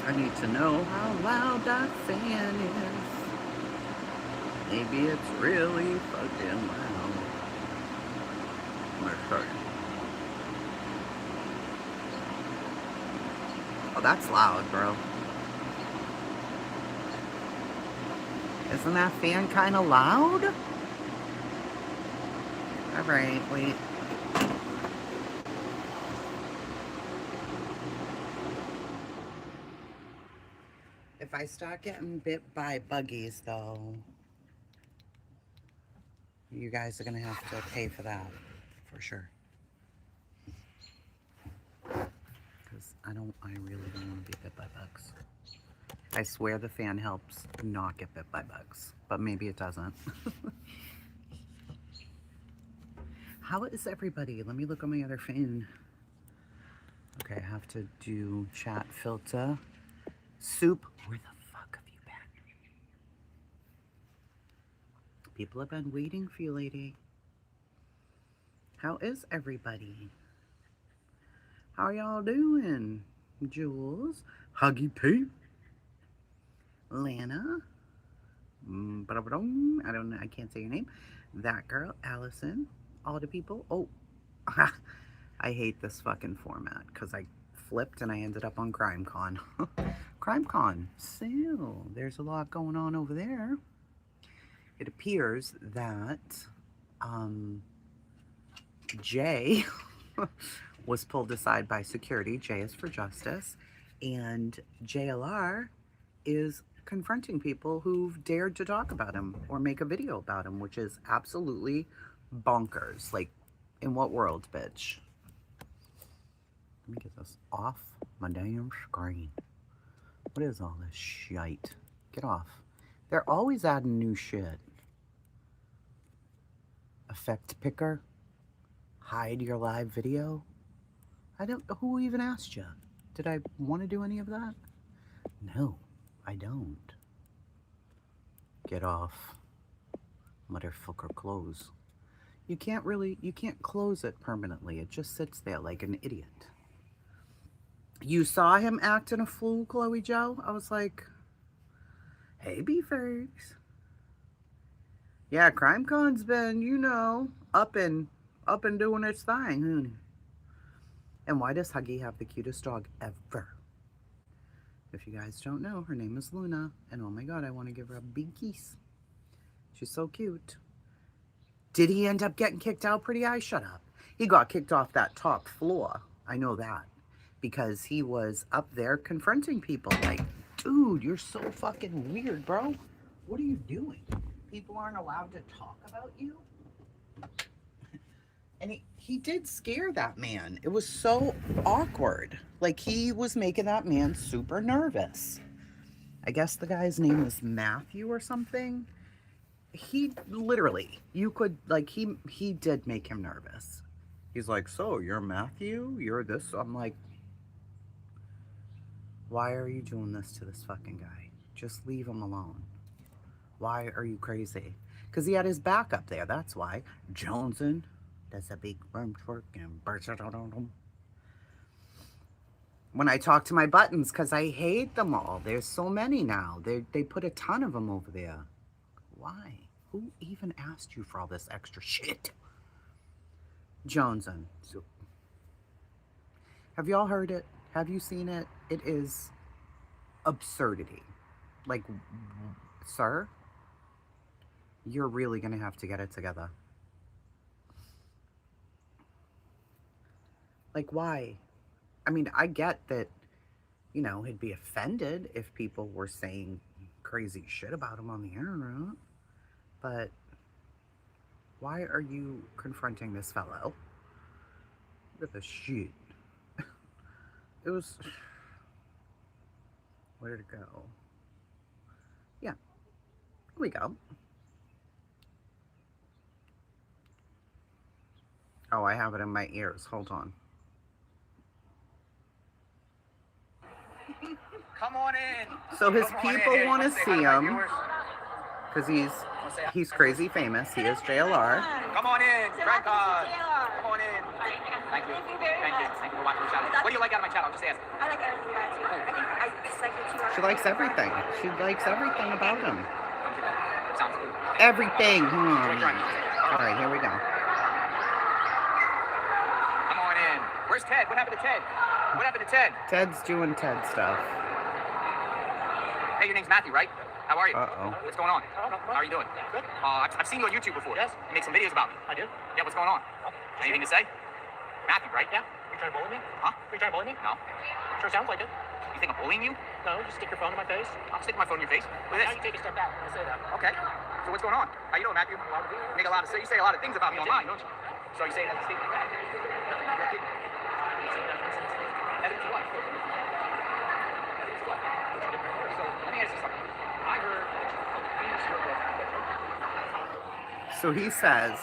I need to know how loud that fan is. Maybe it's really fucking loud. I'm gonna show you. Oh, that's loud, bro. Isn't that fan kind of loud? Alright, wait. If I start getting bit by buggies, though, you guys are gonna have to pay for that, for sure. Because I really don't want to be bit by bugs. I swear the fan helps not get bit by bugs, but maybe it doesn't. How is everybody? Let me look on my other phone. Okay, I have to do chat filter. Soup, where the fuck have you been? People have been waiting for you, lady. How is everybody? How y'all doing? Jules, Huggy Poo, Lana, I don't know, I can't say your name. That girl, Allison, all the people. Oh, I hate this fucking format because I flipped and I ended up on CrimeCon. CrimeCon. So, there's a lot going on over there. It appears that Jay was pulled aside by security. J is for justice. And JLR is confronting people who've dared to talk about him or make a video about him, which is absolutely bonkers. Like, in what world, bitch? Let me get this off my damn screen. What is all this shite? Get off. They're always adding new shit. Effect picker. Hide your live video. Who even asked you? Did I want to do any of that? No, I don't. Get off. Motherfucker, close. You can't close it permanently. It just sits there like an idiot. You saw him acting a fool, Chloe Joe? I was like, hey, B-Fakes. Yeah, CrimeCon's been, up and doing its thing, honey. And why does Huggy have the cutest dog ever? If you guys don't know, her name is Luna. And oh my god, I want to give her a big kiss. She's so cute. Did he end up getting kicked out, Pretty Eye? Shut up. He got kicked off that top floor. I know that. Because he was up there confronting people. Like, dude, you're so fucking weird, bro. What are you doing? People aren't allowed to talk about you? And he did scare that man. It was so awkward. Like, he was making that man super nervous. I guess the guy's name was Matthew or something. He literally, you could, like, he did make him nervous. He's like, so, you're Matthew? You're this? I'm like, why are you doing this to this fucking guy? Just leave him alone. Why are you crazy? Because he had his back up there, that's why. Joneson. That's a big when I talk to my buttons, because I hate them all. There's so many now. They put a ton of them over there. Why? Who even asked you for all this extra shit? Joneson. So, have y'all heard it? Have you seen it? It is absurdity. Like, sir, you're really going to have to get it together. Like, why? I mean, I get that, he'd be offended if people were saying crazy shit about him on the internet. But why are you confronting this fellow? Look at this shit. It was... Where did it go? Yeah. Here we go. Oh, I have it in my ears. Hold on. Come on in. So his people want to see him because he's crazy famous. He is JLR. Come on in. Come on in. Thank you. Thank you very Thank you. much. Thank you for watching the channel. What do you like out of my channel? Just ask. I like everything about you. I just like your two. She likes everything. She likes everything about him. Sounds good. Everything. Wait, John. All right, here we go. Come on in. Where's Ted? What happened to Ted? What happened to Ted? Ted's doing Ted stuff. Hey, your name's Matthew, right? How are you? Uh-oh. What's going on? How are you doing? Good. I've seen you on YouTube before. Yes. You make some videos about me. I do. Yeah, what's going on? Anything to say? Matthew, right? Yeah. You trying to bully me? Huh? You trying to bully me? No. Sure sounds like it. You think I'm bullying you? No, just stick your phone in my face. I'll stick my phone in your face. Look Now at you this. take a step back when I say that. Okay. So what's going on? How you doing, Matthew? You make a lot of you say a lot of things about me online, don't you? So you say that to Steve? Evidence of what? Evidence of what? So let me ask you something. I heard So he says,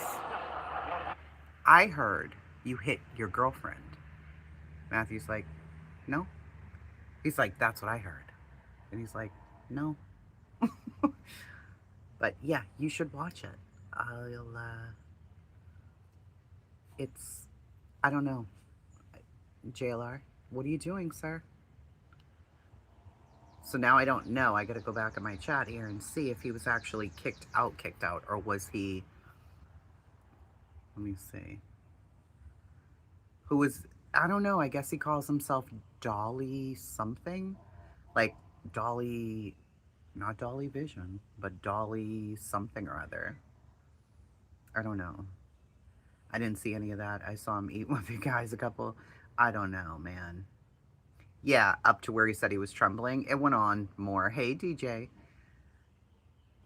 I heard you hit your girlfriend. Matthew's like, no. He's like, that's what I heard. And he's like, no. But yeah, you should watch it. I don't know. JLR, what are you doing, sir? So now I don't know. I gotta go back in my chat here and see if he was actually kicked out, or was he... Let me see. Who was... I don't know. I guess he calls himself Dolly something. Like Dolly... Not Dolly Vision, but Dolly something or other. I don't know. I didn't see any of that. I saw him eat with the guys a couple... I don't know, man. Yeah, up to where he said he was trembling. It went on more. Hey, DJ.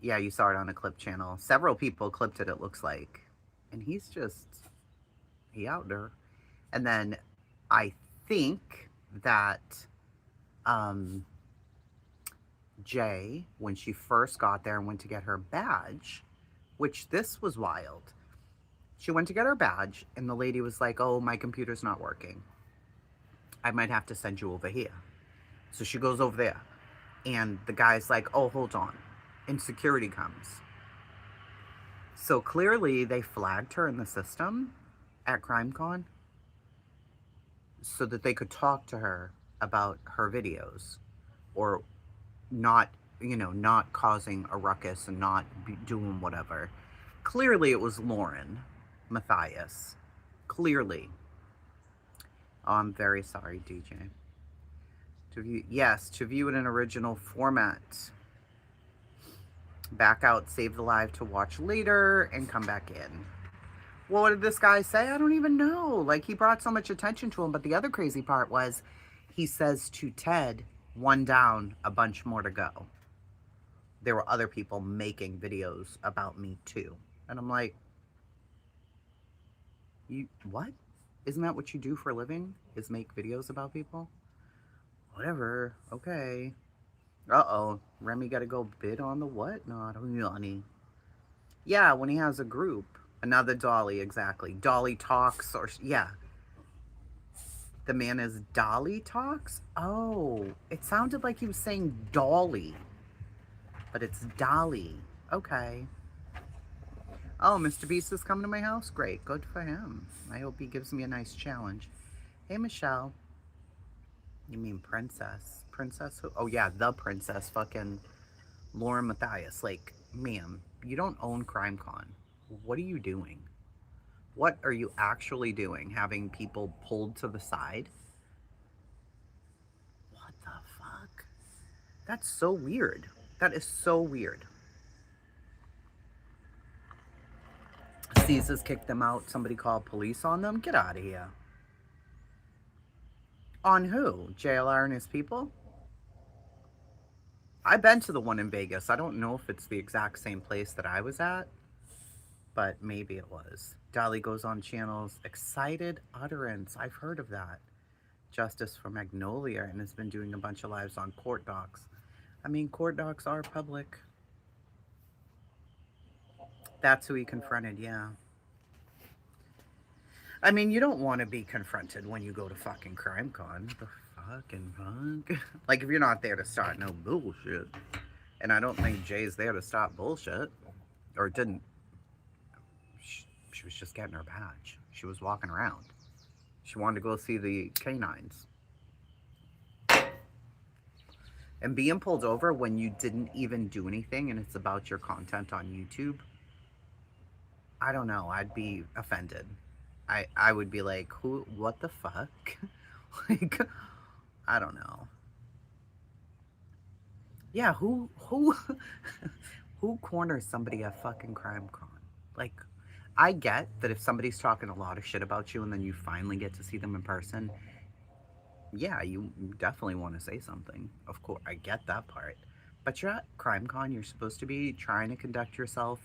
Yeah, you saw it on a clip channel. Several people clipped it, it looks like. And he's just... He out there. And then I think that Jay, when she first got there and went to get her badge, which this was wild. She went to get her badge, and the lady was like, oh, my computer's not working. I might have to send you over here. So she goes over there, and the guy's like, oh, hold on. And security comes. So clearly they flagged her in the system at CrimeCon so that they could talk to her about her videos, or not, not causing a ruckus and not doing whatever. Clearly it was Lauren Matthias. Clearly. Oh, I'm very sorry, DJ. Yes, to view it in original format. Back out, save the live to watch later, and come back in. Well, what did this guy say? I don't even know. Like, he brought so much attention to him, but the other crazy part was he says to Ted, one down, a bunch more to go. There were other people making videos about me too. And I'm like, you, what? Isn't that what you do for a living? Is make videos about people? Whatever. Okay. Uh-oh. Remy got to go bid on the whatnot. Honey. Yeah, when he has a group. Another Dolly, exactly. Dolly Talks, or... Yeah. The man is Dolly Talks? Oh. It sounded like he was saying Dolly. But it's Dolly. Okay. Oh, Mr. Beast is coming to my house? Great. Good for him. I hope he gives me a nice challenge. Hey, Michelle. You mean Princess? Princess who? Oh, yeah, the Princess. Fucking Lauren Matthias. Like, ma'am, you don't own CrimeCon. What are you doing? What are you actually doing? Having people pulled to the side? What the fuck? That's so weird. That is so weird. Caesars kicked them out. Somebody called police on them. Get out of here. On who? JLR and his people? I've been to the one in Vegas. I don't know if it's the exact same place that I was at, but maybe it was. Dolly goes on channels. Excited utterance. I've heard of that. Justice for Magnolia, and has been doing a bunch of lives on court docs. I mean, court docs are public. That's who he confronted, yeah. I mean, you don't want to be confronted when you go to fucking CrimeCon. The fucking fuck? Like, if you're not there to start no bullshit. And I don't think Jay's there to stop bullshit. Or didn't. She was just getting her badge. She was walking around. She wanted to go see the canines. And being pulled over when you didn't even do anything and it's about your content on YouTube, I don't know. I'd be offended. I would be like, what the fuck? Like, I don't know. Yeah, who who corners somebody at fucking CrimeCon? Like, I get that if somebody's talking a lot of shit about you and then you finally get to see them in person, yeah, you definitely want to say something. Of course, I get that part. But you're at CrimeCon, you're supposed to be trying to conduct yourself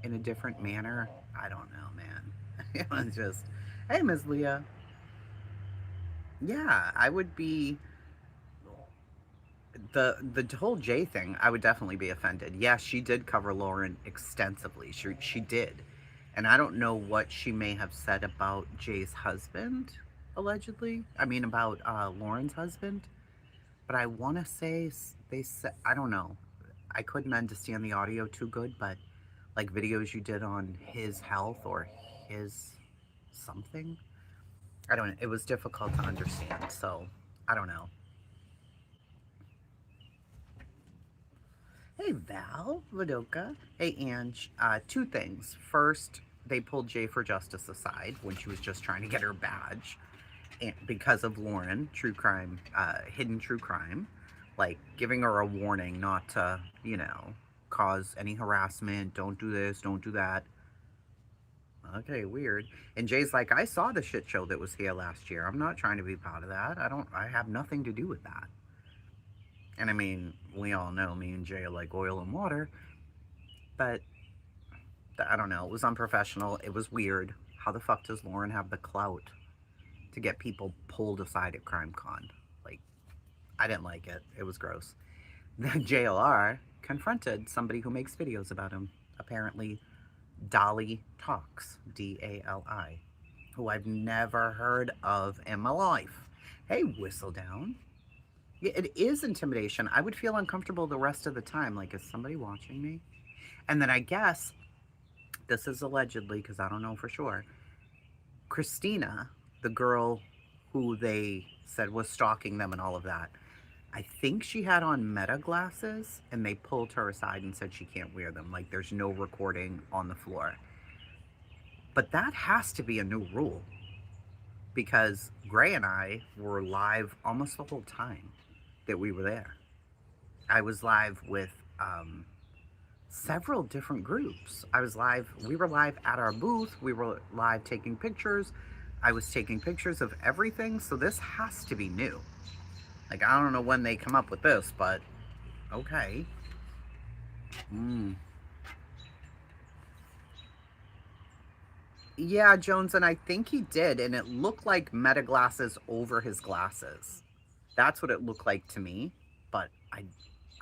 in a different manner. I don't know, man. It was just, hey, Ms. Leah. Yeah, I would be the whole Jay thing. I would definitely be offended. Yeah, she did cover Lauren extensively. She did, and I don't know what she may have said about Jay's husband, allegedly. I mean, about Lauren's husband. But I want to say they said, I don't know. I couldn't understand the audio too good, but like videos you did on his health or his something. I don't know. It was difficult to understand, so I don't know. Hey, Val, Vidoka. Hey, Ange. Two things. First, they pulled Jay for Justice aside when she was just trying to get her badge and because of Lauren, true crime, hidden true crime. Like, giving her a warning not to, you know, cause any harassment. Don't do this, don't do that. Okay, weird. And Jay's like, I saw the shit show that was here last year. I'm not trying to be part of that. I have nothing to do with that. And I mean, we all know me and Jay are like oil and water. But, I don't know. It was unprofessional. It was weird. How the fuck does Lauren have the clout to get people pulled aside at CrimeCon? Like, I didn't like it. It was gross. Then JLR confronted somebody who makes videos about him. Apparently, Dolly Talks, D-A-L-I, who I've never heard of in my life. Hey, Whistledown. Yeah, it is intimidation. I would feel uncomfortable the rest of the time. Like, is somebody watching me? And then I guess, this is allegedly, because I don't know for sure, Christina, the girl who they said was stalking them and all of that, I think she had on Meta glasses, and they pulled her aside and said she can't wear them. Like, there's no recording on the floor. But that has to be a new rule, because Gray and I were live almost the whole time that we were there. I was live with several different groups. We were live at our booth. We were live taking pictures. I was taking pictures of everything. So this has to be new. Like, I don't know when they come up with this, but okay. Yeah, Jones, and I think he did, and it looked like Meta glasses over his glasses. That's what it looked like to me, but I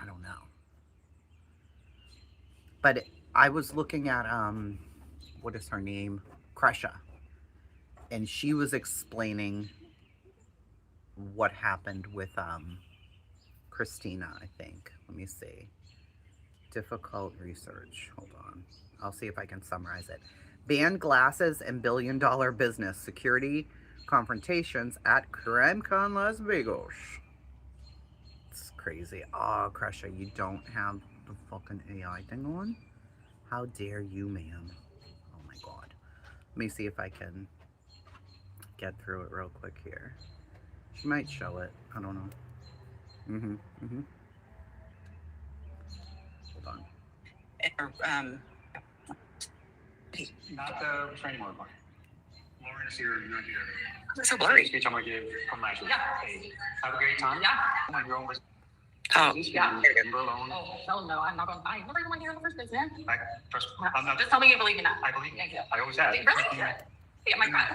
don't know. But I was looking at, what is her name? Kresha. And she was explaining what happened with Christina, I think. Let me see. Difficult research. Hold on. I'll see if I can summarize it. Banned glasses and billion-dollar business. Security confrontations at CrimeCon Las Vegas. It's crazy. Oh, Kresha, you don't have the fucking AI thing on? How dare you, ma'am? Oh my god. Let me see if I can get through it real quick here. She might show it. I don't know. Hold on. Not the restraining order part. Lauren is here, you're here. It's so blurry. Speech I'm gonna give from last week. Yeah. Hey, have a great time. Yeah. On your own risk. Oh, Yeah. You're alone. Oh, hell no, I'm not going to. I never even went here in the first place, man. Trust me. I'm not. Just tell me you believe in that. I believe you. Thank you. I always have. Really? Yeah, my God.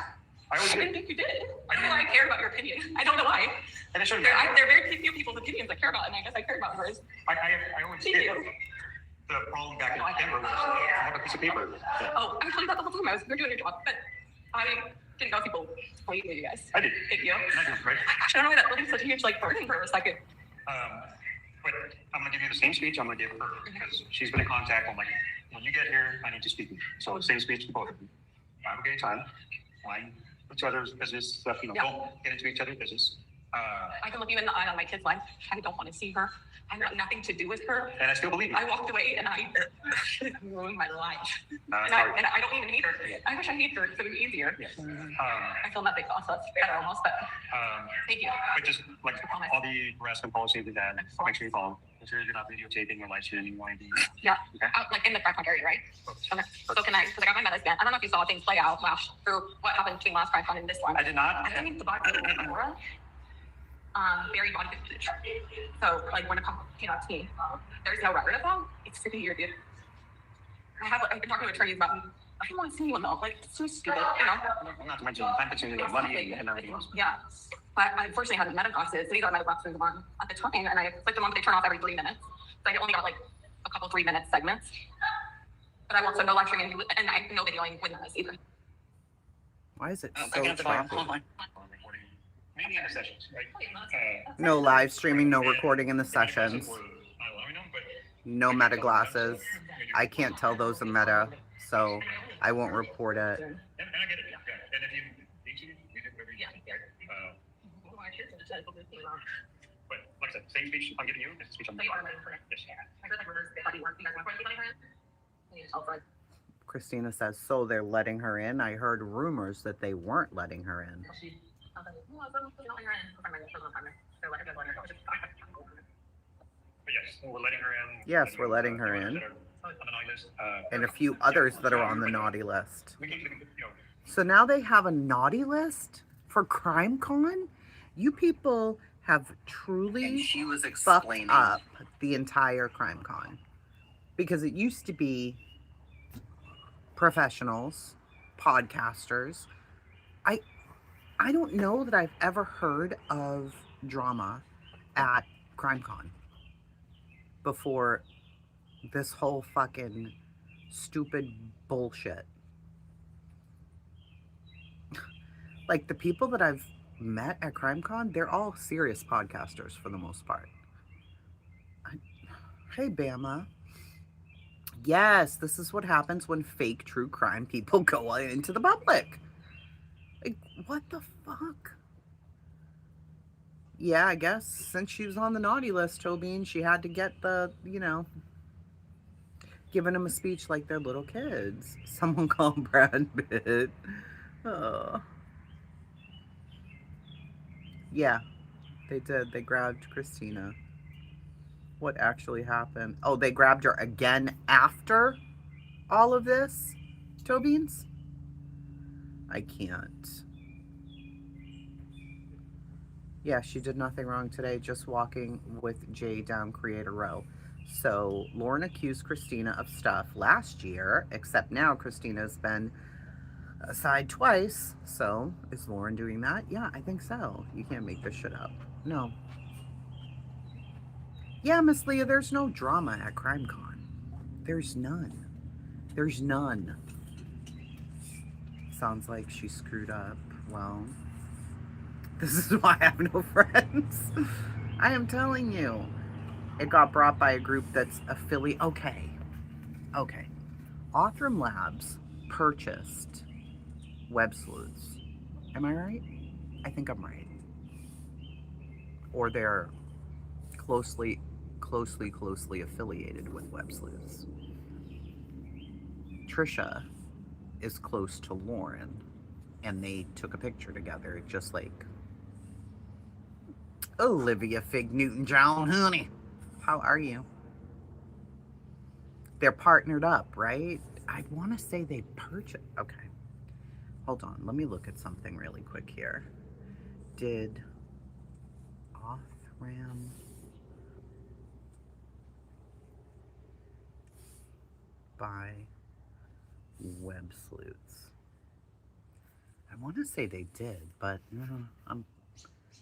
I always I didn't did. think you did. I don't know why I cared about your opinion. I don't know why. And it shouldn't There matter. are very few people's opinions I care about, and I guess I cared about yours. I always Thank did. you. The problem back in Denver was I have a piece of paper. Oh, I was telling you that the whole time. You're doing your job, but I didn't know people believe you guys. I did. Thank you. I did, right? Gosh, I don't know why that building's such a huge like burden for a second. But I'm gonna give you the same speech I'm gonna give her because she's been in contact. I'm like, when you get here, I need to speak with you. So the same speech to both of you. Have a great time. When each other's business stuff, you know, Yeah. don't get into each other's business. I can look you in the eye on my kid's life. I don't want to see her. I want nothing to do with her. And I still believe you. I walked away and I ruined my life. Sorry. And I don't even hate her. I wish I hated her so it would be easier. Yes. I feel nothing also. It's better almost, but thank you. But just like all the harassment policies and that, make sure you follow. Make sure you're not videotaping or live streaming or anything. Yeah. Okay. Out, like in the crack area, right? Okay. So can I, because I got my medicine. I don't know if you saw things play out last through what happened between last CrimeCon and this one. I did not. I think the body of Laura, very body footage. So like when it comes, you know, to me, there's no record of them. It's freaking weird, dude. I've been talking to attorneys about, I don't want to see you in the, like, it's so stupid, you know? Not to mention time consuming and money and everything else. Yeah. But I unfortunately had meta glasses. These are meta glasses on at the time, and I flicked them on, but they turn off every 3 minutes. So I only got like a couple 3-minute segments. But I also no live streaming and I no videoing with this either. Why is it I so can have the volume choppy? online. Recording, mainly in the sessions, right? No live streaming, no recording in the sessions, We're not allowing them, but no meta glasses. I can't tell those are meta, so I won't report it. and I get it. Yeah. And if you need to, you do whatever you need, right? But like I said, same speech I'm giving you is the speech I'm giving you. Yes. Christina says, so they're letting her in? I heard rumors that they weren't letting her in. But yes, we're letting her in. Yes, we're letting her in. On the naughty list, And a few others that are on the naughty list. we can, you know, So now they have a naughty list for CrimeCon? You people have And truly she was fucked explaining. up the entire CrimeCon. Because it used to be professionals, podcasters. I don't know that I've ever heard of drama at CrimeCon before this whole fucking stupid bullshit. Like the people that I've met at CrimeCon, they're all serious podcasters for the most part. Hey, Bama. Yes, this is what happens when fake true crime people go into the public. Like, what the fuck? Yeah, I guess since she was on the naughty list, Tobin, she had to get the, you know, giving them a speech like they're little kids. Someone called Brad Pitt. Oh. Yeah, they did. They grabbed Christina. What actually happened? Oh, they grabbed her again after all of this, Tobins? I can't. Yeah, she did nothing wrong today, just walking with Jay down Creator Row. So Lauren accused Christina of stuff last year, except now Christina's been aside twice. So is Lauren doing that? Yeah, I think so. You can't make this shit up. No. Yeah, Miss Leah, there's no drama at CrimeCon. There's none. There's none. Sounds like she screwed up. Well, this is why I have no friends. I am telling you. It got brought by a group that's affiliate. Okay. Othram Labs purchased Web Sleuths. Am I right? I think I'm right. Or they're closely affiliated with Web Sleuths. Trisha is close to Lauren, and they took a picture together, just like Olivia Fig Newton-John, honey. How are you? They're partnered up, right? I want to say they purchased. Okay. Hold on. Let me look at something really quick here. Did Othram buy Web Sleuths? I want to say they did, but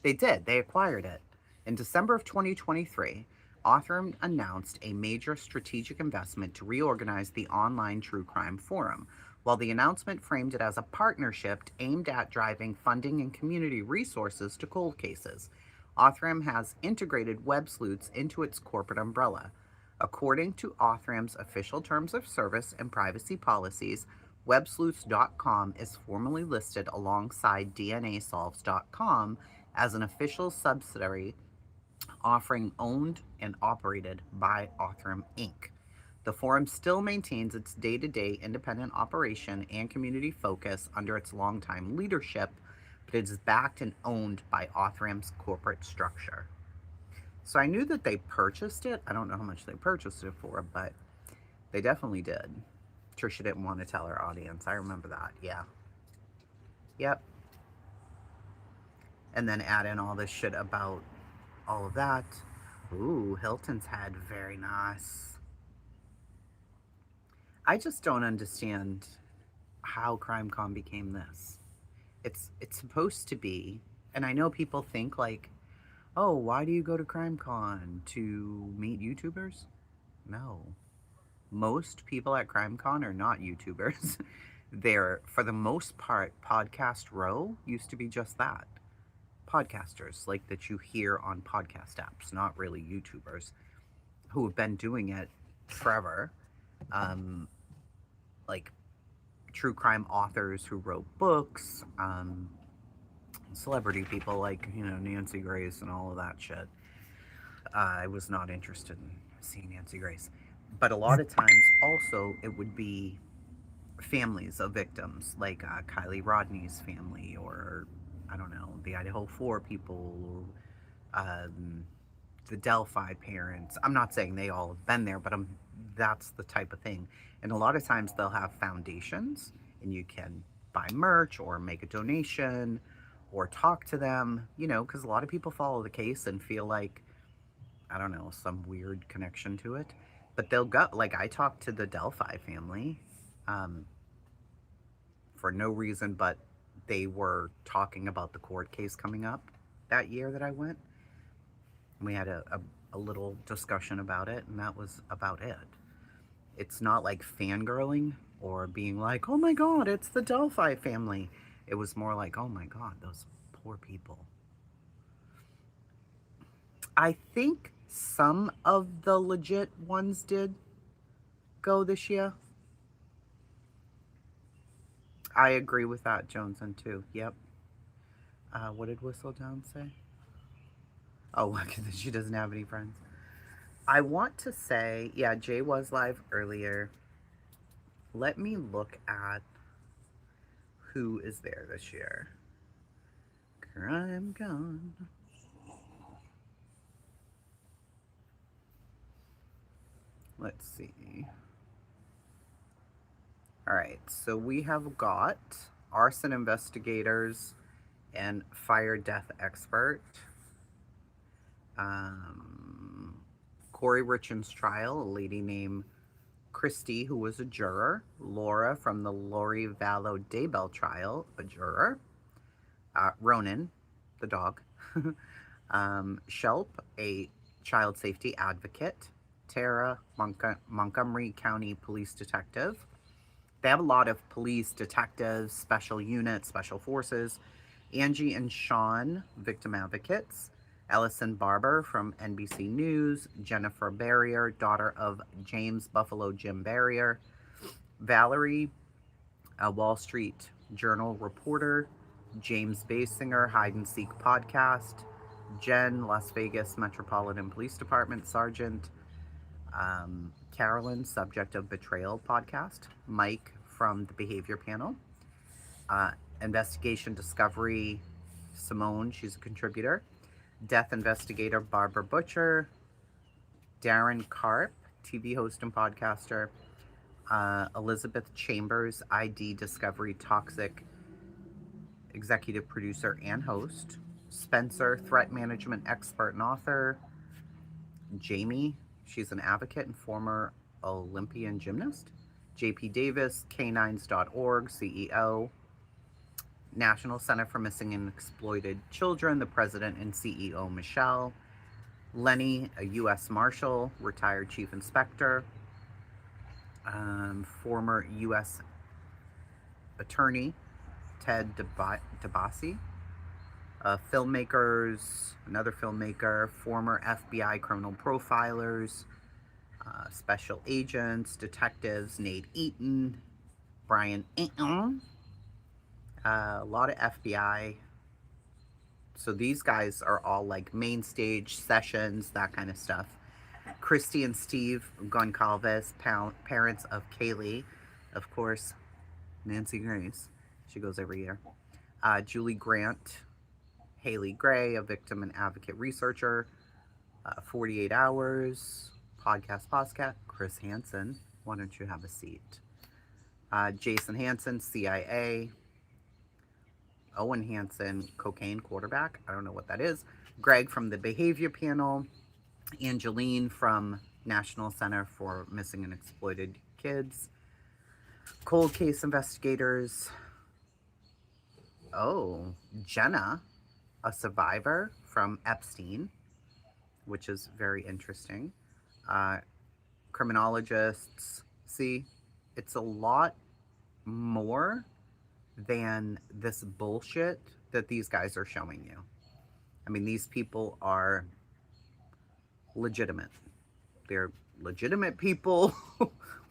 they did. They acquired it. In December of 2023, Othram announced a major strategic investment to reorganize the online true crime forum. While the announcement framed it as a partnership aimed at driving funding and community resources to cold cases, Othram has integrated Web Sleuths into its corporate umbrella. According to Othram's official terms of service and privacy policies, WebSleuths.com is formally listed alongside DNASolves.com as an official subsidiary offering owned and operated by Othram Inc. The forum still maintains its day-to-day independent operation and community focus under its longtime leadership, but it is backed and owned by Othram's corporate structure. So I knew that they purchased it. I don't know how much they purchased it for, but they definitely did. Trisha didn't want to tell her audience. I remember that. Yeah. Yep. And then add in all this shit about all of that. Ooh, Hilton's Head. Very nice. I just don't understand how CrimeCon became this. It's supposed to be, and I know people think like, oh, why do you go to CrimeCon? To meet YouTubers? No. Most people at CrimeCon are not YouTubers. They're, for the most part, Podcast Row used to be just that. Podcasters, like that you hear on podcast apps, not really YouTubers, who have been doing it forever. Like true crime authors who wrote books, celebrity people like, you know, Nancy Grace and all of that shit. I was not interested in seeing Nancy Grace. But a lot of times also it would be families of victims, like Kylie Rodney's family, or I don't know, the Idaho 4 people, or the Delphi parents. I'm not saying they all have been there, but that's the type of thing. And a lot of times they'll have foundations, and you can buy merch or make a donation or talk to them, you know, because a lot of people follow the case and feel like, I don't know, some weird connection to it. But they'll go, like I talked to the Delphi family for no reason, but they were talking about the court case coming up that year that I went. We had a little discussion about it, and that was about it. It's not like fangirling or being like, oh my God, it's the Delphi family. It was more like, oh my God, those poor people. I think some of the legit ones did go this year. I agree with that, Joneson, too. Yep. What did Whistledown say? Oh, she doesn't have any friends. I want to say, yeah, Jay was live earlier. Let me look at who is there this year. CrimeCon. Let's see. All right, so we have got arson investigators and fire death expert. Corey Richard's trial, a lady named Christy, who was a juror. Laura from the Lori Vallow Daybell trial, a juror. Ronan, the dog. Shelp, a child safety advocate. Tara, Montgomery County Police Detective. They have a lot of police detectives, special units, special forces. Angie and Sean, victim advocates. Ellison Barber from NBC News. Jennifer Barrier, daughter of James Buffalo Jim Barrier. Valerie, a Wall Street Journal reporter. James Basinger, Hide and Seek podcast. Jen, Las Vegas Metropolitan Police Department Sergeant. Carolyn, subject of Betrayal podcast. Mike from the Behavior Panel. Investigation Discovery, Simone, she's a contributor. Death investigator Barbara Butcher. Darren Karp, TV host and podcaster. Elizabeth Chambers, ID Discovery Toxic executive producer and host. Spencer, threat management expert and author. Jamie, she's an advocate and former Olympian gymnast. JP Davis, canines.org, CEO. National Center for Missing and Exploited Children, the president and CEO, Michelle. Lenny, a U.S. Marshal, retired chief inspector. Former U.S. attorney, Ted DeBasi. Filmmakers, another filmmaker, former FBI criminal profilers, special agents, detectives, Nate Eaton, Brian, a lot of FBI. So these guys are all like main stage sessions, that kind of stuff. Christy and Steve Goncalves, parents of Kaylee, of course, Nancy Grace. She goes every year. Julie Grant, Haley Gray, a victim and advocate researcher. 48 Hours, podcast, Chris Hansen, why don't you have a seat? Jason Hansen, CIA. Owen Hansen, cocaine quarterback. I don't know what that is. Greg from the Behavior Panel. Angeline from National Center for Missing and Exploited Kids. Cold Case Investigators. Oh, Jenna, a survivor from Epstein, which is very interesting. Criminologists. See, it's a lot more than this bullshit that these guys are showing you. I mean, these people are legitimate. They're legitimate people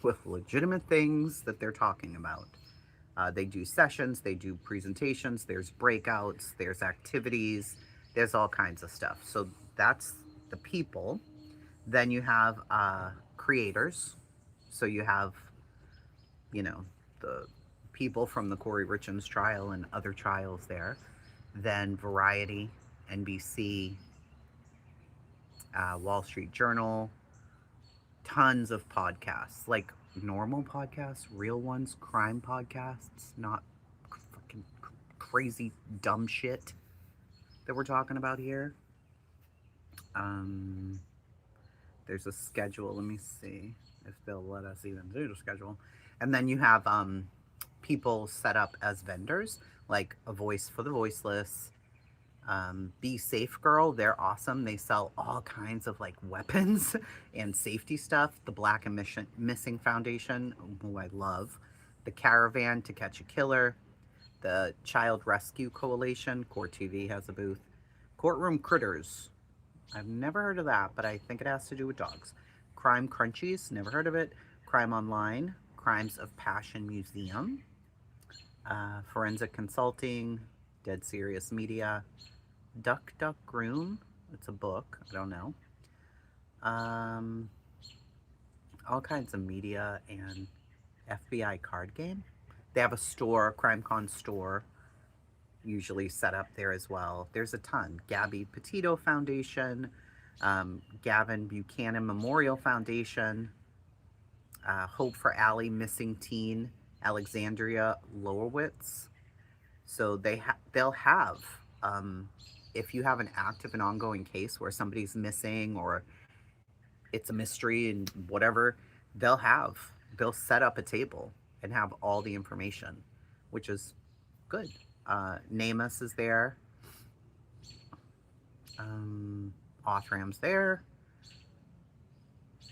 with legitimate things that they're talking about. They do sessions, they do presentations, there's breakouts, there's activities, there's all kinds of stuff. So that's the people. Then you have creators. So you have, you know, the people from the Corey Richins trial and other trials there. Then Variety, NBC, Wall Street Journal, tons of podcasts, like normal podcasts, real ones, crime podcasts, not fucking crazy dumb shit that we're talking about here. There's a schedule. Let me see if they'll let us even do the schedule. And then you have people set up as vendors, like A Voice for the Voiceless, Be Safe Girl. They're awesome. They sell all kinds of like weapons and safety stuff. The Black and Missing Foundation, who I love. The Caravan to Catch a Killer. The Child Rescue Coalition, Court TV has a booth. Courtroom Critters. I've never heard of that, but I think it has to do with dogs. Crime Crunchies, never heard of it. Crime Online, Crimes of Passion Museum. Forensic Consulting, Dead Serious Media. Duck Duck Groom, it's a book, I don't know. All kinds of media and FBI card game. They have a store, CrimeCon store, usually set up there as well. There's a ton. Gabby Petito Foundation, Gavin Buchanan Memorial Foundation, Hope for Allie Missing Teen, Alexandria Lowowitz. So they'll have, if you have an active and ongoing case where somebody's missing or it's a mystery and whatever, they'll set up a table and have all the information, which is good. NamUs is there. Othram's there.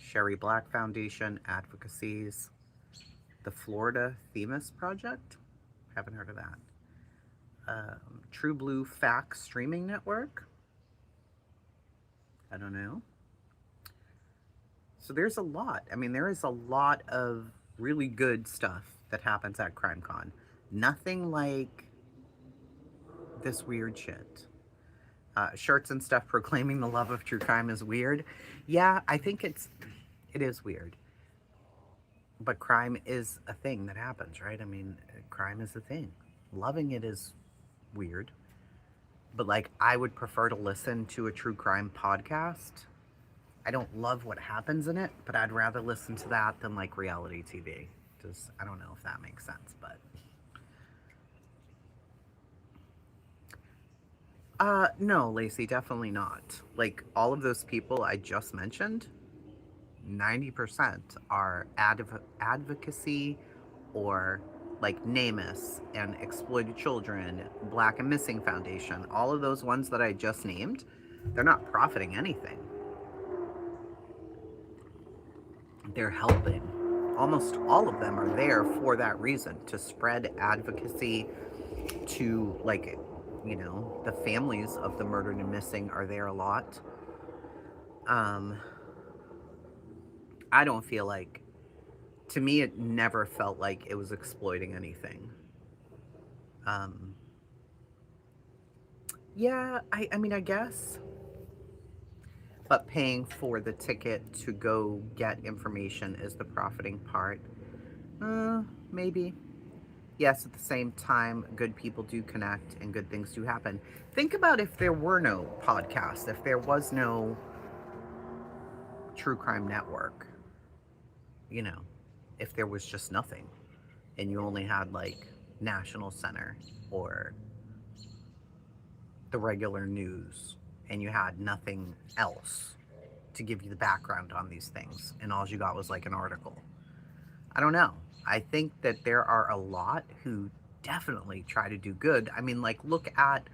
Sherry Black Foundation, Advocacies. The Florida Themis Project. Haven't heard of that. True Blue Facts Streaming Network. I don't know. So there's a lot. I mean, there is a lot of really good stuff that happens at CrimeCon. Nothing like this weird shit. Shirts and stuff proclaiming the love of true crime is weird. Yeah, I think it is weird. But crime is a thing that happens, right? I mean, crime is a thing. Loving it is weird. But like, I would prefer to listen to a true crime podcast. I don't love what happens in it, but I'd rather listen to that than like reality TV. Just, I don't know if that makes sense, but. No, Lacey, definitely not. Like, all of those people I just mentioned, 90% are advocacy or like NamUs and Exploited Children, Black and Missing Foundation. All of those ones that I just named, they're not profiting anything. They're helping. Almost all of them are there for that reason, to spread advocacy, to like, you know, the families of the murdered and missing are there a lot. I don't feel like to me, it never felt like it was exploiting anything. Yeah, I mean, I guess. But paying for the ticket to go get information is the profiting part. Maybe. Yes, at the same time, good people do connect and good things do happen. Think about if there were no podcast, if there was no true crime network, you know, if there was just nothing and you only had like National Center or the regular news and you had nothing else to give you the background on these things and all you got was like an article. I don't know. I think that there are a lot who definitely try to do good. I mean, like, look at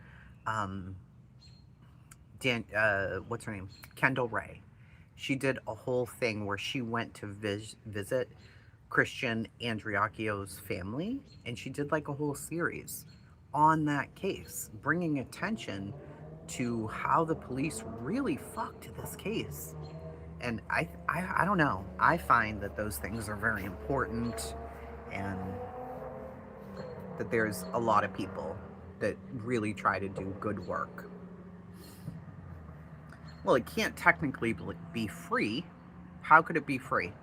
what's her name? Kendall Ray. She did a whole thing where she went to visit Christian Andreacchio's family, and she did like a whole series on that case, bringing attention to how the police really fucked this case. And I don't know. I find that those things are very important, and that there's a lot of people that really try to do good work. Well, it can't technically be free. How could it be free?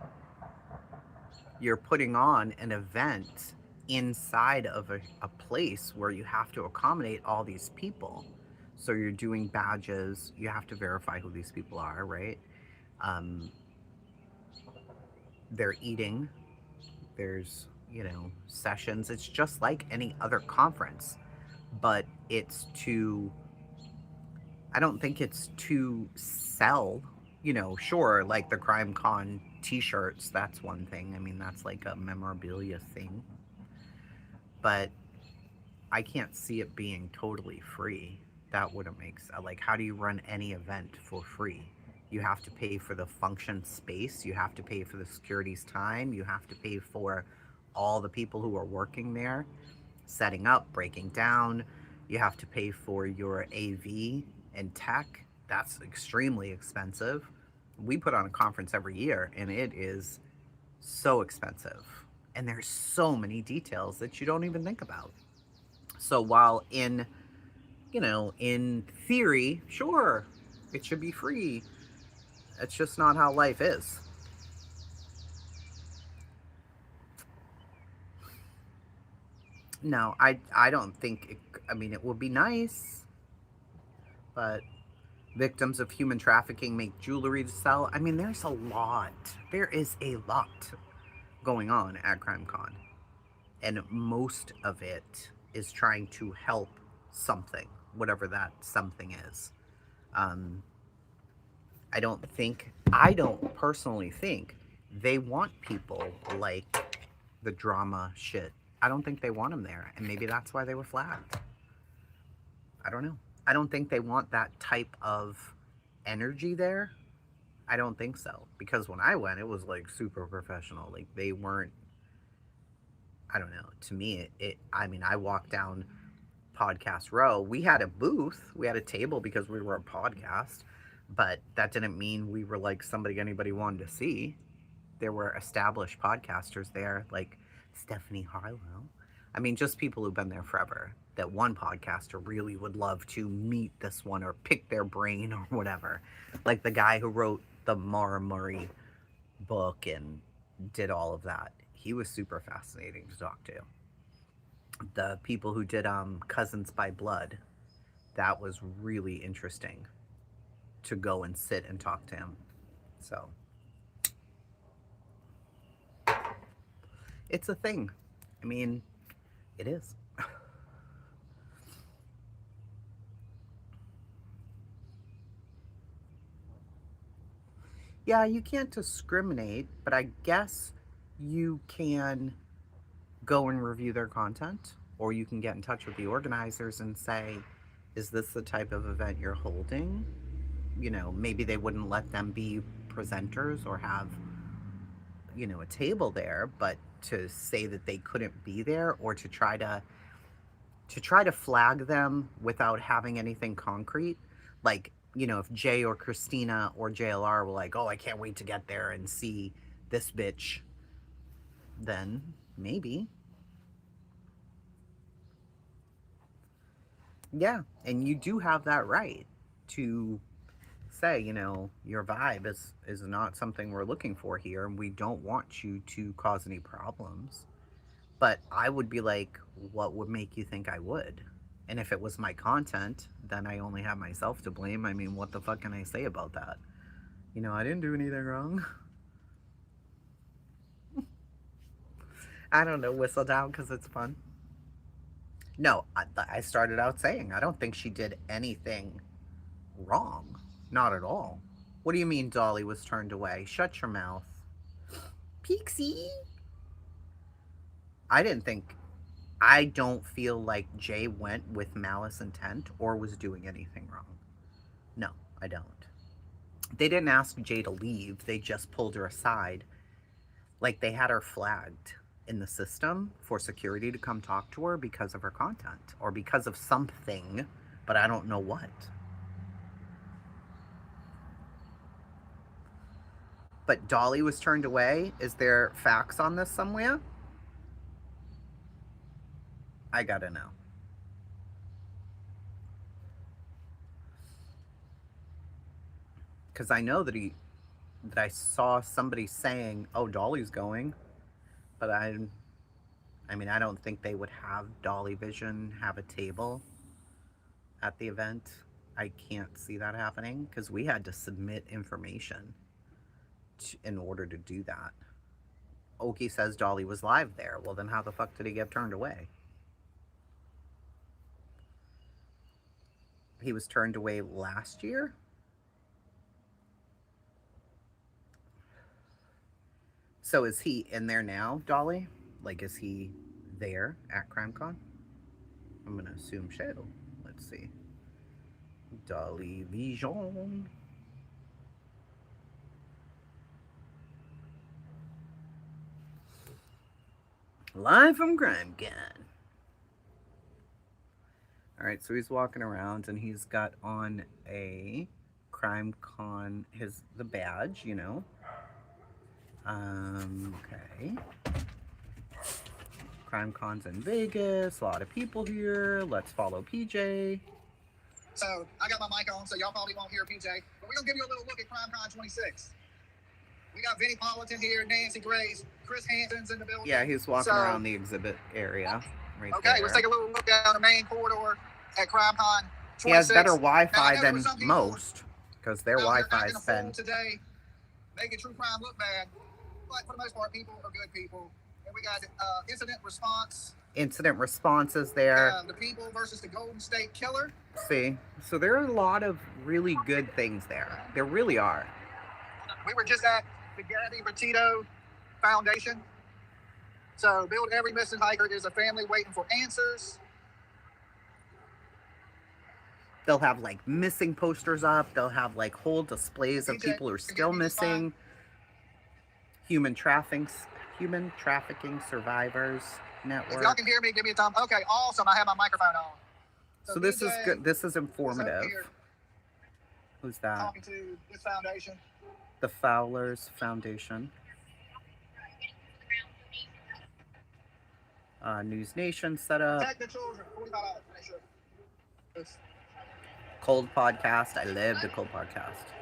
You're putting on an event inside of a place where you have to accommodate all these people. So you're doing badges. You have to verify who these people are, right? They're eating. There's, sessions. It's just like any other conference, but I don't think it's to sell, sure, like the Crime Con t-shirts, that's one thing. I mean, that's like a memorabilia thing, but I can't see it being totally free. That wouldn't make sense. Like, how do you run any event for free? You have to pay for the function space. You have to pay for the security's time. You have to pay for all the people who are working there, setting up, breaking down. You have to pay for your AV and tech. That's extremely expensive. We put on a conference every year, and it is so expensive. And there's so many details that you don't even think about. So while in theory, sure, it should be free, it's just not how life is. No, I don't think it would be nice, but victims of human trafficking make jewelry to sell. I mean, there is a lot going on at CrimeCon, and most of it is trying to help something, whatever that something is. I don't personally think they want people like the drama shit. I don't think they want them there, and maybe that's why they were flagged. I don't know. I don't think they want that type of energy there. I don't think so, because when I went, it was like super professional. Like, they weren't, I don't know. To me, I walked down Podcast Row. We had a booth. We had a table because we were a podcast, but that didn't mean we were like somebody anybody wanted to see. There were established podcasters there, like Stephanie Harlow. I mean, just people who've been there forever. That one podcaster really would love to meet this one or pick their brain or whatever. Like the guy who wrote the Mara Murray book and did all of that. He was super fascinating to talk to. The people who did Cousins by Blood, that was really interesting to go and sit and talk to him. So it's a thing. I mean, it is. Yeah, you can't discriminate, but I guess you can go and review their content, or you can get in touch with the organizers and say, is this the type of event you're holding? Maybe they wouldn't let them be presenters or have, a table there, but to say that they couldn't be there, or to try to flag them without having anything concrete, like, if Jay or Christina or JLR were like, oh, I can't wait to get there and see this bitch then maybe. Yeah, and you do have that right to say, you know, your vibe is not something we're looking for here, and we don't want you to cause any problems. But I would be like, what would make you think I would? And if it was my content, then I only have myself to blame. I mean, what the fuck can I say about that? You know, I didn't do anything wrong. I don't know, whistle down because it's fun. No, I started out saying I don't think she did anything wrong. Not at all. What do you mean Dolly was turned away? Shut your mouth. Pixie? I don't feel like Jay went with malice intent or was doing anything wrong. No, I don't. They didn't ask Jay to leave. They just pulled her aside. Like they had her flagged in the system for security to come talk to her because of her content or because of something, but I don't know what. But Dolly was turned away. Is there facts on this somewhere? I gotta know. Because I know that I saw somebody saying, "Oh, Dolly's going," but I mean, I don't think they would have Dolly Vision have a table at the event. I can't see that happening because we had to submit information in order to do that. Oki says Dolly was live there. Well, then how the fuck did he get turned away? He was turned away last year? So is he in there now, Dolly? Like, is he there at CrimeCon? I'm going to assume so. Let's see. Dolly Vision. Live from CrimeCon. Alright, so he's walking around and he's got on a CrimeCon, the badge, you know. Okay. CrimeCon's in Vegas, a lot of people here. Let's follow PJ. So I got my mic on, so y'all probably won't hear PJ, but we're gonna give you a little look at CrimeCon 26. We got Vinnie Politan here, Nancy Grace, Chris Hansen's in the building. Yeah, he's walking around the exhibit area. Right okay, there. let's take a little look down the main corridor at CrimeCon 26. He has better Wi-Fi than some people most, because their Wi-Fi's been... today, making true crime look bad, but for the most part, people are good people. And we got incident response. Incident response is there. The people versus the Golden State Killer. See, so there are a lot of really good things there. There really are. We were just at the Gabby Petito Foundation. So, Build Every Missing Hiker is a family waiting for answers. They'll have like missing posters up. They'll have like whole displays of people who are still missing. Human trafficking survivors network. If y'all can hear me, give me a thumb. Okay, awesome. I have my microphone on. So this is good. This is informative. Who's that? Talking to this foundation. The Fowlers Foundation. News Nation set up. Protect the children. $45. Sure. Cold podcast. I love the Cold podcast.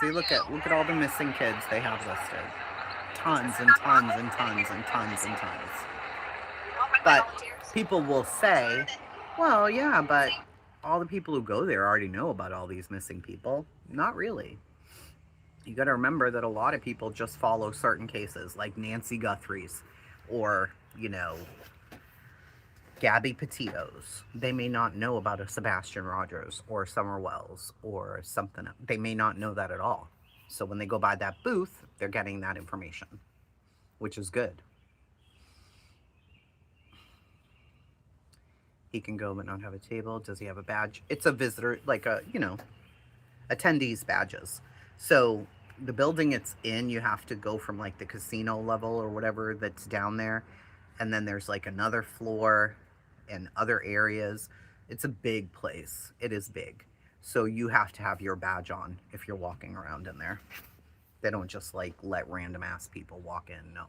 See, look at all the missing kids they have listed. Tons and tons and tons and tons and tons. But people will say, well, yeah, but all the people who go there already know about all these missing people. Not really. You got to remember that a lot of people just follow certain cases, like Nancy Guthrie's, or, you know, Gabby Petito's. They may not know about a Sebastian Rogers or Summer Wells or something. They may not know that at all. So when they go by that booth, they're getting that information, which is good. He can go but not have a table. Does he have a badge? It's a visitor, like a, you know, attendees badges. So the building it's in, you have to go from like the casino level or whatever that's down there. And then there's like another floor and other areas. It's a big place. It is big. So you have to have your badge on if you're walking around in there. They don't just like let random ass people walk in. No.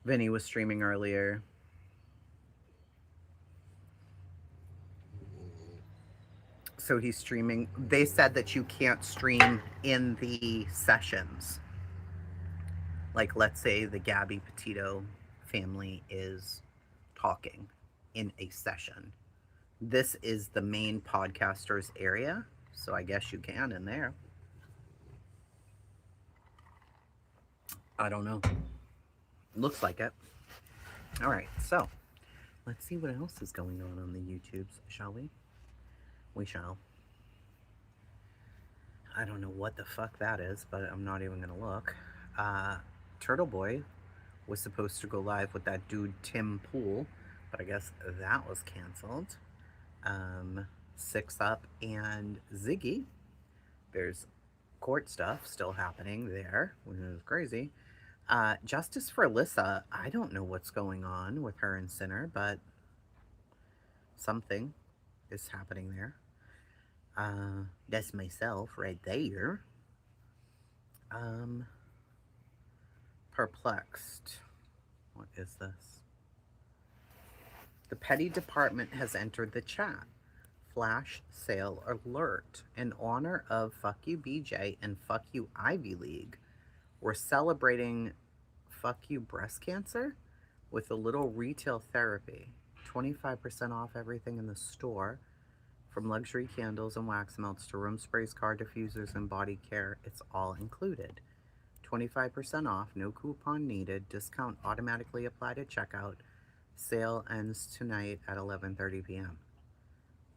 Vinny was streaming earlier. So he's streaming. They said that you can't stream in the sessions. Like, let's say the Gabby Petito family is talking in a session. This is the main podcasters area, so I guess you can in there. I don't know. Looks like it. All right, so let's see what else is going on the YouTubes, shall we? We shall. I don't know what the fuck that is, but I'm not even gonna look. Turtle Boy was supposed to go live with that dude Tim Pool, but I guess that was canceled. Six Up and Ziggy. There's court stuff still happening there, which is crazy. Justice for Alyssa, I don't know what's going on with her and Sinner, but something is happening there. That's myself right there. Perplexed. What is this? The petty department has entered the chat. Flash sale alert. In honor of Fuck You BJ and Fuck You Ivy League, we're celebrating Fuck You breast cancer with a little retail therapy. 25% off everything in the store. From luxury candles and wax melts to room sprays, car diffusers, and body care, it's all included. 25% off, no coupon needed, discount automatically applied at checkout. Sale ends tonight at 11:30 p.m.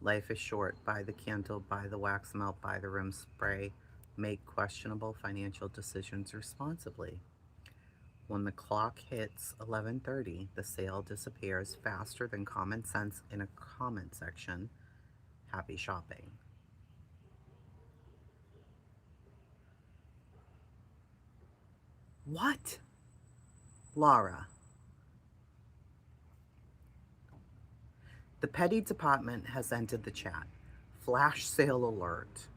Life is short. Buy the candle, buy the wax melt, buy the room spray. Make questionable financial decisions responsibly. When the clock hits 11:30, the sale disappears faster than common sense in a comment section. Happy shopping. What? Laura. The petty department has entered the chat. Flash sale alert.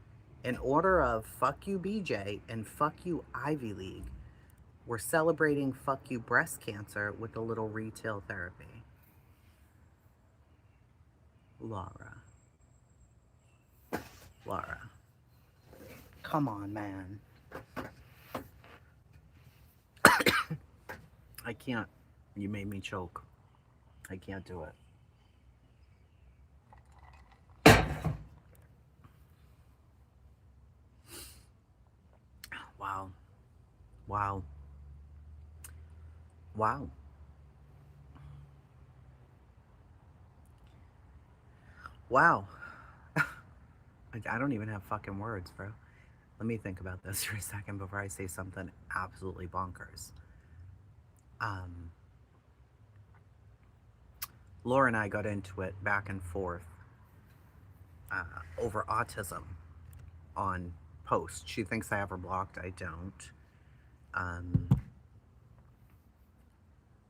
In order of Fuck You BJ and Fuck You Ivy League, we're celebrating Fuck You breast cancer with a little retail therapy. Laura. Laura. Come on, man. I can't. You made me choke. I can't do it. Wow. Wow. Wow. Wow. I don't even have fucking words, bro. Let me think about this for a second before I say something absolutely bonkers. Laura and I got into it back and forth over autism on posts. She thinks I have her blocked. I don't.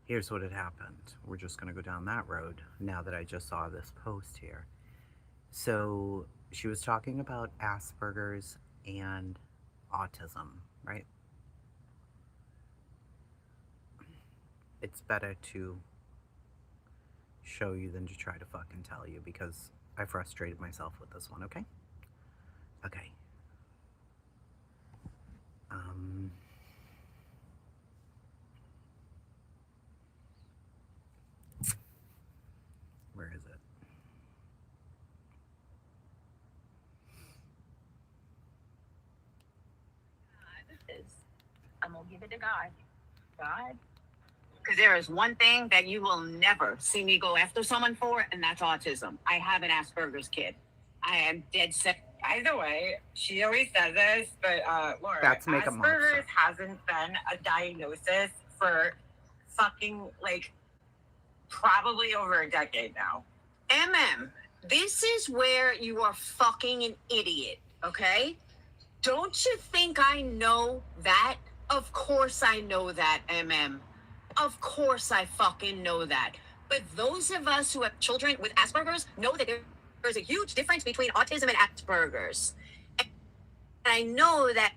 Here's what had happened. We're just going to go down that road now that I just saw this post here. So she was talking about Asperger's and autism, right? It's better to show you than to try to fucking tell you, because I frustrated myself with this one, okay? Okay. Where is it? I'm gonna give it to God. God. Because there is one thing that you will never see me go after someone for, and that's autism. I have an Asperger's kid. I am dead set. By the way, she always says this, but Laura, That's make a monster. Asperger's hasn't been a diagnosis for fucking like probably over a decade now. This is where you are fucking an idiot, okay? Don't you think I know that? Of course I know that, Of course I fucking know that. But those of us who have children with Asperger's know that there's a huge difference between autism and Asperger's. And I know that.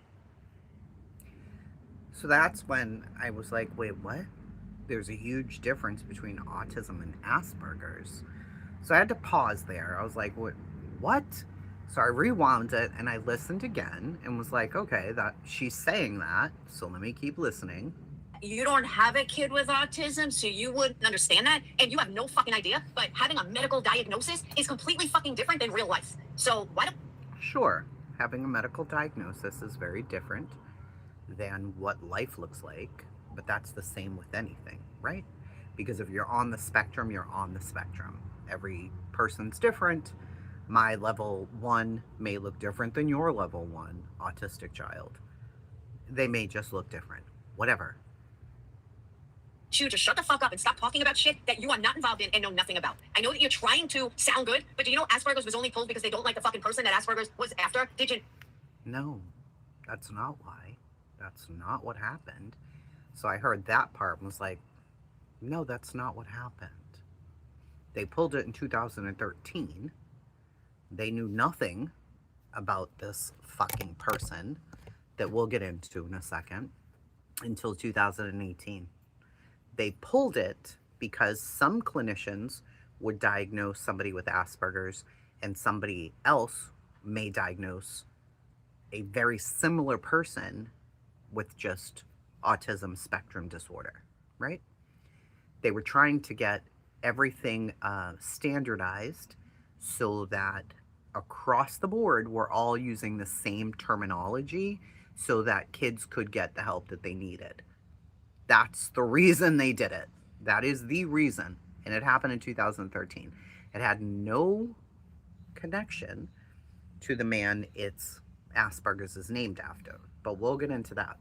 So that's when I was like, wait, what? there's a huge difference between autism and Asperger's. So I had to pause there. I was like, what? So I rewound it and I listened again and was like, okay, that she's saying that, so let me keep listening. You don't have a kid with autism, so you wouldn't understand that, and you have no fucking idea. But having a medical diagnosis is completely fucking different than real life. So why don't... Sure, having a medical diagnosis is very different than what life looks like, but that's the same with anything, right? Because if you're on the spectrum, you're on the spectrum. Every person's different. My level 1 may look different than your level 1 autistic child. They may just look different. Whatever. you to shut the fuck up and stop talking about shit that you are not involved in and know nothing about. I know that you're trying to sound good, but do you know Asperger's was only pulled because they don't like the fucking person that Asperger's was after? Did you? No, that's not why. That's not what happened. So I heard that part and was like, no, that's not what happened. They pulled it in 2013. They knew nothing about this fucking person that we'll get into in a second until 2018. They pulled it because some clinicians would diagnose somebody with Asperger's and somebody else may diagnose a very similar person with just autism spectrum disorder, right? They were trying to get everything standardized so that across the board we're all using the same terminology so that kids could get the help that they needed. That's the reason they did it. That is the reason. And it happened in 2013. It had no connection to the man it's Asperger's is named after. But we'll get into that.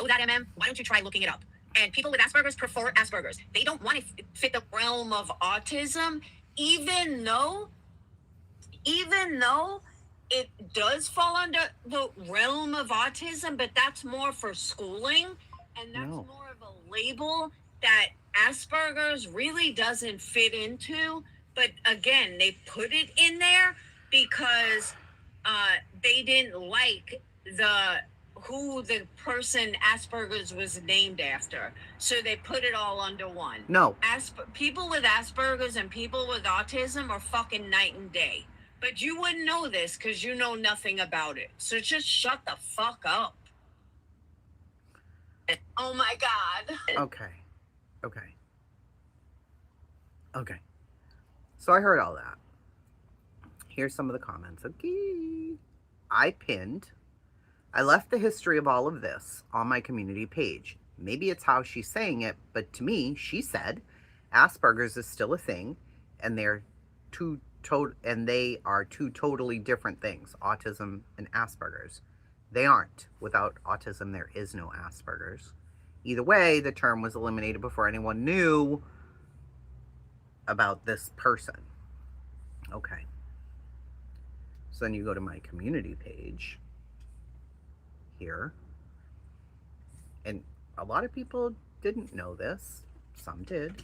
Oh, that MM? Why don't you try looking it up? And people with Asperger's prefer Asperger's. They don't want to fit the realm of autism, even though it does fall under the realm of autism, but that's more for schooling, and that's more of a label that Asperger's really doesn't fit into. But again, they put it in there because they didn't like who the person Asperger's was named after. So they put it all under one. No. People with Asperger's and people with autism are fucking night and day. But you wouldn't know this because you know nothing about it. So just shut the fuck up. Oh my God. Okay. So I heard all that. Here's some of the comments. Okay. I left the history of all of this on my community page. Maybe it's how she's saying it, but to me, she said Asperger's is still a thing, and they are two totally different things, autism and Asperger's. They aren't. Without autism, there is no Asperger's. Either way, the term was eliminated before anyone knew about this person. Okay. So then you go to my community page here. And a lot of people didn't know this. Some did.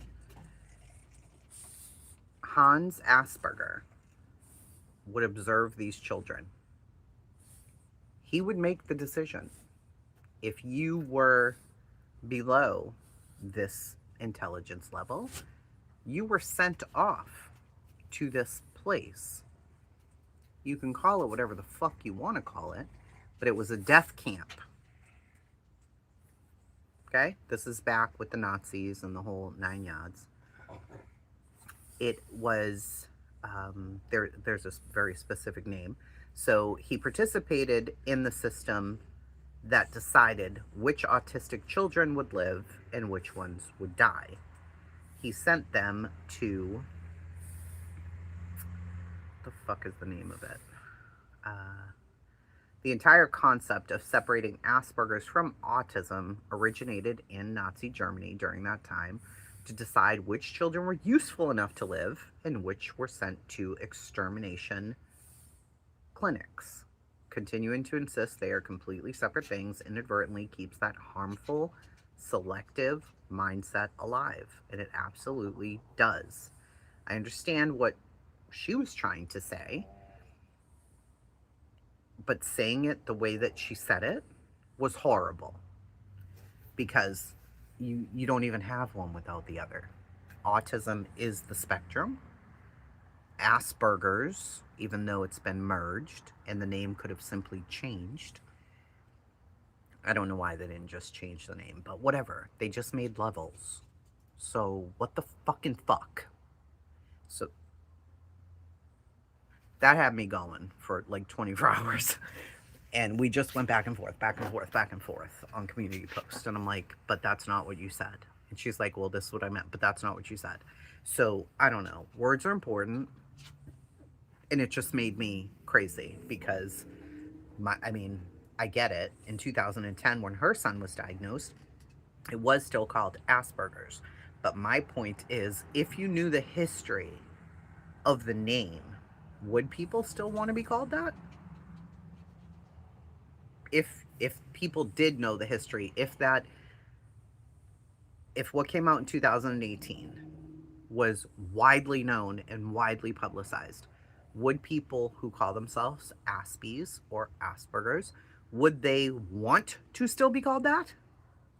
Hans Asperger would observe these children. He would make the decision. If you were below this intelligence level, you were sent off to this place. You can call it whatever the fuck you want to call it, but it was a death camp. Okay? This is back with the Nazis and the whole 9 yards. It was, there's a very specific name. So he participated in the system that decided which autistic children would live and which ones would die. He sent them to, what the fuck is the name of it? The entire concept of separating Asperger's from autism originated in Nazi Germany during that time to decide which children were useful enough to live and which were sent to extermination clinics. Continuing to insist they are completely separate things inadvertently keeps that harmful, selective mindset alive. And it absolutely does. I understand what she was trying to say, but saying it the way that she said it was horrible. Because you don't even have one without the other. Autism is the spectrum. Asperger's, even though it's been merged and the name could have simply changed. I don't know why they didn't just change the name, but whatever. They just made levels. So what the fucking fuck? So that had me going for like 24 hours. And we just went back and forth, back and forth, back and forth on community post. And I'm like, but that's not what you said. And she's like, well, this is what I meant, but that's not what you said. So I don't know. Words are important. And it just made me crazy because I get it. In 2010, when her son was diagnosed, it was still called Asperger's. But my point is, if you knew the history of the name, would people still want to be called that? If people did know the history, if what came out in 2018 was widely known and widely publicized, would people who call themselves Aspies or Asperger's, would they want to still be called that?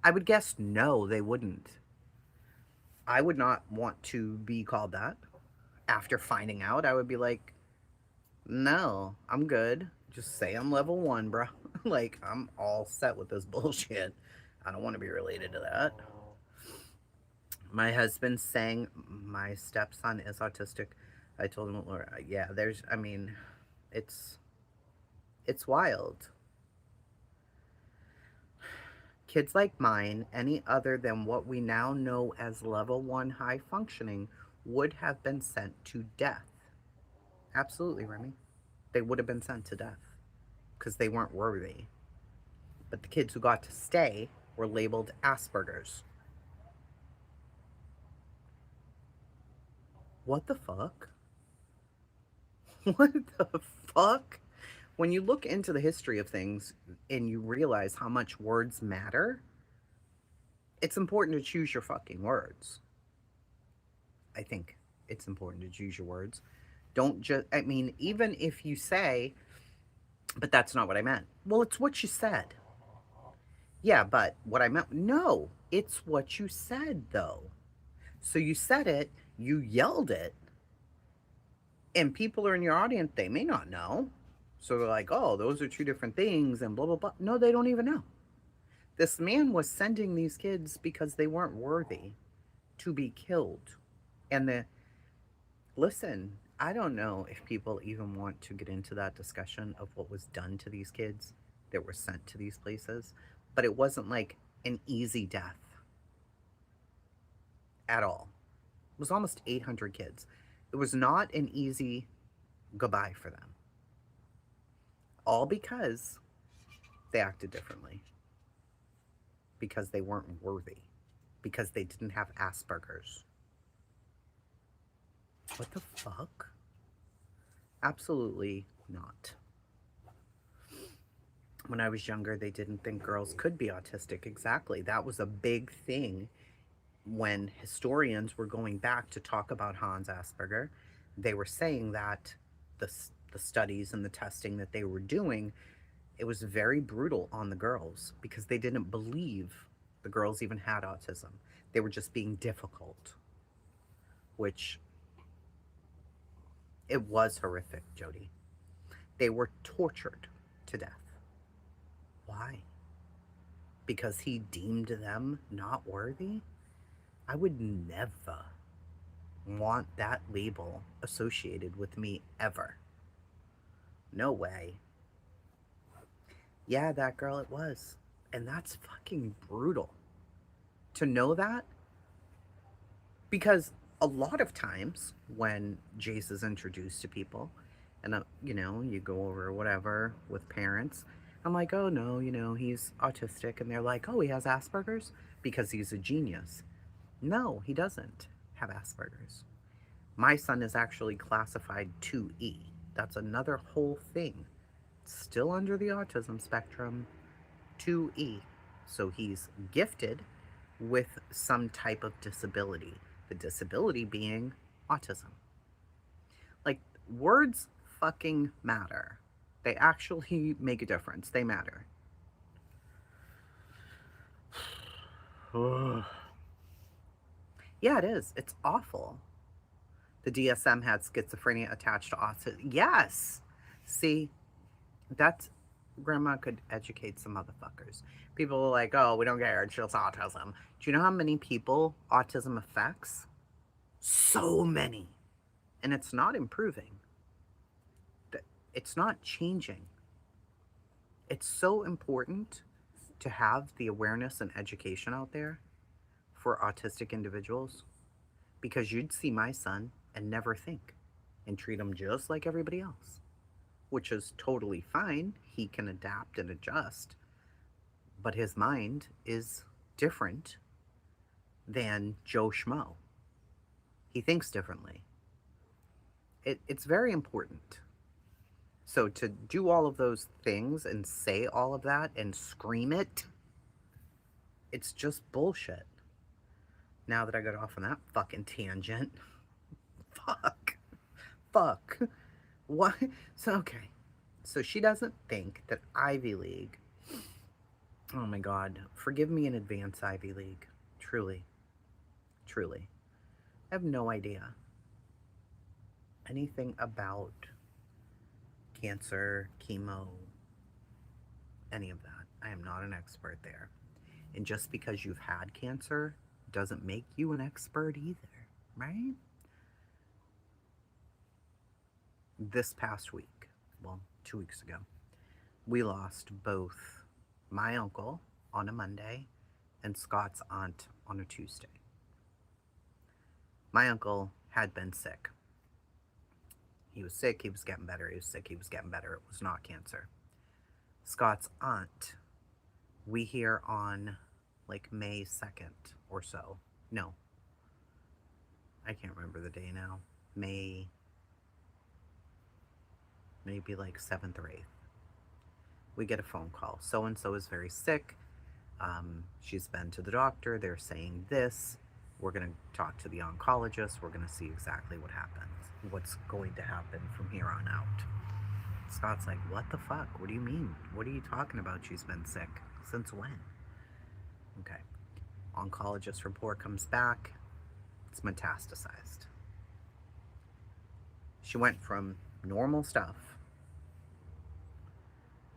I would guess no, they wouldn't. I would not want to be called that. After finding out, I would be like, no, I'm good. Just say I'm level 1, bro. Like, I'm all set with this bullshit. I don't want to be related to that. My husband saying my stepson is autistic. I told him, yeah, it's wild. Kids like mine, any other than what we now know as level 1 high functioning, would have been sent to death. Absolutely, Remy. They would have been sent to death because they weren't worthy. But the kids who got to stay were labeled Asperger's. What the fuck? What the fuck? When you look into the history of things and you realize how much words matter, it's important to choose your fucking words. I think it's important to choose your words. Don't just, even if you say, but that's not what I meant. Well, it's what you said. Yeah, but what I meant, no, it's what you said though. So you said it, you yelled it, and people are in your audience, they may not know. So they're like, oh, those are two different things and blah, blah, blah. No, they don't even know. This man was sending these kids because they weren't worthy to be killed. And listen, I don't know if people even want to get into that discussion of what was done to these kids that were sent to these places, but it wasn't like an easy death at all. It was almost 800 kids. It was not an easy goodbye for them. All because they acted differently. Because they weren't worthy. Because they didn't have Asperger's. What the fuck? Absolutely not. When I was younger, they didn't think girls could be autistic. Exactly. That was a big thing when historians were going back to talk about Hans Asperger. They were saying that the studies and the testing that they were doing, it was very brutal on the girls because they didn't believe the girls even had autism. They were just being difficult, which it was horrific, Jody. They were tortured to death. Why? Because he deemed them not worthy? I would never want that label associated with me ever. No way. Yeah, that girl it was. And that's fucking brutal. To know that? Because a lot of times when Jace is introduced to people, and you go over whatever with parents, I'm like, oh no, he's autistic. And they're like, oh, he has Asperger's because he's a genius. No, he doesn't have Asperger's. My son is actually classified 2E. That's another whole thing. Still under the autism spectrum, 2E. So he's gifted with some type of disability. The disability being autism. Like, words fucking matter. They actually make a difference. They matter. Yeah, it is. It's awful. The DSM had schizophrenia attached to autism. Yes. See, that's grandma could educate some motherfuckers. People are like, oh, we don't care. It's just autism. Do you know how many people autism affects? So many. And it's not improving. It's not changing. It's so important to have the awareness and education out there for autistic individuals, because you'd see my son and never think and treat him just like everybody else, which is totally fine. He can adapt and adjust, but his mind is different than Joe Schmo. He thinks differently. It's very important. So to do all of those things and say all of that and scream it, it's just bullshit. Now that I got off on that fucking tangent. Fuck. What? So, okay. So she doesn't think that Ivy League... Oh my God. Forgive me in advance, Ivy League. Truly. Truly. I have no idea anything about cancer, chemo, any of that. I am not an expert there. And just because you've had cancer doesn't make you an expert either, right? This past week, well, 2 weeks ago, we lost both my uncle on a Monday and Scott's aunt on a Tuesday. My uncle had been sick. He was sick, he was getting better, he was sick, he was getting better. It was not cancer. Scott's aunt, we hear on like May 2nd or so. No. I can't remember the day now. Maybe like 7th or 8th. We get a phone call. So-and-so is very sick. She's been to the doctor. They're saying this. We're going to talk to the oncologist. We're going to see exactly what happens. What's going to happen from here on out. Scott's like, what the fuck? What do you mean? What are you talking about? She's been sick. Since when? Okay. Oncologist report comes back. It's metastasized. She went from normal stuff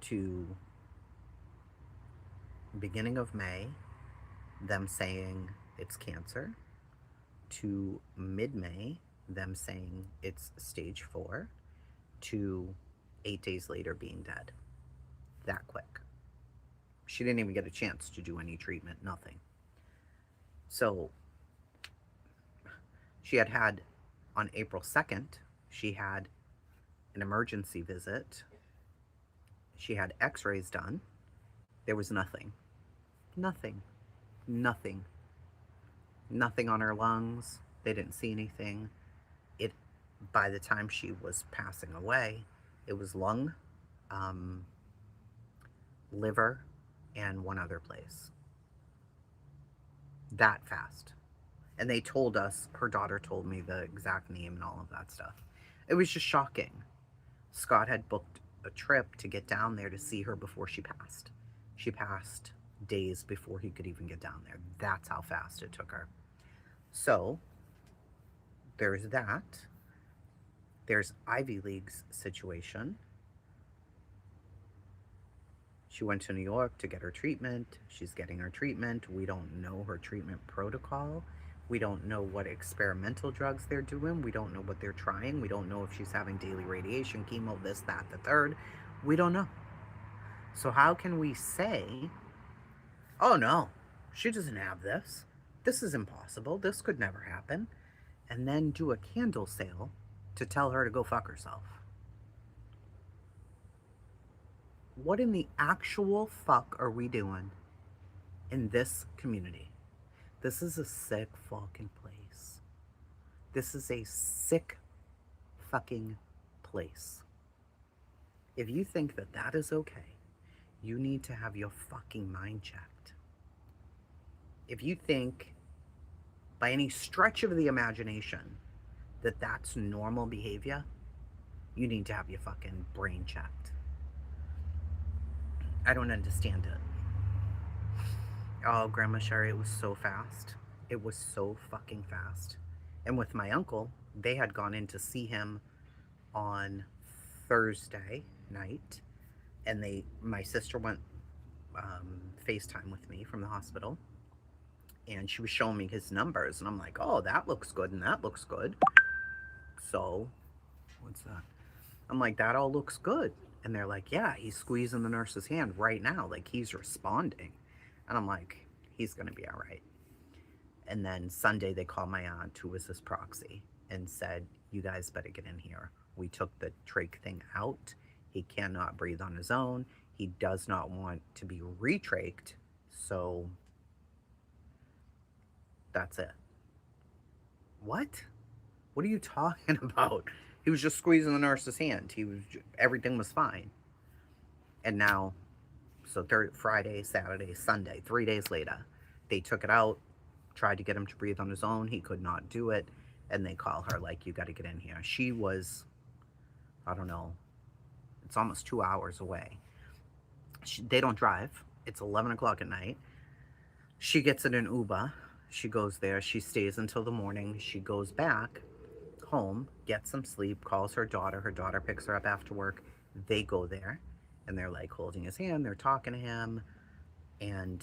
to beginning of May, them saying it's cancer, to mid-May, them saying it's stage 4, to 8 days later being dead. That quick. She didn't even get a chance to do any treatment, nothing. So she had on April 2nd, she had an emergency visit. She had x-rays done. There was nothing. Nothing. Nothing. Nothing on her lungs. They didn't see anything. By the time she was passing away, it was lung, liver, and one other place. That fast. And they told us, her daughter told me the exact name and all of that stuff. It was just shocking. Scott had booked a trip to get down there to see her before she passed. She passed days before he could even get down there. That's how fast it took her. So, there's that. There's Ivy League's situation. She went to New York to get her treatment. She's getting her treatment. We don't know her treatment protocol. We don't know what experimental drugs they're doing. We don't know what they're trying. We don't know if she's having daily radiation, chemo, this, that, the third. We don't know. So how can we say, oh no, she doesn't have this. This is impossible. This could never happen. And then do a candle sale to tell her to go fuck herself. What in the actual fuck are we doing in this community? This is a sick fucking place. This is a sick fucking place. If you think that that is okay, you need to have your fucking mind checked. If you think, by any stretch of the imagination, that that's normal behavior, you need to have your fucking brain checked. I don't understand it. Oh, Grandma Sherry, it was so fast. It was so fucking fast. And with my uncle, they had gone in to see him on Thursday night, and my sister went FaceTime with me from the hospital, and she was showing me his numbers, and I'm like, oh, that looks good, and that looks good. So, what's that? I'm like, that all looks good. And they're like, yeah, he's squeezing the nurse's hand right now. Like, he's responding. And I'm like, he's going to be all right. And then Sunday, they called my aunt, who was his proxy, and said, you guys better get in here. We took the trach thing out. He cannot breathe on his own. He does not want to be retrached. So that's it. What? What are you talking about? He was just squeezing the nurse's hand. Everything was fine. And now, so Friday, Saturday, Sunday, 3 days later, they took it out, tried to get him to breathe on his own. He could not do it. And they call her like, you got to get in here. She was, I don't know, it's almost 2 hours away. They don't drive. It's 11 o'clock at night. She gets in an Uber. She goes there. She stays until the morning. She goes back home, gets some sleep, calls her daughter. Her daughter picks her up after work. They go there, and they're like holding his hand. They're talking to him, and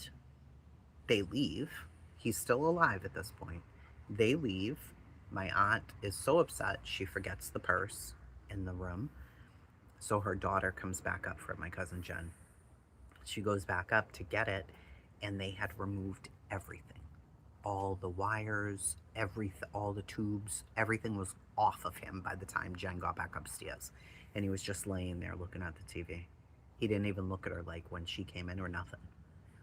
they leave. He's still alive at this point. They leave. My aunt is so upset, she forgets the purse in the room. So her daughter comes back up for it, my cousin Jen. She goes back up to get it, and they had removed everything. All the wires, all the tubes, everything was off of him by the time Jen got back upstairs. And he was just laying there looking at the TV. He didn't even look at her like when she came in or nothing.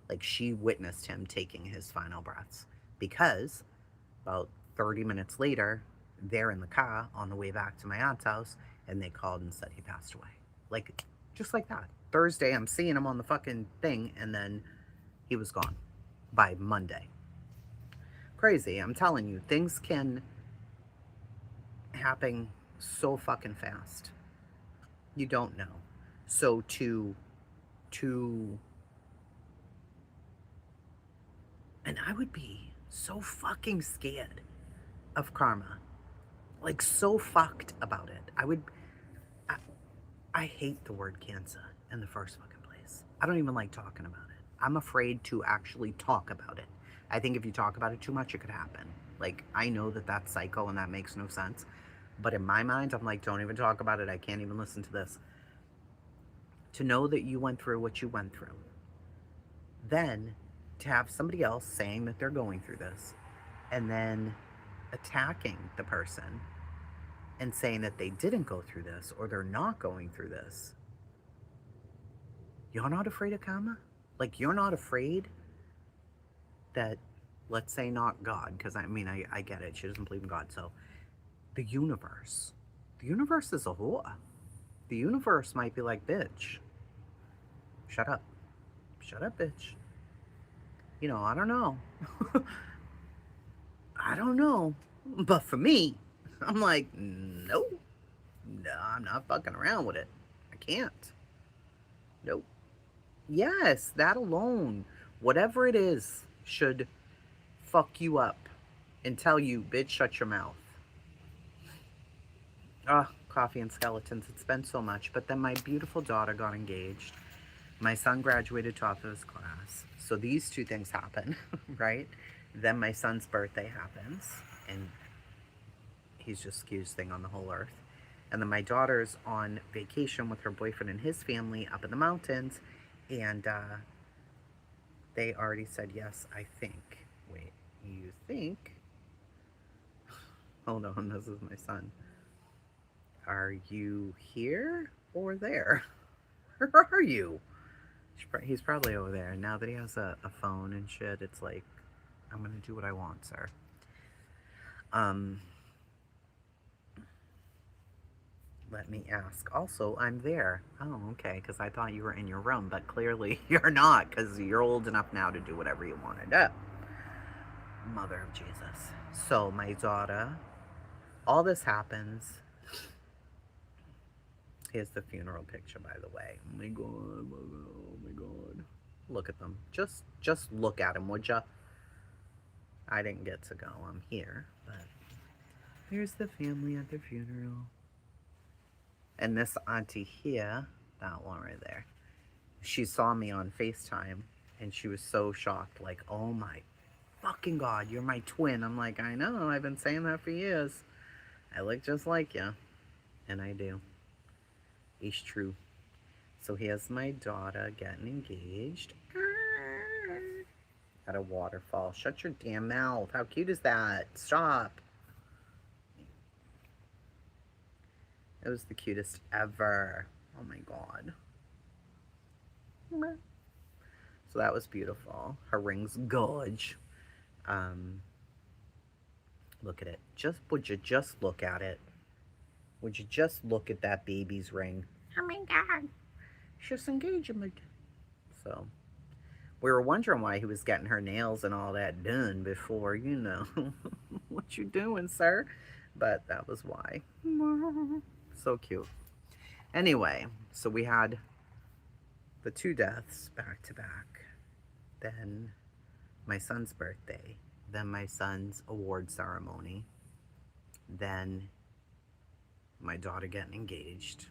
Like, she witnessed him taking his final breaths, because about 30 minutes later, they're in the car on the way back to my aunt's house, and they called and said he passed away. Like, just like that. Thursday, I'm seeing him on the fucking thing, and then he was gone by Monday. Crazy. I'm telling you, things can happen so fucking fast. You don't know. So and I would be so fucking scared of karma. Like, so fucked about it. I hate the word cancer in the first fucking place. I don't even like talking about it. I'm afraid to actually talk about it. I think if you talk about it too much, it could happen. Like, I know that that's psycho and that makes no sense. But in my mind, I'm like, don't even talk about it. I can't even listen to this. To know that you went through what you went through. Then, to have somebody else saying that they're going through this, and then attacking the person and saying that they didn't go through this, or they're not going through this. You're not afraid of karma? Like, you're not afraid that, let's say not God, because I mean, I get it, she doesn't believe in God, so the universe is a whore. The universe might be like, bitch, shut up, bitch. You know, I don't know. I don't know, but for me, I'm like, no, I'm not fucking around with it. I can't. Nope. Yes, that alone, whatever it is, should fuck you up and tell you, bitch, shut your mouth. Coffee and skeletons. It's been so much. But then my beautiful daughter got engaged. My son graduated top of his class. So these two things happen, right? Then my son's birthday happens, and he's just the cutest thing on the whole earth. And then my daughter's on vacation with her boyfriend and his family up in the mountains, and they already said yes, I think. Wait, you think? Hold on, this is my son. Are you here or there? Where are you? He's probably over there. Now that he has a phone and shit, it's like, I'm gonna do what I want, sir. Let me ask. Also, I'm there. Oh, okay, because I thought you were in your room, but clearly you're not, because you're old enough now to do whatever you want to do. Mother of Jesus. So, my daughter, all this happens. Here's the funeral picture, by the way. Oh my God, oh my God. Look at them. Just look at them, would ya? I didn't get to go. I'm here, but here's the family at the funeral. And this auntie here, that one right there, she saw me on FaceTime and she was so shocked, like, oh my fucking God, you're my twin. I'm like, I know, I've been saying that for years. I look just like you. And I do. It's true. So here's my daughter getting engaged. At a waterfall. Shut your damn mouth. How cute is that? Stop. It was the cutest ever. Oh my God. So that was beautiful. Her ring's gorge. Look at it. Would you just look at it? Would you just look at that baby's ring? Oh my God. It's just engagement. So we were wondering why he was getting her nails and all that done before, you know. What you doing, sir? But that was why. So cute. Anyway, so we had the 2 deaths back to back. Then my son's birthday. Then my son's award ceremony. Then my daughter getting engaged.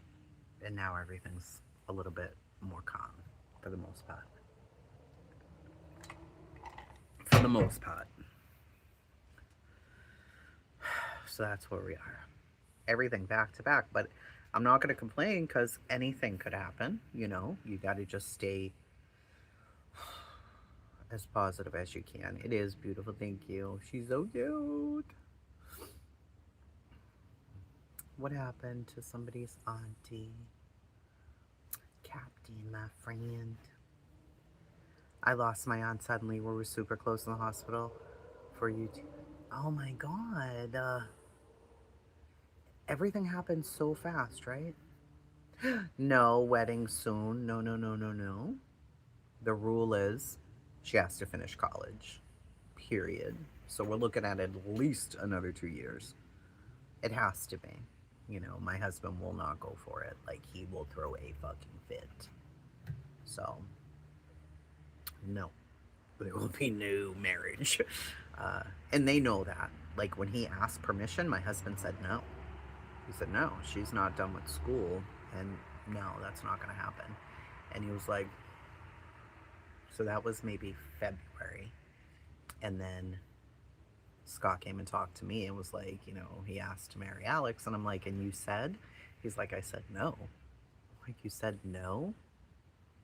And now everything's a little bit more calm for the most part. For the most part. So that's where we are. Everything back to back. But I'm not going to complain because anything could happen. You know, you got to just stay as positive as you can. It is beautiful. Thank you. She's so cute. What happened to somebody's auntie? Captain, my friend. I lost my aunt suddenly. We were super close in the hospital for you two. Oh my God. Everything happened so fast, right? No, wedding soon. No, no, no, no, no. The rule is she has to finish college. Period. So we're looking at least another 2 years. It has to be. You know, my husband will not go for it. Like, he will throw a fucking fit. So, no. There will be no marriage. And they know that. Like, when he asked permission, my husband said no. He said, no, she's not done with school. And no, that's not going to happen. And he was like, so that was maybe February. And then Scott came and talked to me and was like, you know, he asked to marry Alex. And I'm like, and you said? He's like, I said no. I'm like, you said no?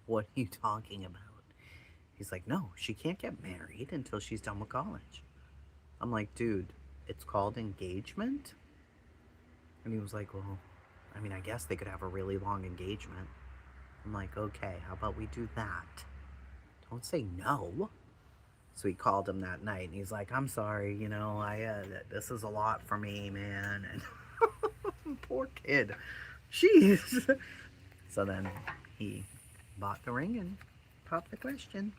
What are you talking about? He's like, no, she can't get married until she's done with college. I'm like, dude, it's called engagement? And he was like, well, I mean, I guess they could have a really long engagement. I'm like, okay, how about we do that? Don't say no. So he called him that night, and he's like, I'm sorry, you know, this is a lot for me, man. And poor kid. Jeez. So then he bought the ring and popped the question.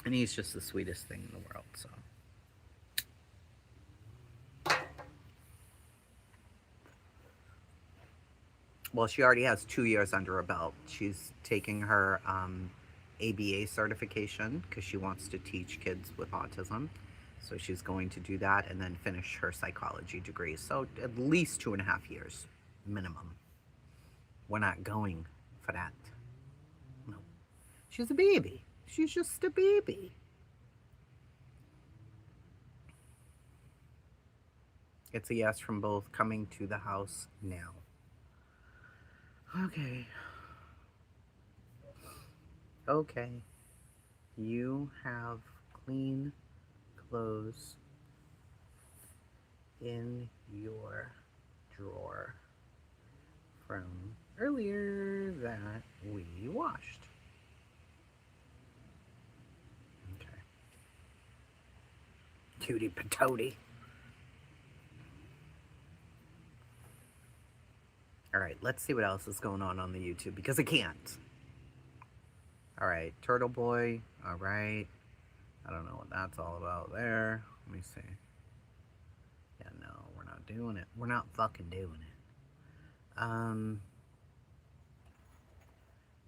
And he's just the sweetest thing in the world, so. Well, she already has 2 years under her belt. She's taking her ABA certification because she wants to teach kids with autism. So she's going to do that and then finish her psychology degree. So at least 2.5 years minimum. We're not going for that. No. She's a baby. She's just a baby. It's a yes from both. Coming to the house now. Okay. Okay. You have clean clothes in your drawer from earlier that we washed. Okay. Cutie patootie. All right, let's see what else is going on the YouTube because I can't. All right, Turtle Boy. All right. I don't know what that's all about there. Let me see. Yeah, no, we're not doing it. We're not fucking doing it.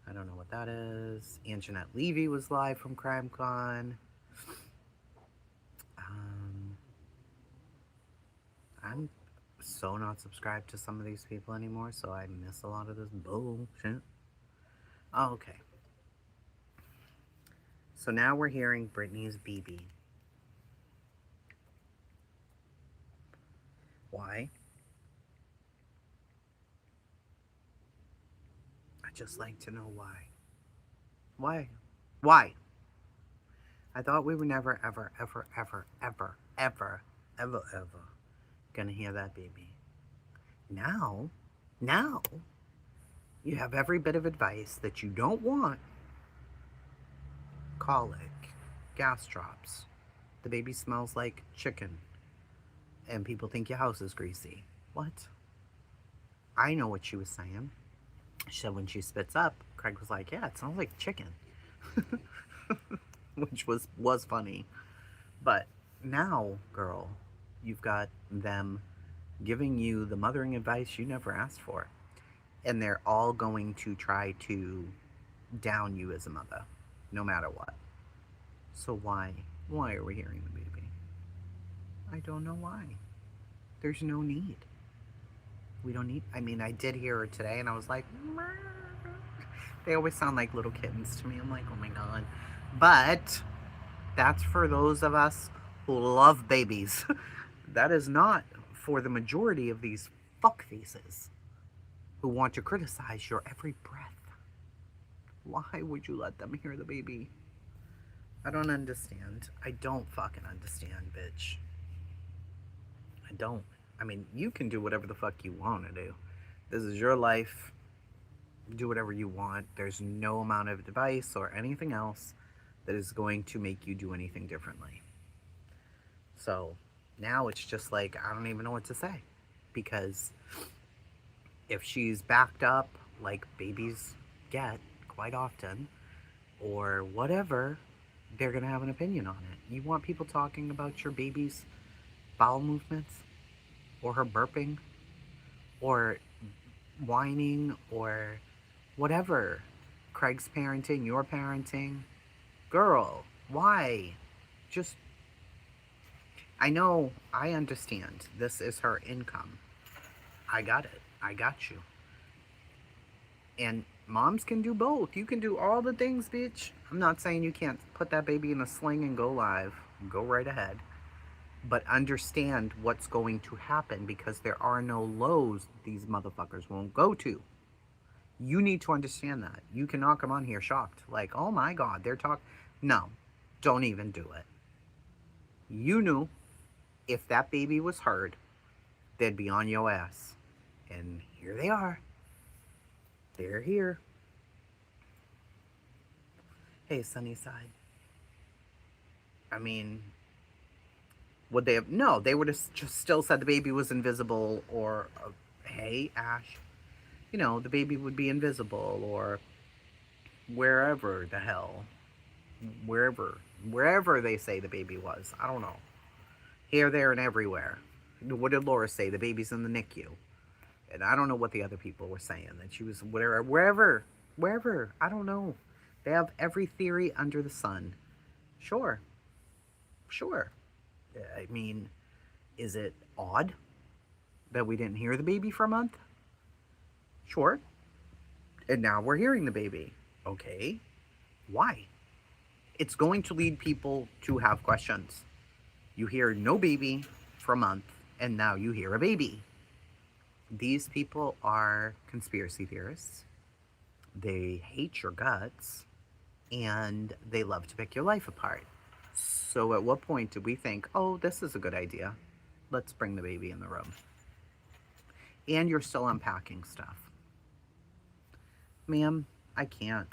I don't know what that is. Anjanette Levy was live from CrimeCon. I'm so not subscribed to some of these people anymore, so I miss a lot of this bullshit. Oh, okay. So now we're hearing Britney's BB. Why? I'd just like to know why. Why? Why? I thought we were never, ever, ever, ever, ever, ever, ever, ever gonna hear that baby. Now, you have every bit of advice that you don't want. Colic, gas drops, the baby smells like chicken, and people think your house is greasy. What? I know what she was saying. She said when she spits up, Craig was like, yeah, it smells like chicken. Which was funny. But now, girl, you've got them giving you the mothering advice you never asked for. And they're all going to try to down you as a mother, no matter what. So why are we hearing the baby? I don't know why. There's no need. We don't need, I mean, I did hear her today and I was like, "Meow." They always sound like little kittens to me. I'm like, oh my God. But that's for those of us who love babies. That is not for the majority of these fuckfaces who want to criticize your every breath. Why would you let them hear the baby? I don't understand. I don't fucking understand, bitch. I don't. I mean, you can do whatever the fuck you want to do. This is your life. Do whatever you want. There's no amount of advice or anything else that is going to make you do anything differently. So now it's just like, I don't even know what to say. Because if she's backed up, like babies get quite often, or whatever, they're going to have an opinion on it. You want people talking about your baby's bowel movements, or her burping, or whining, or whatever. Craig's parenting, your parenting. Girl, why? Just, I know, I understand. This is her income. I got it. I got you. And moms can do both. You can do all the things, bitch. I'm not saying you can't put that baby in a sling and go live. Go right ahead. But understand what's going to happen, because there are no lows these motherfuckers won't go to. You need to understand that. You cannot come on here shocked. Like, oh my God, they're talking. No, don't even do it. You knew if that baby was heard, they'd be on your ass. And here they are. They're here. Hey, Sunnyside. I mean, would they have? No, they would have just still said the baby was invisible, or, hey, Ash, you know, the baby would be invisible, or wherever the hell, wherever they say the baby was. I don't know. Here, there, and everywhere. What did Laura say? The baby's in the NICU. And I don't know what the other people were saying, that she was wherever, I don't know. They have every theory under the sun. Sure. I mean, is it odd that we didn't hear the baby for a month? Sure. And now we're hearing the baby. Okay. Why? It's going to lead people to have questions. You hear no baby for a month, and now you hear a baby. These people are conspiracy theorists. They hate your guts, and they love to pick your life apart. So at what point did we think, oh, this is a good idea. Let's bring the baby in the room. And you're still unpacking stuff. Ma'am, I can't.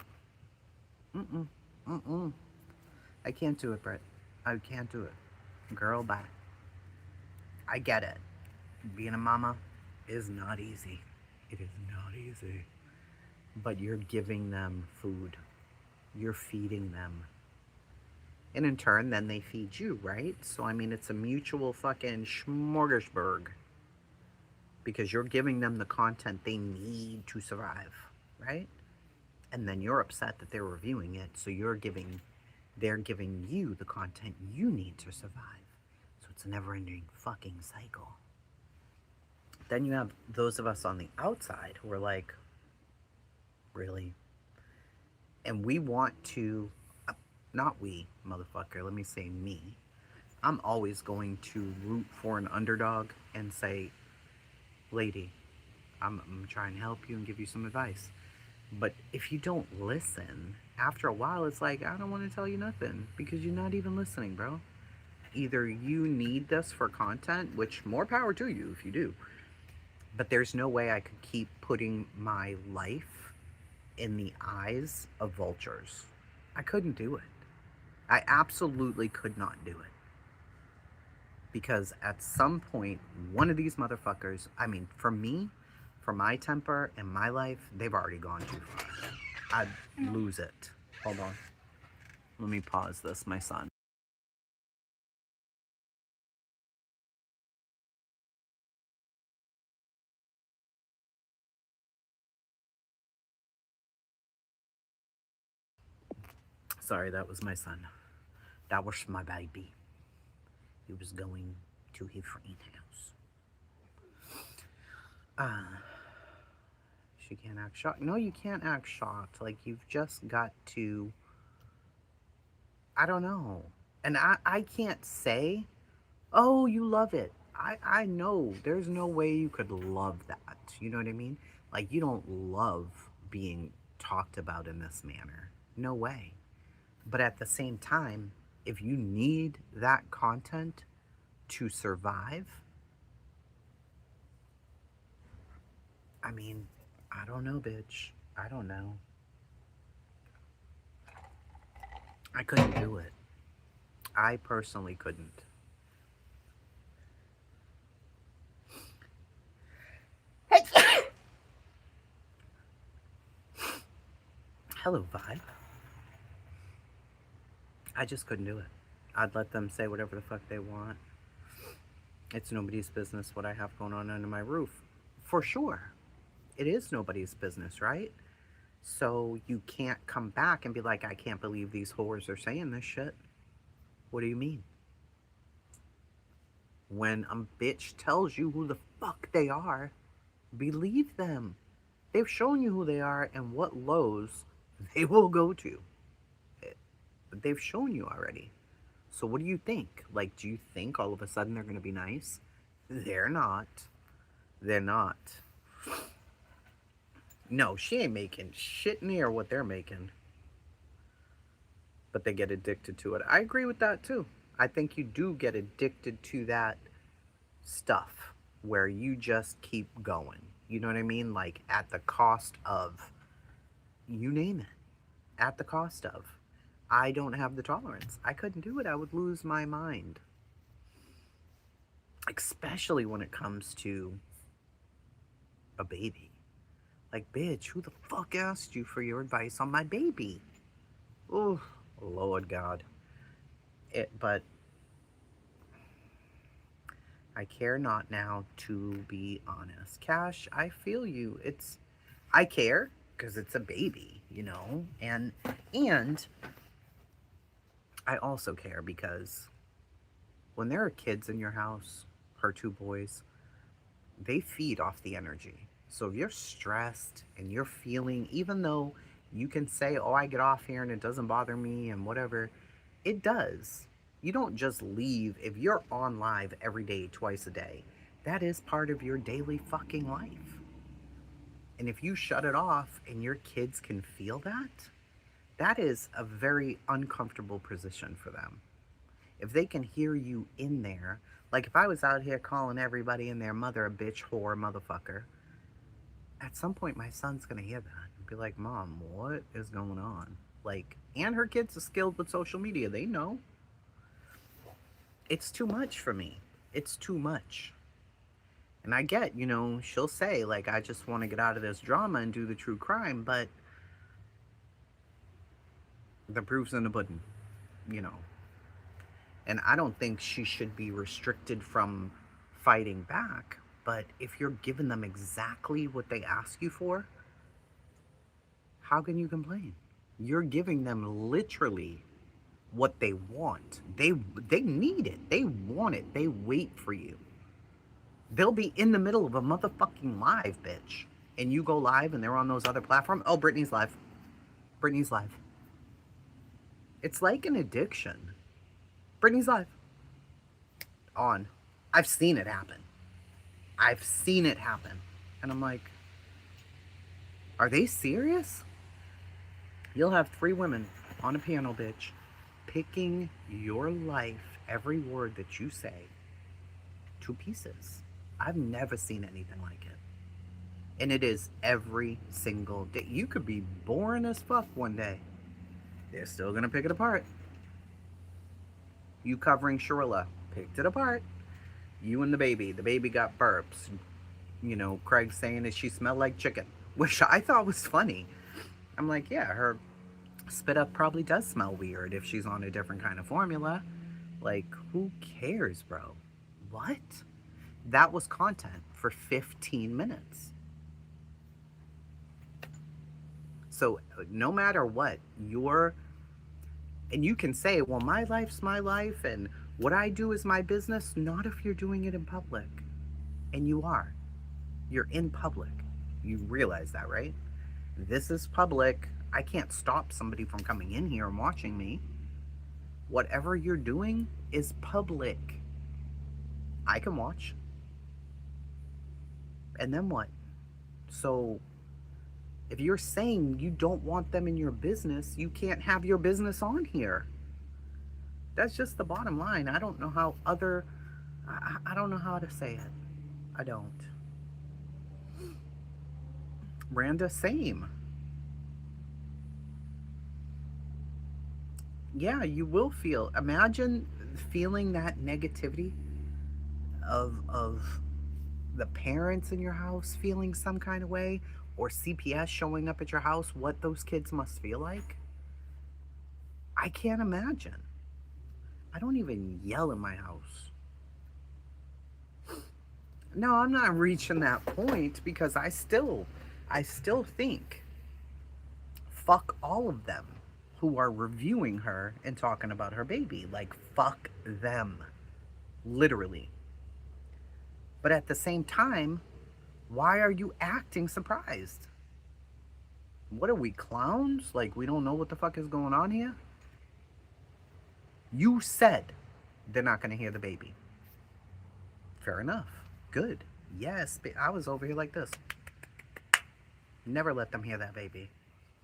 I can't do it, Britt. I can't do it. Girl, bye. I get it. Being a mama is not easy. It is not easy. But you're giving them food. You're feeding them. And in turn, then they feed you, right? So, I mean, it's a mutual fucking smorgasbord. Because you're giving them the content they need to survive, right? and then you're upset that they're reviewing it, so they're giving you the content you need to survive. So it's a never-ending fucking cycle. Then you have those of us on the outside who are like, really? And we want to, not we, motherfucker, let me say me. I'm always going to root for an underdog and say, lady, I'm trying to help you and give you some advice. But if you don't listen, after a while, it's like, I don't want to tell you nothing because you're not even listening, bro. Either you need this for content, which more power to you if you do. But there's no way I could keep putting my life in the eyes of vultures. I couldn't do it. I absolutely could not do it. Because at some point, one of these motherfuckers, I mean, for me, for my temper and my life, they've already gone too far. I'd lose it. Hold on. Let me pause this, my son. Sorry, that was my son. That was my baby. He was going to his friend's house. She can't act shocked. No, you can't act shocked. Like, you've just got to, I don't know. And I can't say, oh, you love it. I know there's no way you could love that. You know what I mean? Like, you don't love being talked about in this manner. No way. But at the same time, if you need that content to survive, I mean, I don't know, bitch. I don't know. I couldn't do it. I personally couldn't. Hello, Vibe. I just couldn't do it. I'd let them say whatever the fuck they want. It's nobody's business what I have going on under my roof. For sure. It is nobody's business, right? So you can't come back and be like, I can't believe these whores are saying this shit. What do you mean? When a bitch tells you who the fuck they are, believe them. They've shown you who they are and what lows they will go to. They've shown you already. So what do you think? Like, do you think all of a sudden they're going to be nice? They're not. They're not. No, she ain't making shit near what they're making. But they get addicted to it. I agree with that too. I think you do get addicted to that stuff where you just keep going. You know what I mean? Like, at the cost of, you name it. At the cost of. I don't have the tolerance. I couldn't do it. I would lose my mind. Especially when it comes to a baby. Like, bitch, who the fuck asked you for your advice on my baby? Oh, Lord God. But I care not now, to be honest. Cash, I feel you. I care because it's a baby, you know? And I also care because when there are kids in your house, her two boys, they feed off the energy. So if you're stressed and you're feeling, even though you can say, oh, I get off here and it doesn't bother me and whatever, it does. You don't just leave. If you're on live every day, twice a day, that is part of your daily fucking life. And if you shut it off and your kids can feel that, that is a very uncomfortable position for them. If they can hear you in there, like if I was out here calling everybody and their mother a bitch, whore, motherfucker, at some point my son's gonna hear that and be like, Mom, what is going on? Like, and her kids are skilled with social media. They know. It's too much for me. It's too much. And I get, you know, she'll say, like, I just want to get out of this drama and do the true crime, but the proof's in the pudding, you know. And I don't think she should be restricted from fighting back, but if you're giving them exactly what they ask you for, How can you complain? You're giving them literally what they want. They need it. They want it. They wait for you. They'll be in the middle of a motherfucking live, bitch. And you go live and they're on those other platforms. Oh, Brittany's live. Brittany's live. It's like an addiction. Brittany's live. On. I've seen it happen. I've seen it happen. And I'm like, are they serious? You'll have 3 women on a piano, bitch, picking your life, every word that you say, to pieces. I've never seen anything like it. And it is every single day. You could be boring as fuck one day. They're still gonna pick it apart. You covering Sharilla, picked it apart. You and the baby got burps. You know, Craig saying that she smelled like chicken, which I thought was funny. I'm like, yeah, her spit up probably does smell weird if she's on a different kind of formula. Like, who cares, bro? What? That was content for 15 minutes. So no matter what, and you can say, well, my life's my life and what I do is my business. Not if you're doing it in public. And you are. You're in public. You realize that, right? This is public. I can't stop somebody from coming in here and watching me. Whatever you're doing is public. I can watch. And then what? So if you're saying you don't want them in your business, you can't have your business on here. That's just the bottom line. I don't know how I don't know how to say it. I don't. Randa, same. Yeah, you will feel. Imagine feeling that negativity of the parents in your house feeling some kind of way, or CPS showing up at your house, what those kids must feel like. I can't imagine. I don't even yell in my house. No, I'm not reaching that point because I still think fuck all of them who are reviewing her and talking about her baby. Like, fuck them. Literally. But at the same time, why are you acting surprised? What are we, clowns? Like, we don't know what the fuck is going on here? You said they're not going to hear the baby. Fair enough. Good. Yes, I was over here like this. Never let them hear that baby.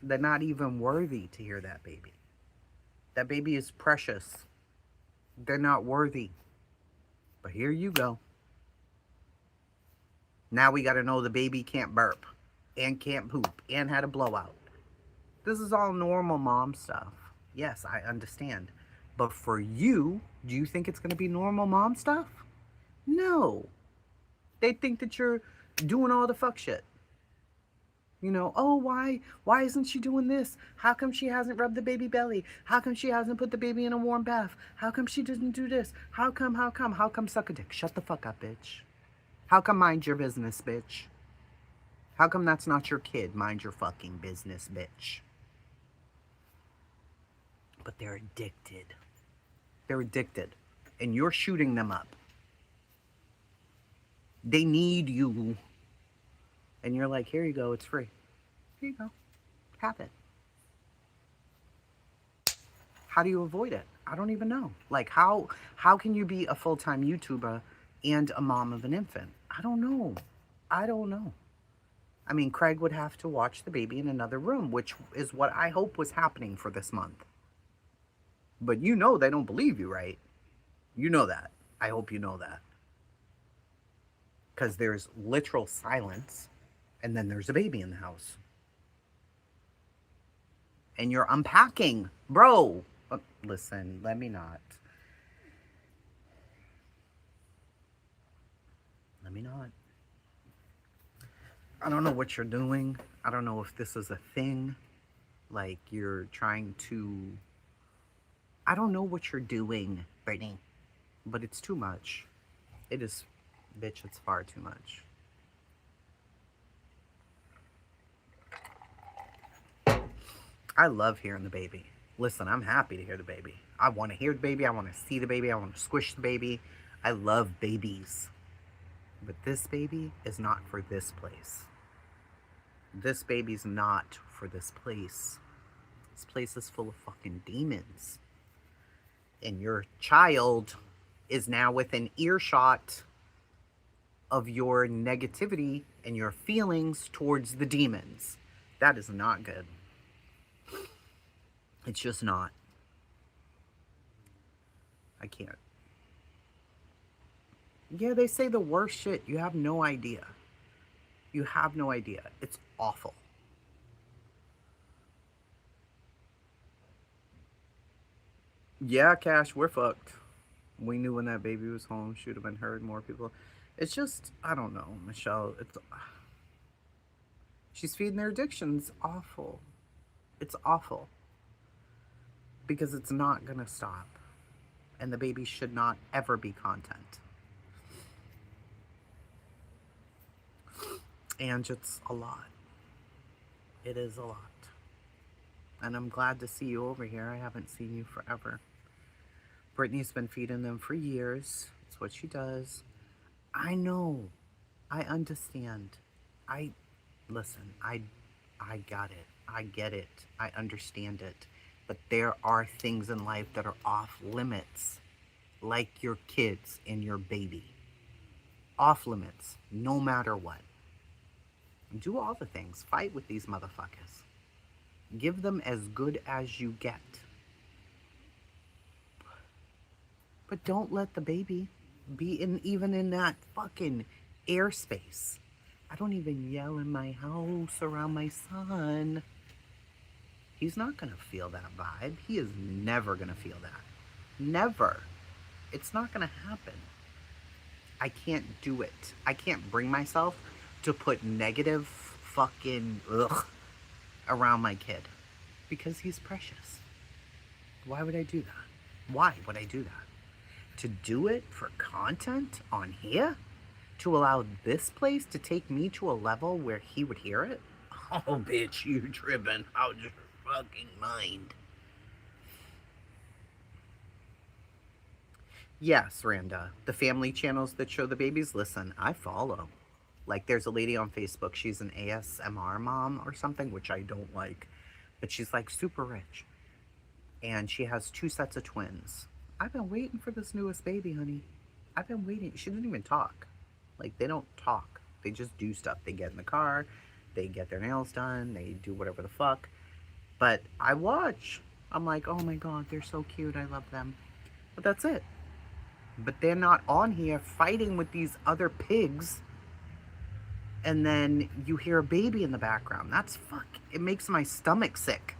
They're not even worthy to hear that baby. That baby is precious. They're not worthy. But here you go. Now we got to know the baby can't burp and can't poop and had a blowout. This is all normal mom stuff. Yes, I understand. But for you, do you think it's going to be normal mom stuff? No. They think that you're doing all the fuck shit. You know, oh, why isn't she doing this? How come she hasn't rubbed the baby belly? How come she hasn't put the baby in a warm bath? How come she didn't do this? How come suck a dick? Shut the fuck up, bitch. How come mind your business, bitch? How come that's not your kid? Mind your fucking business, bitch. But they're addicted. They're addicted. And you're shooting them up. They need you. And you're like, here you go, it's free. Here you go. Have it. How do you avoid it? I don't even know. Like, how can you be a full-time YouTuber and a mom of an infant? I don't know. I mean, Craig would have to watch the baby in another room, which is what I hope was happening for this month. But you know they don't believe you, right? You know that. I hope you know that. Because there's literal silence, and then there's a baby in the house. And you're unpacking. Bro! Listen, let me not. Let me not. I don't know what you're doing. I don't know if this is a thing. Like, you're trying to... I don't know what you're doing, Brittany. But it's too much. It is... Bitch, it's far too much. I love hearing the baby. Listen, I'm happy to hear the baby. I want to hear the baby. I want to see the baby. I want to squish the baby. I love babies. But this baby is not for this place. This baby's not for this place. This place is full of fucking demons. And your child is now within earshot of your negativity and your feelings towards the demons. That is not good. It's just not. I can't. Yeah, they say the worst shit. You have no idea. You have no idea. It's awful. Yeah, Cash, we're fucked. We knew when that baby was home. Should have been heard. More people. It's just, I don't know, Michelle. She's feeding their addictions. Awful. It's awful. Because it's not going to stop. And the baby should not ever be content. And it's a lot. It is a lot. And I'm glad to see you over here. I haven't seen you forever. Brittany's been feeding them for years. It's what she does. I know. I understand. Listen, I got it. I get it. I understand it. But there are things in life that are off limits. Like your kids and your baby. Off limits. No matter what. Do all the things. Fight with these motherfuckers. Give them as good as you get. But don't let the baby be even in that fucking airspace. I don't even yell in my house around my son. He's not going to feel that vibe. He is never going to feel that. Never. It's not going to happen. I can't do it. I can't bring myself to put negative fucking around my kid. Because he's precious. Why would I do that? Why would I do that? To do it for content on here? To allow this place to take me to a level where he would hear it? Oh, bitch, you tripping out your fucking mind. Yes, Randa. The family channels that show the babies, listen, I follow. Like, there's a lady on Facebook, she's an ASMR mom or something, which I don't like. But she's, like, super rich. And she has 2 sets of twins. I've been waiting for this newest baby, honey. I've been waiting. She didn't even talk. Like, they don't talk. They just do stuff. They get in the car. They get their nails done. They do whatever the fuck. But I watch. I'm like, oh my God, they're so cute. I love them. But that's it. But they're not on here fighting with these other pigs. And then you hear a baby in the background. That's fuck. It makes my stomach sick.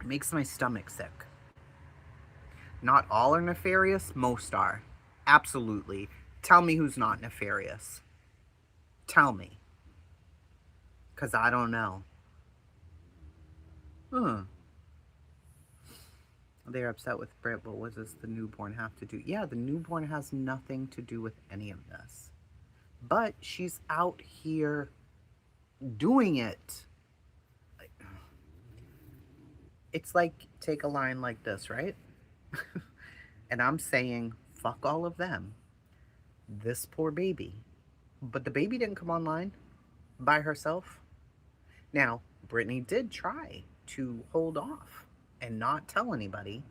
It makes my stomach sick. Not all are nefarious. Most are. Absolutely. Tell me who's not nefarious. Tell me. Because I don't know. They're upset with Britt, but what does the newborn have to do? Yeah, the newborn has nothing to do with any of this. But she's out here doing it. It's like, take a line like this, right? And I'm saying, fuck all of them. This poor baby. But the baby didn't come online by herself. Now, Brittany did try to hold off and not tell anybody,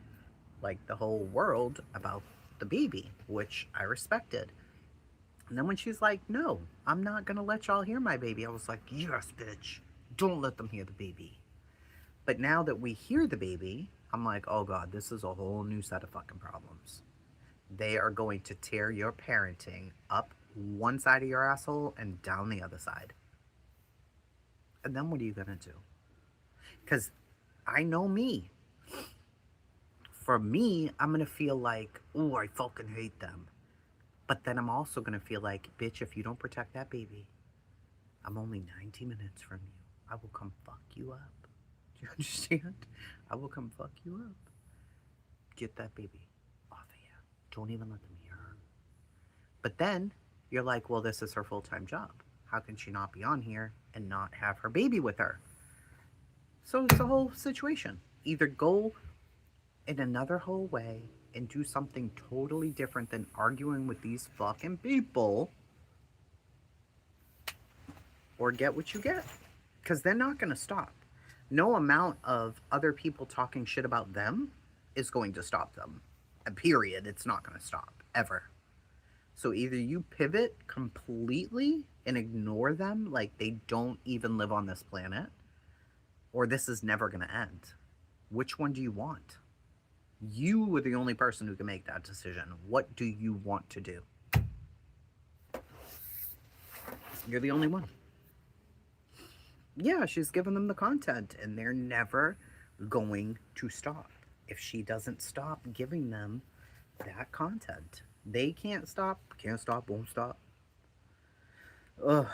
like the whole world, about the baby, which I respected. And then when she's like, no, I'm not going to let y'all hear my baby, I was like, yes, bitch. Don't let them hear the baby. But now that we hear the baby, I'm like, oh God, this is a whole new set of fucking problems. They are going to tear your parenting up one side of your asshole and down the other side. And then what are you going to do? Because I know me. For me, I'm going to feel like, oh, I fucking hate them. But then I'm also going to feel like, bitch, if you don't protect that baby, I'm only 90 minutes from you. I will come fuck you up. Do you understand? I will come fuck you up. Get that baby off of you. Don't even let them hear her. But then you're like, well, this is her full-time job. How can she not be on here and not have her baby with her? So it's a whole situation. Either go in another whole way and do something totally different than arguing with these fucking people, or get what you get. Because they're not going to stop. No amount of other people talking shit about them is going to stop them. And period. It's not going to stop. Ever. So either you pivot completely and ignore them like they don't even live on this planet, or this is never going to end. Which one do you want? You are the only person who can make that decision. What do you want to do? You're the only one. Yeah, she's giving them the content, and they're never going to stop. If she doesn't stop giving them that content, they can't stop, won't stop. Ugh.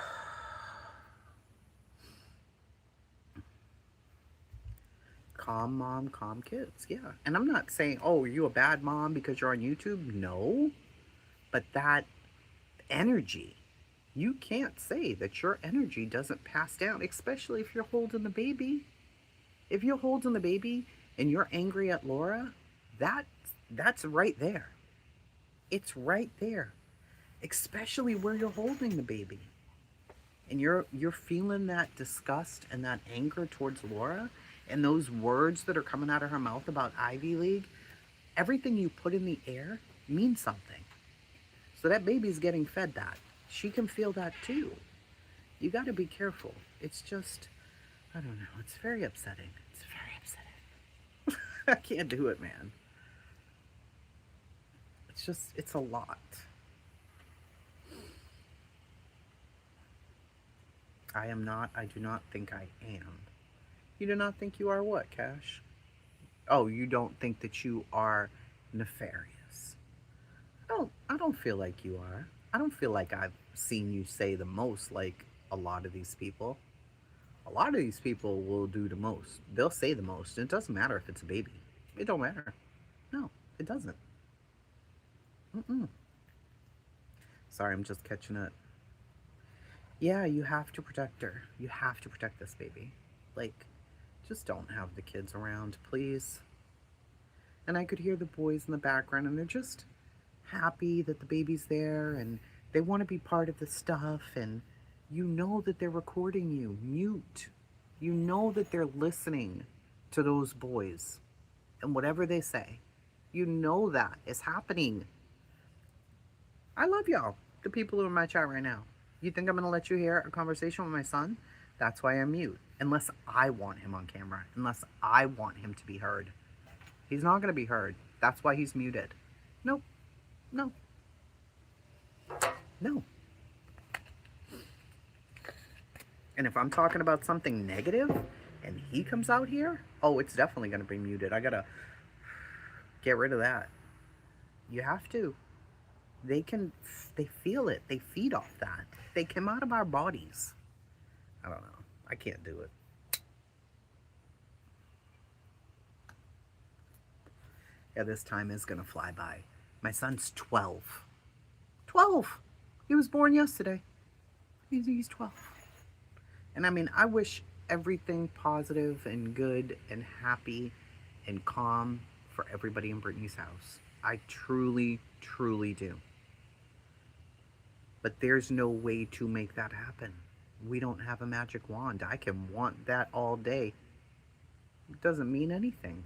Calm mom, calm kids. Yeah. And I'm not saying, oh, are you a bad mom because you're on YouTube? No. But that energy, you can't say that your energy doesn't pass down, especially if you're holding the baby. If you're holding the baby and you're angry at Laura, that's right there. It's right there. Especially where you're holding the baby. And you're feeling that disgust and that anger towards Laura, and those words that are coming out of her mouth about Ivy League, everything you put in the air means something. So that baby's getting fed that. She can feel that too. You got to be careful. It's just, I don't know. It's very upsetting. It's very upsetting. I can't do it, man. It's just, it's a lot. I do not think I am. You do not think you are what, Cash? Oh, you don't think that you are nefarious. I don't feel like you are. I don't feel like I've seen you say the most like a lot of these people. A lot of these people will do the most. They'll say the most. And it doesn't matter if it's a baby. It don't matter. No, it doesn't. Sorry, I'm just catching it. Yeah, you have to protect her. You have to protect this baby. Like, just don't have the kids around, please. And I could hear the boys in the background, and they're just happy that the baby's there, and they want to be part of the stuff, and you know that they're recording you. Mute. You know that they're listening to those boys and whatever they say. You know that is happening. I love y'all, the people who are in my chat right now. You think I'm going to let you hear a conversation with my son? That's why I mute. Unless I want him on camera. Unless I want him to be heard. He's not going to be heard. That's why he's muted. Nope. No. No. And if I'm talking about something negative and he comes out here, oh, it's definitely going to be muted. I got to get rid of that. You have to. They feel it. They feed off that. They come out of our bodies. I don't know. I can't do it. Yeah, this time is going to fly by. My son's 12. 12! He was born yesterday. He's 12. And I mean, I wish everything positive and good and happy and calm for everybody in Brittany's house. I truly, truly do. But there's no way to make that happen. We don't have a magic wand. I can want that all day. It doesn't mean anything.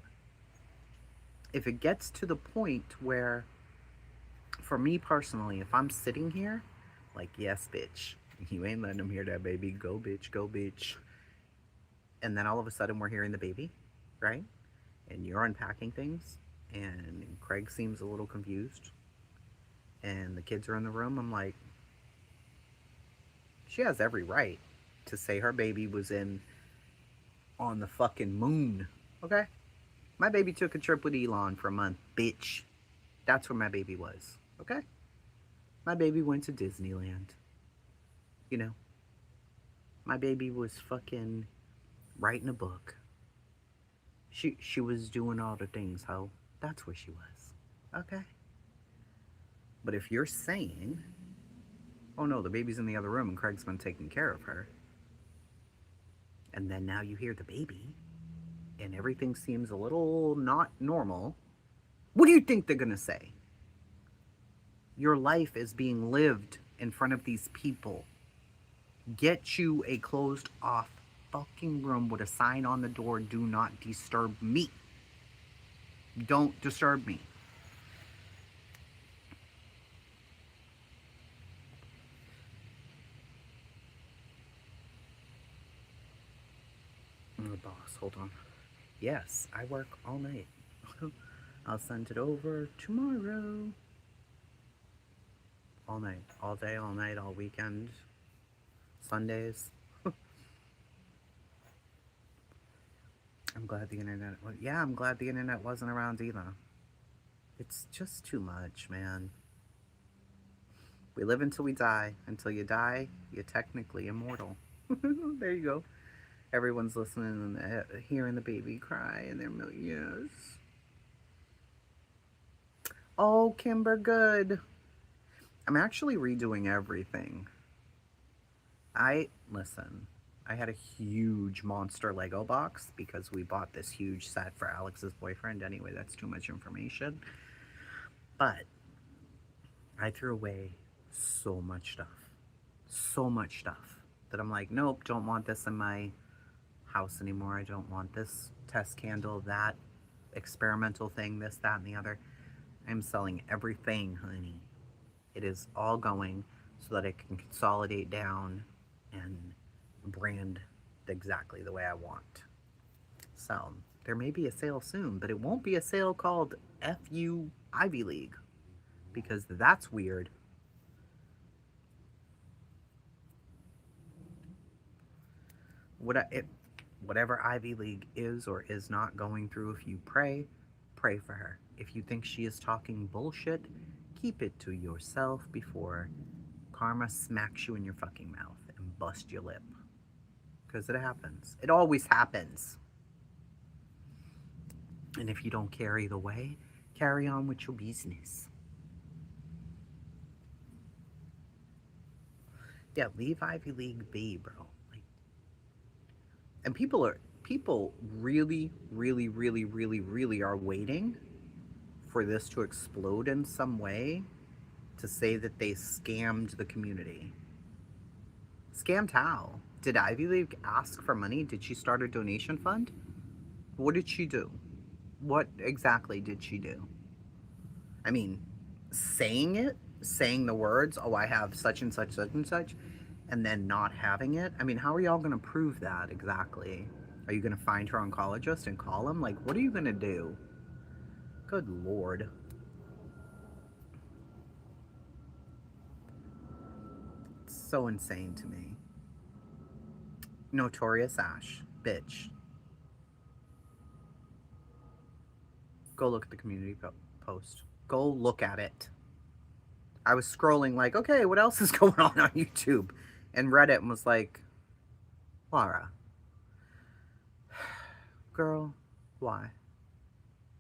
If it gets to the point where, for me personally, if I'm sitting here, like, yes, bitch, you ain't letting them hear that, baby. Go, bitch, go, bitch. And then all of a sudden we're hearing the baby, right? And you're unpacking things, and Craig seems a little confused. And the kids are in the room. I'm like, she has every right to say her baby was on the fucking moon, okay? My baby took a trip with Elon for a month, bitch. That's where my baby was, okay? My baby went to Disneyland. You know? My baby was fucking writing a book. She was doing all the things, ho. That's where she was, okay? But if you're saying, oh no, the baby's in the other room and Craig's been taking care of her, and then now you hear the baby, and everything seems a little not normal, what do you think they're going to say? Your life is being lived in front of these people. Get you a closed off fucking room with a sign on the door, do not disturb me. Don't disturb me. Oh, boss, hold on. Yes, I work all night. I'll send it over tomorrow. All night, all day, all night, all weekend, Sundays. I'm glad the internet. Well, yeah, I'm glad the internet wasn't around either. It's just too much, man. We live until we die. Until you die, you're technically immortal. There you go. Everyone's listening and hearing the baby cry in their ears. Oh, Kimber, good. I'm actually redoing everything. Listen, I had a huge monster Lego box because we bought this huge set for Alex's boyfriend. Anyway, that's too much information. But I threw away so much stuff. So much stuff that I'm like, nope, don't want this in my house anymore. I don't want this test candle, that experimental thing, this, that, and the other. I'm selling everything, honey. It is all going so that I can consolidate down and brand exactly the way I want. So there may be a sale soon, but it won't be a sale called FU Ivy League because that's weird. Whatever Ivy League is or is not going through, if you pray for her. If you think she is talking bullshit, keep it to yourself before karma smacks you in your fucking mouth and bust your lip. Because it happens. It always happens. And if you don't care either way, carry on with your business. Yeah, leave Ivy League be, bro. Like, and people really, really, really, really, really are waiting for this to explode in some way to say that they scammed the community. Scammed how? Did Ivy League ask for money? Did she start a donation fund? What did she do? What exactly did she do? I mean, saying the words, oh, I have such and such, such and such, and then not having it? I mean, how are y'all going to prove that exactly? Are you going to find her oncologist and call him? Like, what are you going to do? Good Lord. It's so insane to me. Notorious Ash. Bitch. Go look at the community post. Go look at it. I was scrolling like, okay, what else is going on YouTube? And read it and was like, Laura. Girl, why?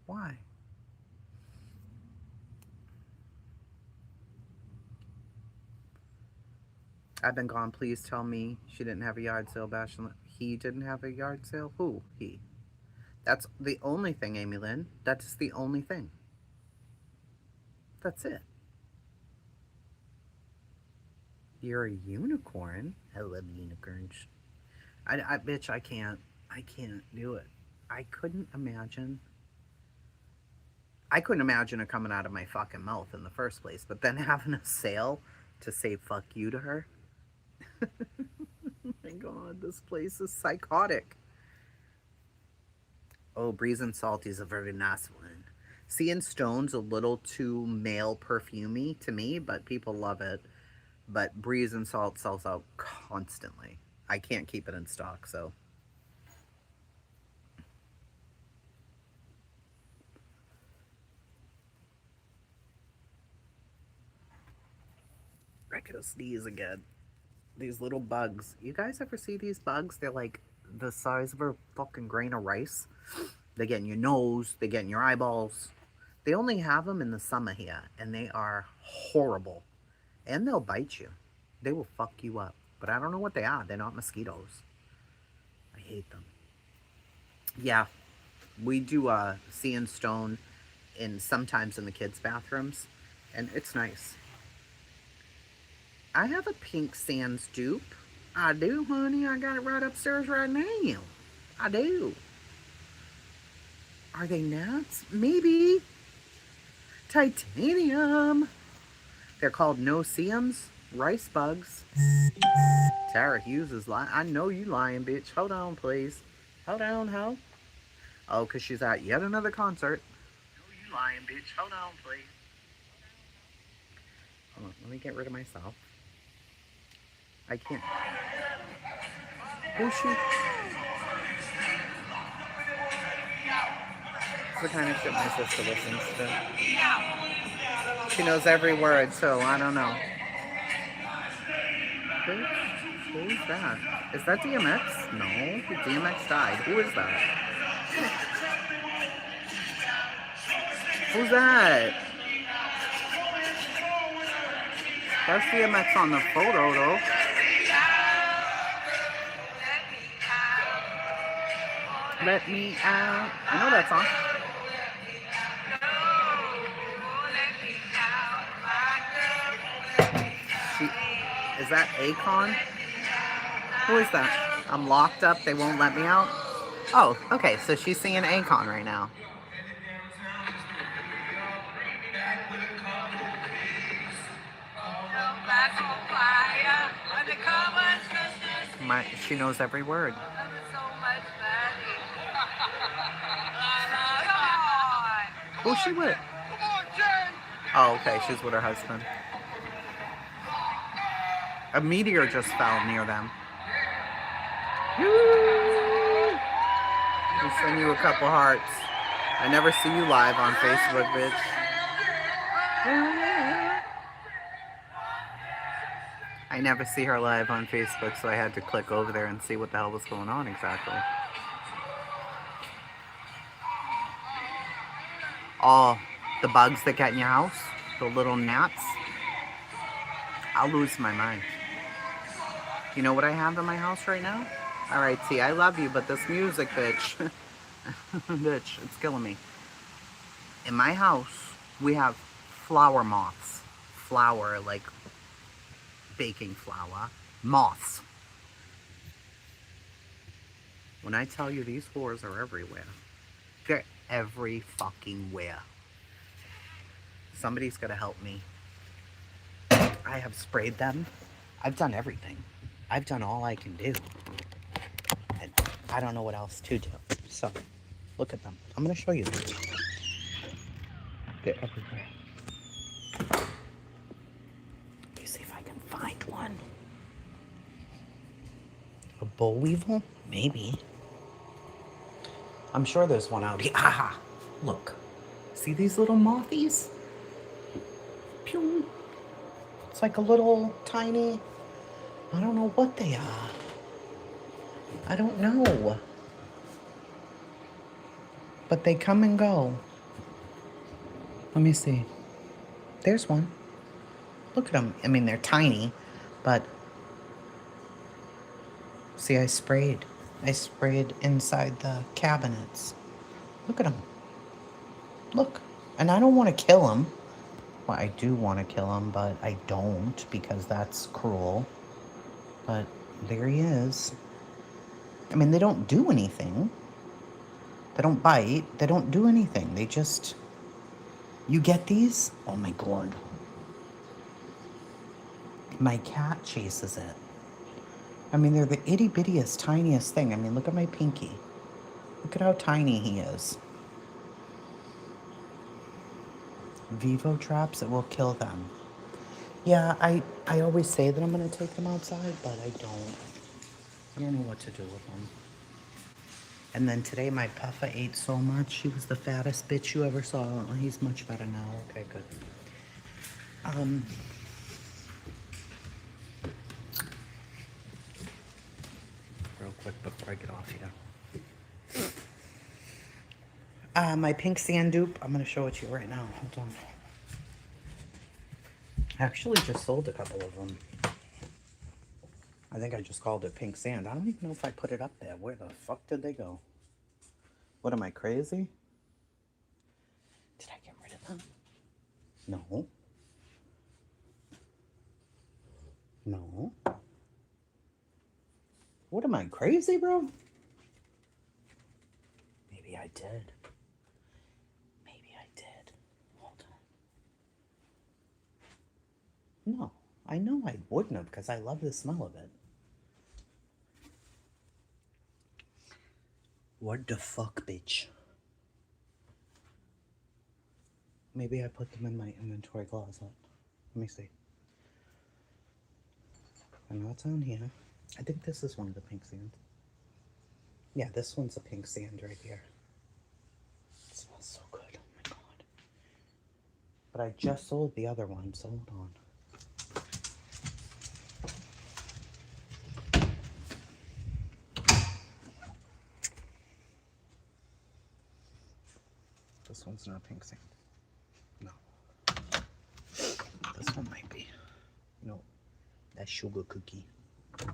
Why? I've been gone. Please tell me she didn't have a yard sale bash. He didn't have a yard sale? Who? He. That's the only thing, Amy Lynn. That's the only thing. That's it. You're a unicorn? I love unicorns. Bitch, I can't do it. I couldn't imagine it coming out of my fucking mouth in the first place, but then having a sale to say fuck you to her. Oh my god, this place is psychotic. Oh, Breeze and Salty's a very nice one. Seeing Stone's a little too male perfumey to me, but people love it. But Breeze and Salt sells out constantly. I can't keep it in stock, so. I could sneeze again. These little bugs. You guys ever see these bugs? They're like the size of a fucking grain of rice. They get in your nose. They get in your eyeballs. They only have them in the summer here, and they are horrible. And they'll bite you. They will fuck you up. But I don't know what they are. They're not mosquitoes. I hate them. Yeah, We do sandstone sometimes in the kids' bathrooms, and it's nice. I have a pink sand dupe. I do, honey. I got it right upstairs right now. I do. Are they nuts? Maybe. Titanium. They're called no-see-ums. Rice bugs. Tara Hughes is lying. I know you lying, bitch. Hold on, please. Hold on, ho. Oh, because she's at yet another concert. I know you lying, bitch. Hold on, please. Hold on. Let me get rid of myself. I can't. Who's she? It's the kind of shit my sister listens to. She knows every word, so I don't know. Who's that? Is that DMX? No, DMX died. Who is that? Who's that? That's DMX on the photo, though. Let me out. I know that song. Is that Akon? Who is that? I'm locked up. They won't let me out. Oh, okay. So she's singing Akon right now. She knows every word. Who's she with? Oh, okay. She's with her husband. A meteor just fell near them. I'll send you a couple hearts. I never see you live on Facebook, bitch. I never see her live on Facebook, so I had to click over there and see what the hell was going on exactly. Oh, the bugs that get in your house? The little gnats? I'll lose my mind. You know what I have in my house right now? Alright, T, I love you, but this music, bitch. Bitch, it's killing me. In my house, we have flour moths. Flour, like baking flour. Moths. When I tell you these whores are everywhere, they're every fucking where. Somebody's gotta help me. I have sprayed them. I've done everything. I've done all I can do. And I don't know what else to do. So, look at them. I'm gonna show you them. They're everywhere. Let me see if I can find one. A boll weevil? Maybe. I'm sure there's one out here. Aha! Look. See these little mothies? Pew! It's like a little tiny... I don't know what they are. I don't know. But they come and go. Let me see. There's one. Look at them. I mean, they're tiny, but... See, I sprayed. I sprayed inside the cabinets. Look at them. Look. And I don't want to kill them. Well, I do want to kill him, but I don't because that's cruel. But there he is. I mean, they don't do anything. They don't bite. They don't do anything. They just... You get these? Oh my God. My cat chases it. I mean, they're the itty-bittiest, tiniest thing. I mean, look at my pinky. Look at how tiny he is. Vivo traps, it will kill them. Yeah, I always say that I'm going to take them outside, but I don't. I don't know what to do with them. And then today my puffa ate so much. He was the fattest bitch you ever saw. He's much better now. Okay, good. Real quick before I get off here. My pink sand dupe, I'm going to show it to you right now. Hold on. I actually just sold a couple of them. I think I just called it pink sand. I don't even know if I put it up there. Where the fuck did they go? What am I, crazy? Did I get rid of them? No. No. What am I, crazy, bro? Maybe I did. Maybe I did. Hold on. No, I know I wouldn't have because I love the smell of it. What the fuck, bitch? Maybe I put them in my inventory closet. Let me see. I know it's on here. I think this is one of the pink sands. Yeah, this one's a pink sand right here. It smells so good. Oh my god. But I just sold the other one, so hold on. This one's not pink sand. No. This one might be. No. That's sugar cookie. I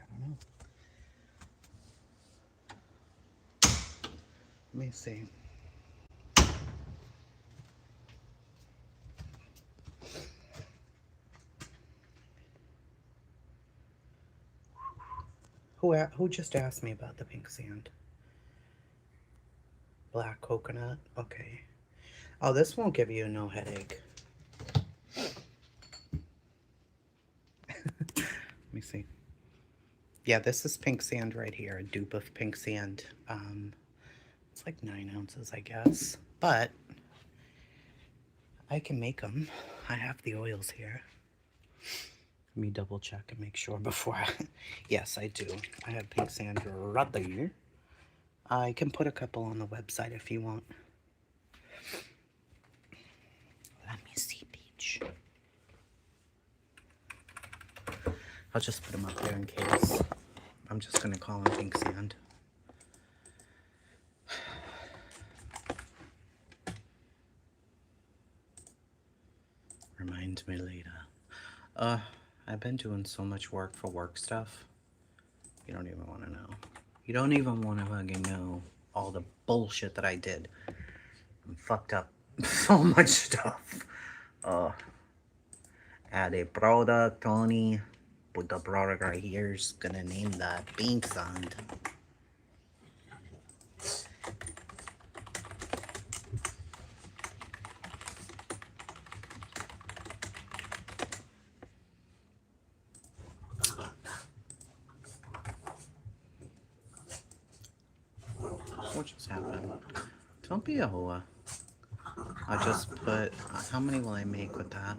don't know. Let me see. Who just asked me about the pink sand? Black coconut. Okay. Oh, this won't give you no headache. Let me see. Yeah, this is pink sand right here. A dupe of pink sand. It's like 9 ounces, I guess. But I can make them. I have the oils here. Let me double check and make sure before I... Yes, I do. I have pink sand right there. I can put a couple on the website if you want. Let me see, Peach. I'll just put them up there in case. I'm just going to call them pink sand. Remind me later. I've been doing so much work for work stuff. You don't even want to know. You don't even want to fucking know all the bullshit that I did. I fucked up so much stuff. Add a product, Tony. Put the product right here. Is gonna name that pink sand. What just happened? Don't be a hoa. I just put, how many will I make with that?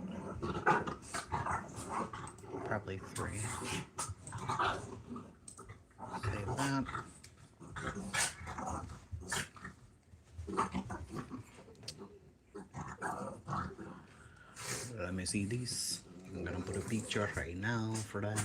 Probably 3. Save that. Let me see these. I'm gonna put a picture right now for that.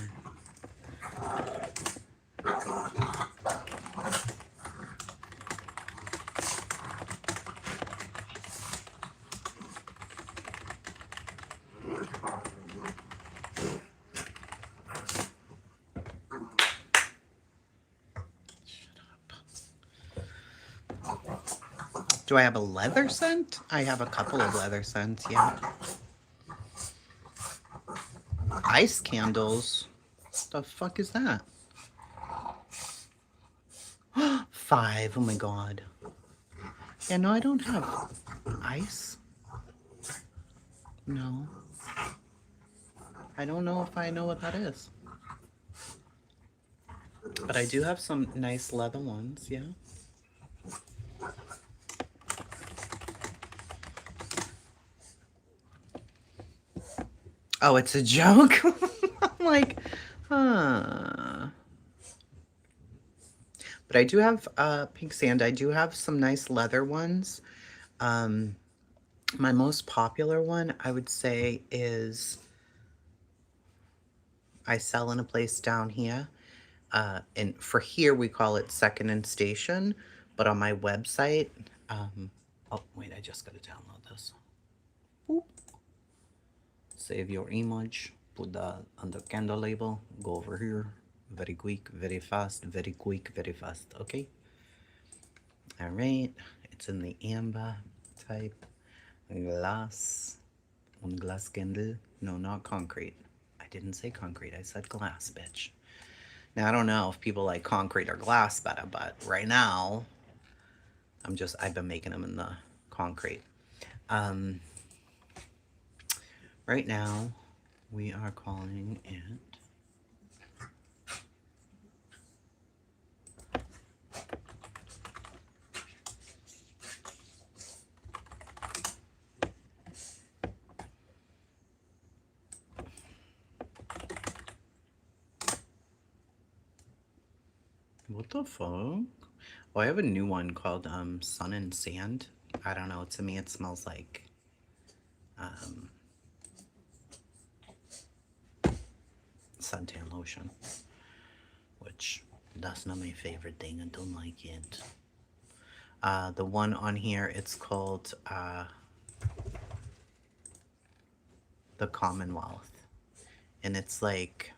Do I have a leather scent? I have a couple of leather scents, yeah. Ice candles? The fuck is that? 5, oh my god. Yeah, no, I don't have ice. No. I don't know if I know what that is. But I do have some nice leather ones, yeah. Oh, it's a joke? I'm like, huh. But I do have pink sand. I do have some nice leather ones. My most popular one, I would say, is I sell in a place down here. And for here, we call it Second and Station. But on my website, oh, wait, I just got to download this. Boop. Save your image. Put that on the candle label. Go over here. Very quick, very fast, very quick, very fast. Okay. All right. It's in the amber type. Glass. Un glass Kindle. No, not concrete. I didn't say concrete. I said glass, bitch. Now, I don't know if people like concrete or glass better, but right now, I've been making them in the concrete. Right now, we are calling it what the fuck? Oh, I have a new one called Sun and Sand. I don't know. To me, it smells like suntan lotion, which that's not my favorite thing. I don't like it. The one on here, it's called the Commonwealth, and it's like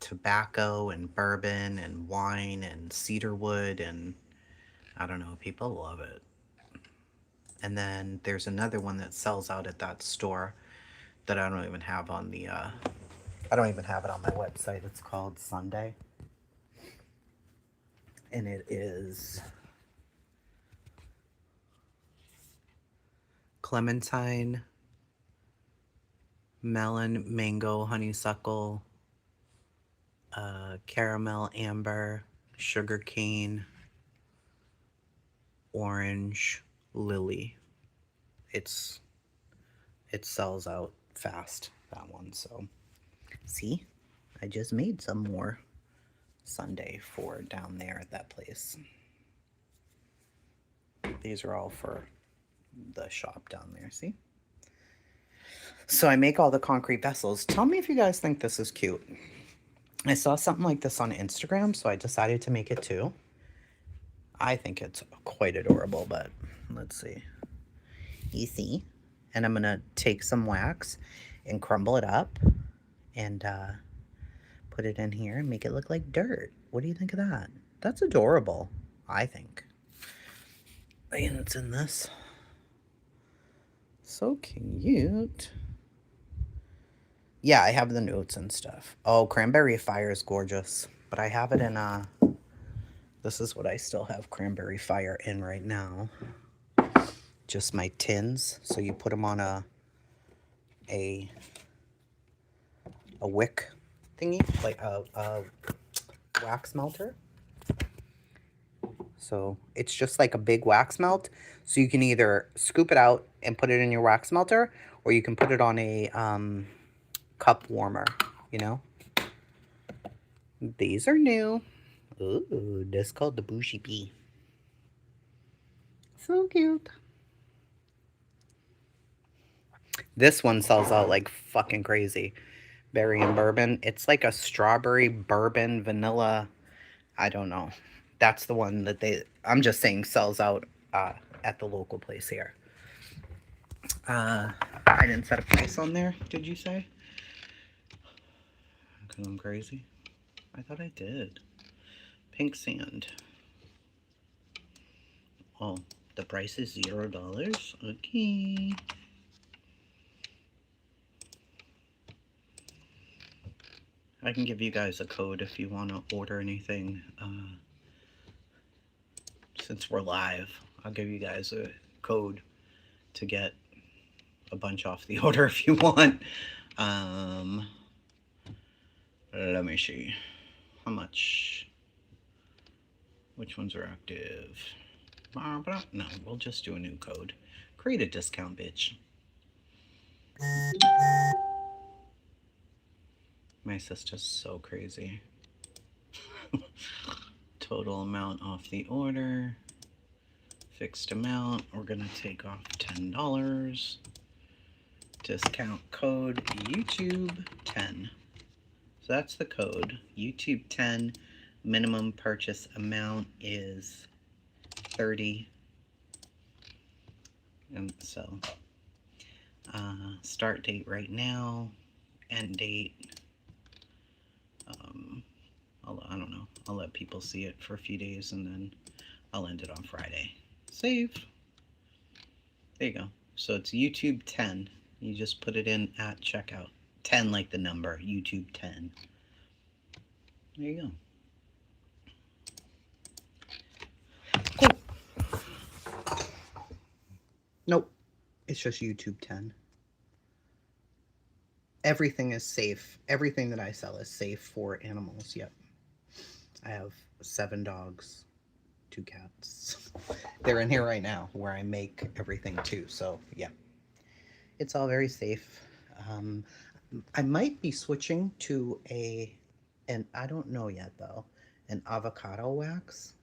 tobacco and bourbon and wine and cedarwood, and I don't know, people love it. And then there's another one that sells out at that store that I don't even have on the I don't even have it on my website. It's called Sunday, and it is clementine, melon, mango, honeysuckle, caramel, amber, sugar cane, orange, lily. It sells out fast, that one. So see, I just made some more Sunday for down there at that place. These are all for the shop down there. See, so I make all the concrete vessels. Tell me if you guys think this is cute. I saw something like this on Instagram, so I decided to make it too. I think it's quite adorable, but let's see. You see? And I'm going to take some wax and crumble it up and put it in here and make it look like dirt. What do you think of that? That's adorable, I think. And it's in this. So cute. Yeah, I have the notes and stuff. Oh, Cranberry Fire is gorgeous. But I have it in this is what I still have Cranberry Fire in right now. Just my tins. So you put them on a wick thingy, like a wax melter. So it's just like a big wax melt. So you can either scoop it out and put it in your wax melter, or you can put it on a cup warmer, you know. These are new. Ooh, that's called the Bougie Bee. So cute. This one sells out like fucking crazy. Berry and bourbon. It's like a strawberry, bourbon, vanilla. I don't know. That's the one that I'm just saying sells out at the local place here. I didn't set a price on there, did you say? Because I'm crazy. I thought I did. Pink sand. Oh, the price is $0. Okay. I can give you guys a code if you want to order anything. Since we're live, I'll give you guys a code to get a bunch off the order if you want. Let me see. How much? Which ones are active? No, we'll just do a new code. Create a discount, bitch. My sister's so crazy. Total amount off the order. Fixed amount. We're gonna take off $10. Discount code YouTube 10. So that's the code. YouTube 10. Minimum purchase amount is $30. And so start date right now. End date I don't know. I'll let people see it for a few days and then I'll end it on Friday. Save. There you go. So it's YouTube 10. You just put it in at checkout. 10 like the number. YouTube 10. There you go. Cool. Nope. It's just YouTube 10. Everything is safe. Everything that I sell is safe for animals. Yep. I have 7 dogs, 2 cats. They're in here right now where I make everything too. So yeah, it's all very safe. I might be switching to and I don't know yet though, an avocado wax.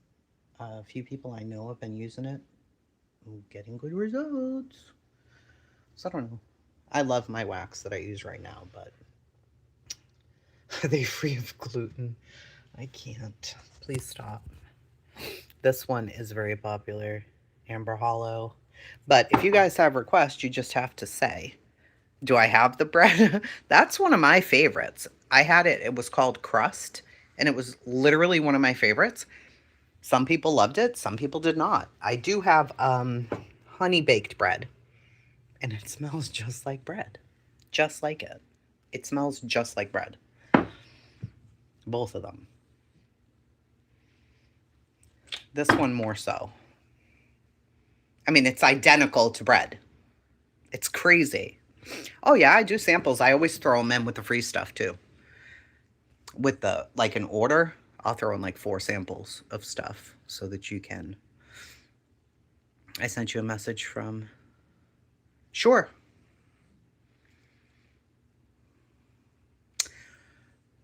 A few people I know have been using it, getting good results. So I don't know. I love my wax that I use right now, but are they free of gluten? I can't. Please stop. This one is very popular, Amber Hollow. But if you guys have requests, you just have to say, do I have the bread? That's one of my favorites. I had it. It was called Crust, and it was literally one of my favorites. Some people loved it. Some people did not. I do have honey baked bread. And it smells just like bread. Just like it. It smells just like bread. Both of them. This one more so. I mean, it's identical to bread. It's crazy. Oh yeah, I do samples. I always throw them in with the free stuff too. With the, like an order, I'll throw in like 4 samples of stuff so that you can. I sent you a message from... Sure.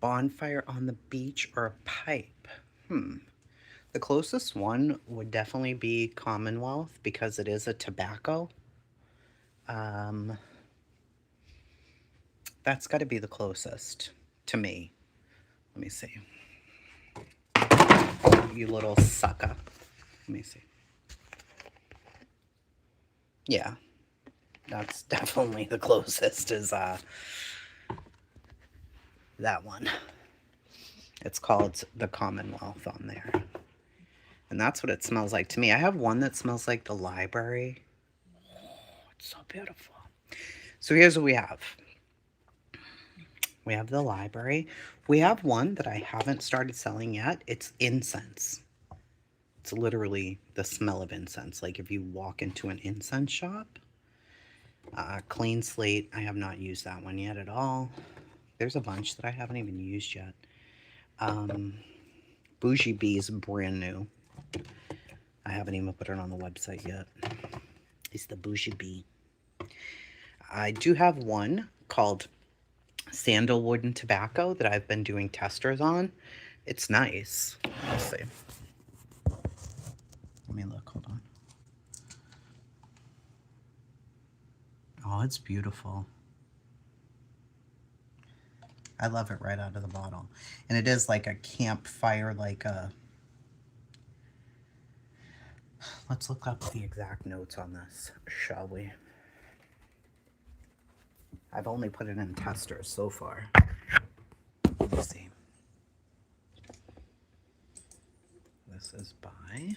Bonfire on the beach or a pipe? The closest one would definitely be Commonwealth because it is a tobacco. That's got to be the closest to me. Let me see. You little sucker. Let me see. Yeah. That's definitely the closest is that one. It's called the Commonwealth on there. And that's what it smells like to me. I have one that smells like the library. Oh, it's so beautiful. So here's what we have. We have the library. We have one that I haven't started selling yet. It's incense. It's literally the smell of incense. Like if you walk into an incense shop. Clean Slate. I have not used that one yet at all. There's a bunch that I haven't even used yet. Bougie Bee is brand new. I haven't even put it on the website yet. It's the Bougie Bee. I do have one called Sandalwood and Tobacco that I've been doing testers on. It's nice. Let's see. Let me look. Hold on. Oh, it's beautiful. I love it right out of the bottle. And it is like a campfire, like a... Let's look up the exact notes on this, shall we? I've only put it in testers so far. Let me see. This is by...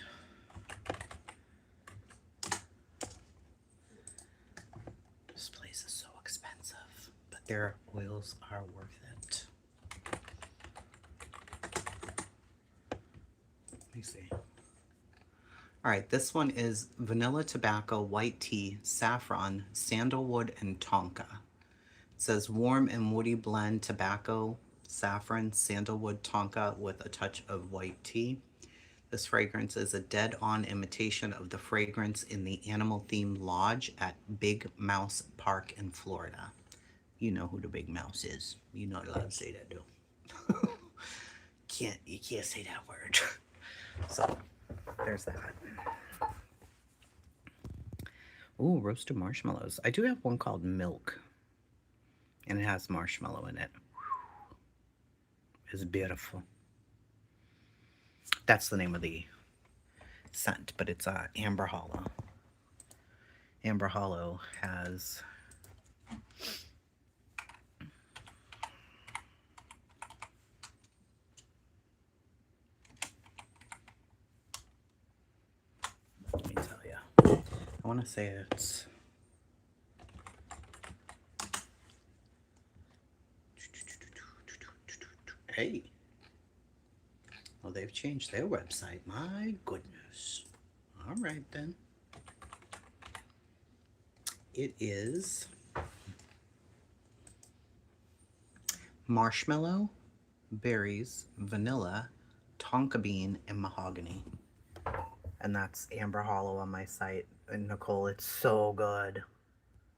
This place is so expensive, but their oils are worth it. Let me see. All right, this one is vanilla tobacco, white tea, saffron, sandalwood, and tonka. It says warm and woody blend tobacco, saffron, sandalwood, tonka with a touch of white tea. This fragrance is a dead-on imitation of the fragrance in the animal-themed lodge at Big Mouse Park in Florida. You know who the Big Mouse is. You're not allowed to say that, though. You can't say that word. So, there's that. Ooh, roasted marshmallows. I do have one called Milk. And it has marshmallow in it. It's beautiful. That's the name of the scent, but it's Amber Hollow. Amber Hollow has... want to say it's hey. Well, they've changed their website. My goodness. All right then. It is marshmallow, berries, vanilla, tonka bean, and mahogany. And that's Amber Hollow on my site. And Nicole, it's so good.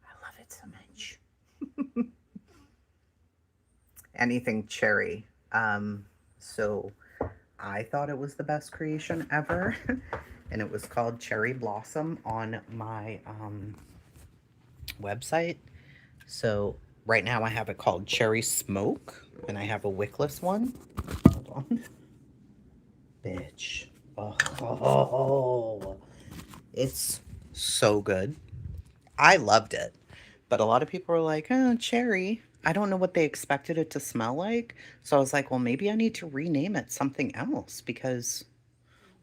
I love it so much. Anything cherry. So I thought it was the best creation ever. And it was called Cherry Blossom on my website. So right now I have it called Cherry Smoke. And I have a wickless one. Hold on. Bitch. Oh, it's so good. I loved it. But a lot of people were like, oh, cherry. I don't know what they expected it to smell like. So I was like, well, maybe I need to rename it something else, because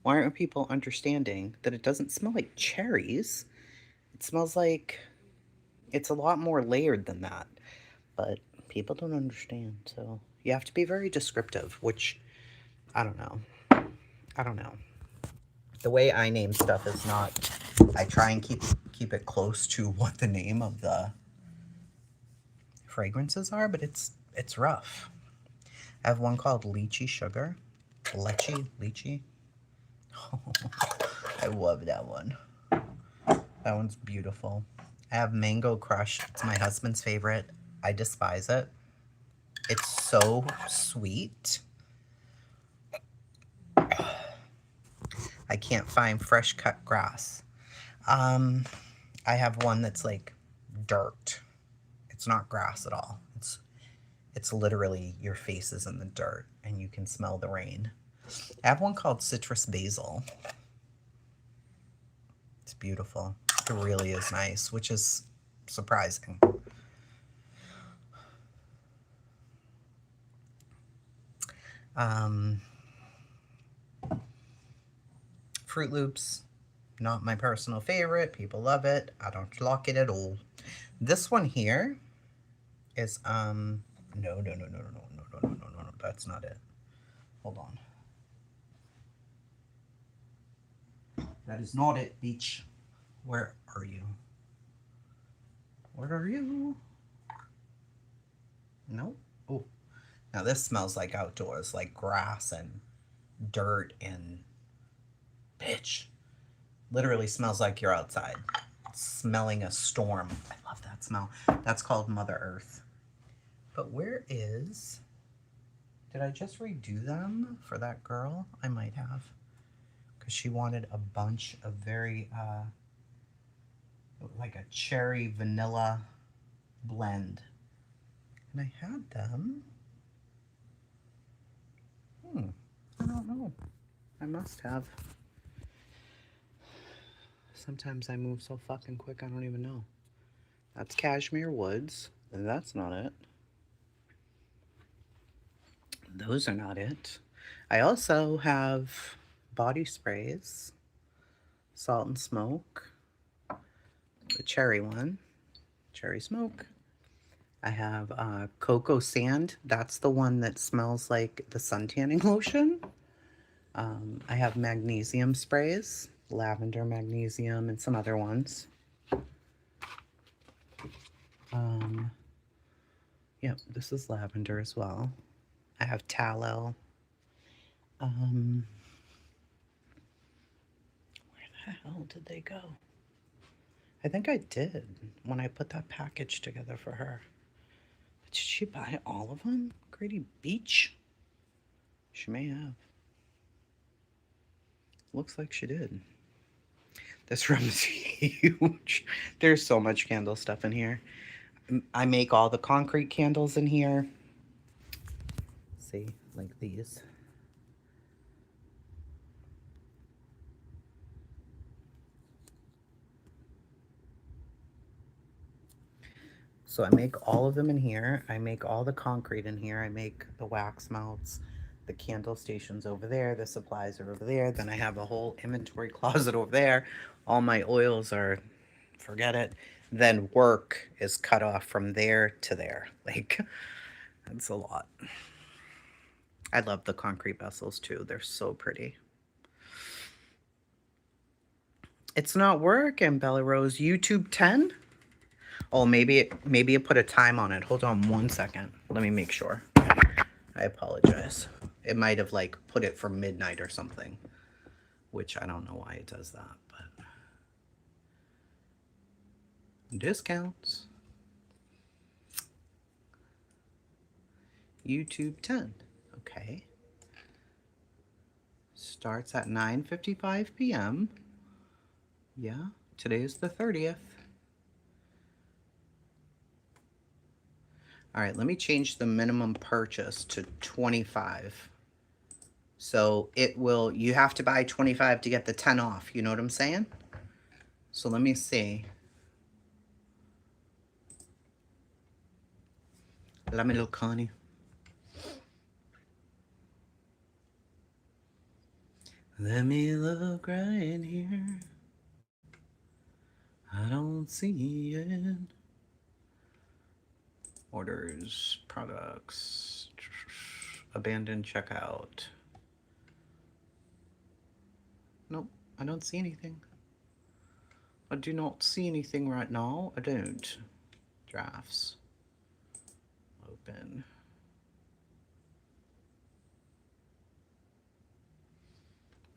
why aren't people understanding that it doesn't smell like cherries? It smells like it's a lot more layered than that. But people don't understand. So you have to be very descriptive, which I don't know. The way I name stuff is not, I try and keep it close to what the name of the fragrances are, but it's rough. I have one called Lychee Sugar. Lychee. Oh, I love that one. That one's beautiful. I have Mango Crush. It's my husband's favorite. I despise it. It's so sweet. I can't find fresh cut grass. I have one that's like dirt. It's not grass at all. It's literally your face is in the dirt and you can smell the rain. I have one called Citrus Basil. It's beautiful. It really is nice, which is surprising. Fruit Loops, not my personal favorite. People love it. I don't like it at all. This one here is no, that's not it. Hold on. That is not it, Beach. Where are you? Where are you? Nope. Oh, now this smells like outdoors, like grass and dirt and bitch. Literally smells like you're outside smelling a storm. I love that smell. That's called Mother Earth. But where is, did I just redo them for that girl? I might have, because she wanted a bunch of very like a cherry vanilla blend, and I had them. I don't know. I must have. Sometimes I move so fucking quick I don't even know. That's Cashmere Woods. That's not it. Those are not it. I also have body sprays. Salt and Smoke. The cherry one. Cherry Smoke. I have Cocoa Sand. That's the one that smells like the sun tanning lotion. I have magnesium sprays. Lavender, magnesium, and some other ones. Yep, this is lavender as well. I have tallow. Where the hell did they go? I think I did when I put that package together for her. Did she buy all of them? Grady Beach? She may have. Looks like she did. This room is huge. There's so much candle stuff in here. I make all the concrete candles in here. See, like these. So I make all of them in here. I make all the concrete in here. I make the wax melts. The candle station's over there. The supplies are over there. Then I have a whole inventory closet over there. All my oils are forget it. Then work is cut off from there to there. Like, that's a lot. I love the concrete vessels too. They're so pretty. It's not working, Bella Rose. YouTube 10? Oh, maybe it put a time on it. Hold on 1 second. Let me make sure. I apologize. It might have like put it for midnight or something, which I don't know why it does that, but discounts. YouTube 10. Okay. Starts at 9:55 p.m. Yeah, today is the 30th. All right, let me change the minimum purchase to 25. So it will, you have to buy 25 to get the 10 off. You know what I'm saying? So let me see. Let me look, honey. Let me look right in here. I don't see it. Orders, products, abandoned checkout. Nope, I don't see anything. I do not see anything right now. I don't. Drafts. Open.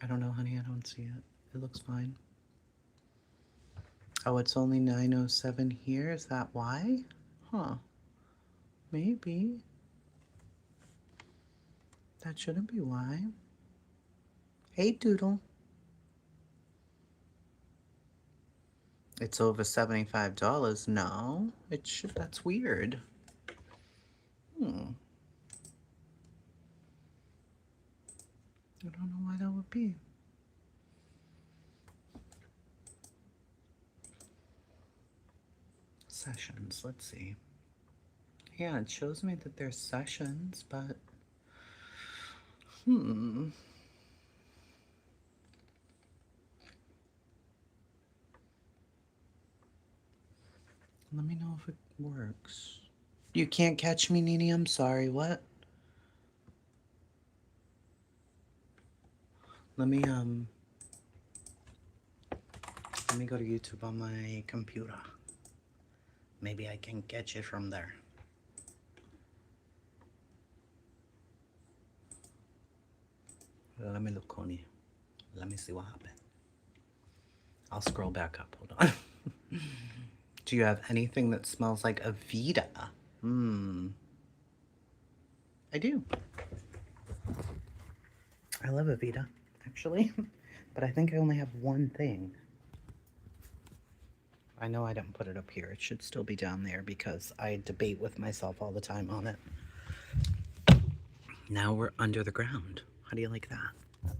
I don't know, honey. I don't see it. It looks fine. Oh, it's only 9:07 here. Is that why? Huh. Maybe. That shouldn't be why. Hey, Doodle. It's over $75. No, it should. That's weird. I don't know why that would be. Sessions. Let's see. Yeah, it shows me that there's sessions, but let me know if it works. You can't catch me, Nini. I'm sorry. What? Let me go to YouTube on my computer. Maybe I can get you from there. Let me look, Connie. Let me see what happened. I'll scroll back up. Hold on. Do you have anything that smells like Aveda? I do. I love Aveda, actually. But I think I only have one thing. I know I didn't put it up here. It should still be down there because I debate with myself all the time on it. Now we're under the ground. How do you like that?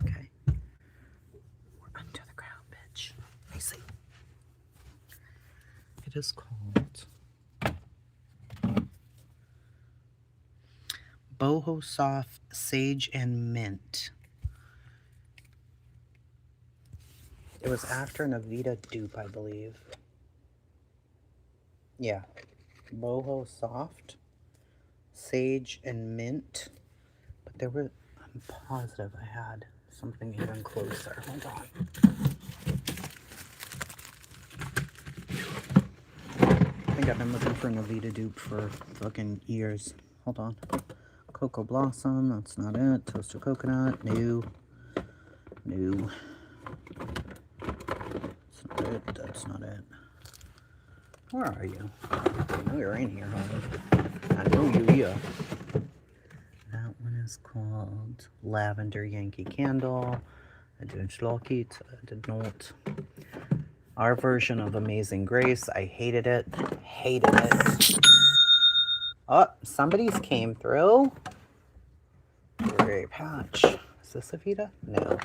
Okay. We're under the ground, bitch. I see. It is called Boho Soft Sage and Mint. It was after an Aveda dupe, I believe. Yeah. Boho Soft Sage and Mint. But there were, I'm positive I had something even closer. Hold on. I think I've been looking for an Aveda dupe for fucking years. Hold on. Cocoa Blossom, that's not it. Toasted Coconut, new. That's not it, that's not it. Where are you? I know you're in here, honey. I know you here. That one is called Lavender Yankee Candle. I didn't like it. I did not. Our version of Amazing Grace. I hated it. Hated it. Oh, somebody's came through. Great patch. Is this Aveda? No.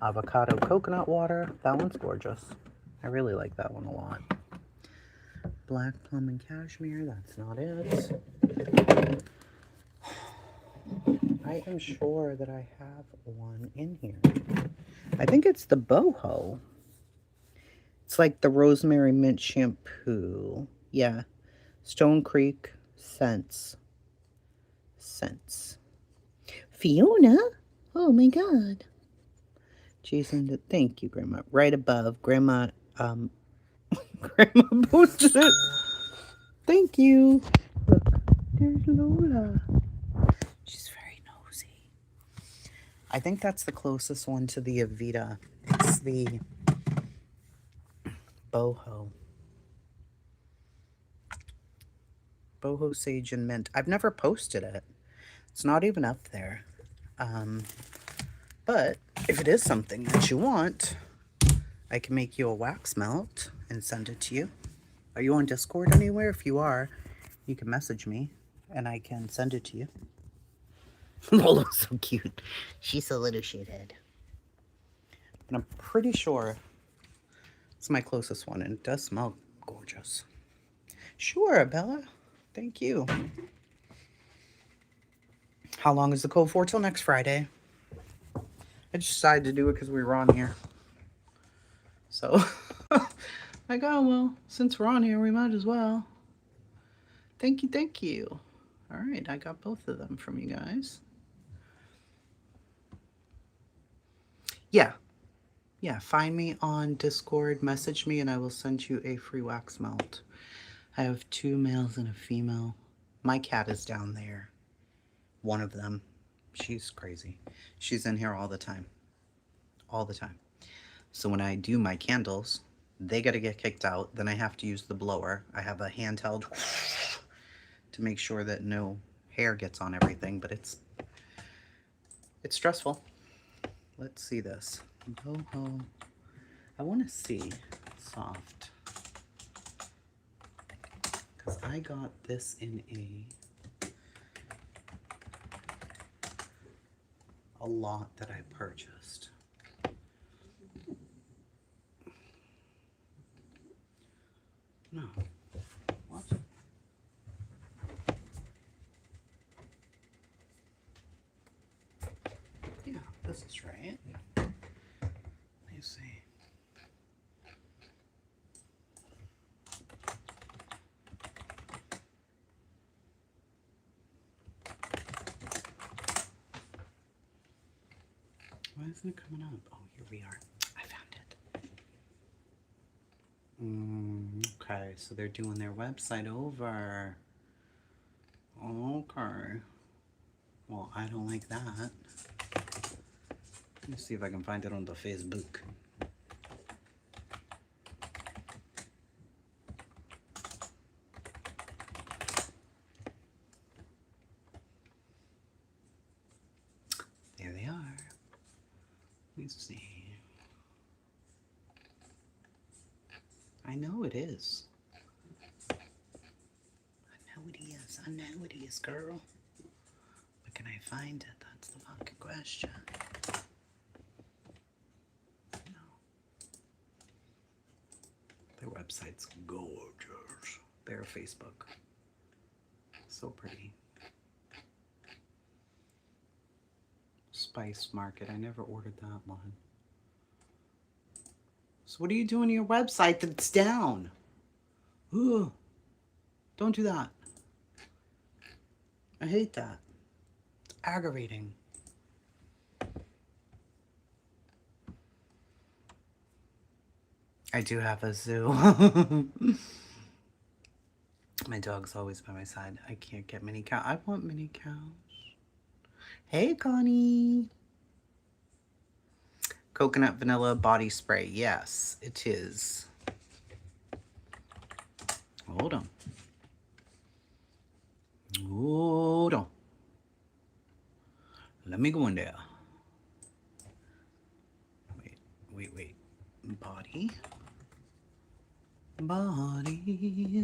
Avocado coconut water. That one's gorgeous. I really like that one a lot. Black plum and cashmere. That's not it. I am sure that I have one in here. I think it's the boho. It's like the rosemary mint shampoo. Yeah. Stone Creek scents. Fiona? Oh my god. Jason, thank you, Grandma. Right above, Grandma, Grandma posted it. Thank you. Look, there's Lola. She's very nosy. I think that's the closest one to the Avita. It's the Boho. Boho Sage and Mint. I've never posted it. It's not even up there. But if it is something that you want, I can make you a wax melt and send it to you. Are you on Discord anywhere? If you are, you can message me and I can send it to you. Lola's so cute. She's a little shithead. And I'm pretty sure it's my closest one and it does smell gorgeous. Sure, Bella. Thank you. How long is the code for? Till next Friday. I just decided to do it because we were on here. So, I go, well, since we're on here, we might as well. Thank you, thank you. All right, I got both of them from you guys. Yeah. Yeah, find me on Discord, message me, and I will send you a free wax melt. I have 2 males and a female. My cat is down there. One of them. She's crazy. She's in here all the time. All the time. So when I do my candles, they got to get kicked out. Then I have to use the blower. I have a handheld to make sure that no hair gets on everything, but it's stressful. Let's see this. Boho. I want to see soft. Because I got this in a lot that I purchased. No. What? Yeah, this is right. Let me see. Why isn't it coming up? Oh, here we are. I found it. Okay, so they're doing their website over. Okay. Well, I don't like that. Let me see if I can find it on the Facebook. There they are. Let me see. I know it is. I know it is. I know it is, girl. But can I find it? That's the fucking question. No. Their website's gorgeous. Their Facebook. So pretty. Spice Market. I never ordered that one. So what are you doing to your website that's down? Ooh, don't do that. I hate that. It's aggravating. I do have a zoo. My dog's always by my side. I can't get mini cow. I want mini cows. Hey, Connie. Coconut vanilla body spray. Yes, it is. Hold on. Hold on. Let me go in there. Wait. Body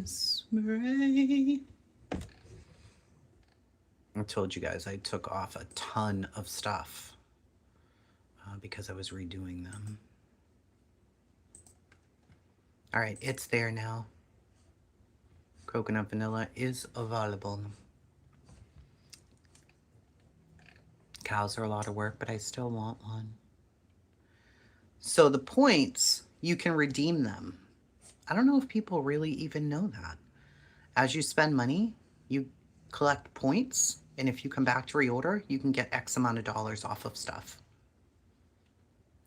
spray. I told you guys I took off a ton of stuff because I was redoing them. All right, it's there now. Coconut vanilla is available. Cows are a lot of work, but I still want one. So the points you can redeem them. I don't know if people really even know that. As you spend money, you collect points, and if you come back to reorder, you can get X amount of dollars off of stuff.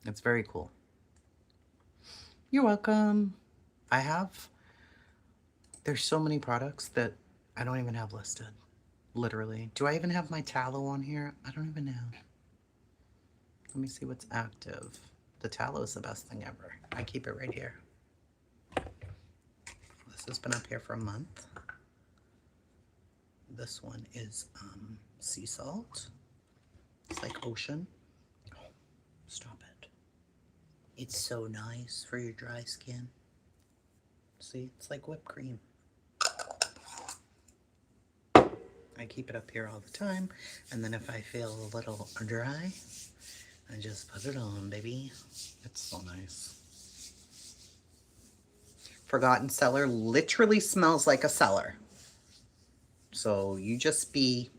It's very cool. You're welcome. There's so many products that I don't even have listed. Literally. Do I even have my tallow on here? I don't even know. Let me see what's active. The tallow is the best thing ever. I keep it right here. This has been up here for a month. This one is sea salt. It's like ocean. Oh, stop it. It's so nice for your dry skin. See, it's like whipped cream. I keep it up here all the time, and then if I feel a little dry, I just put it on, baby. It's so nice. Forgotten Cellar literally smells like a cellar. So you just be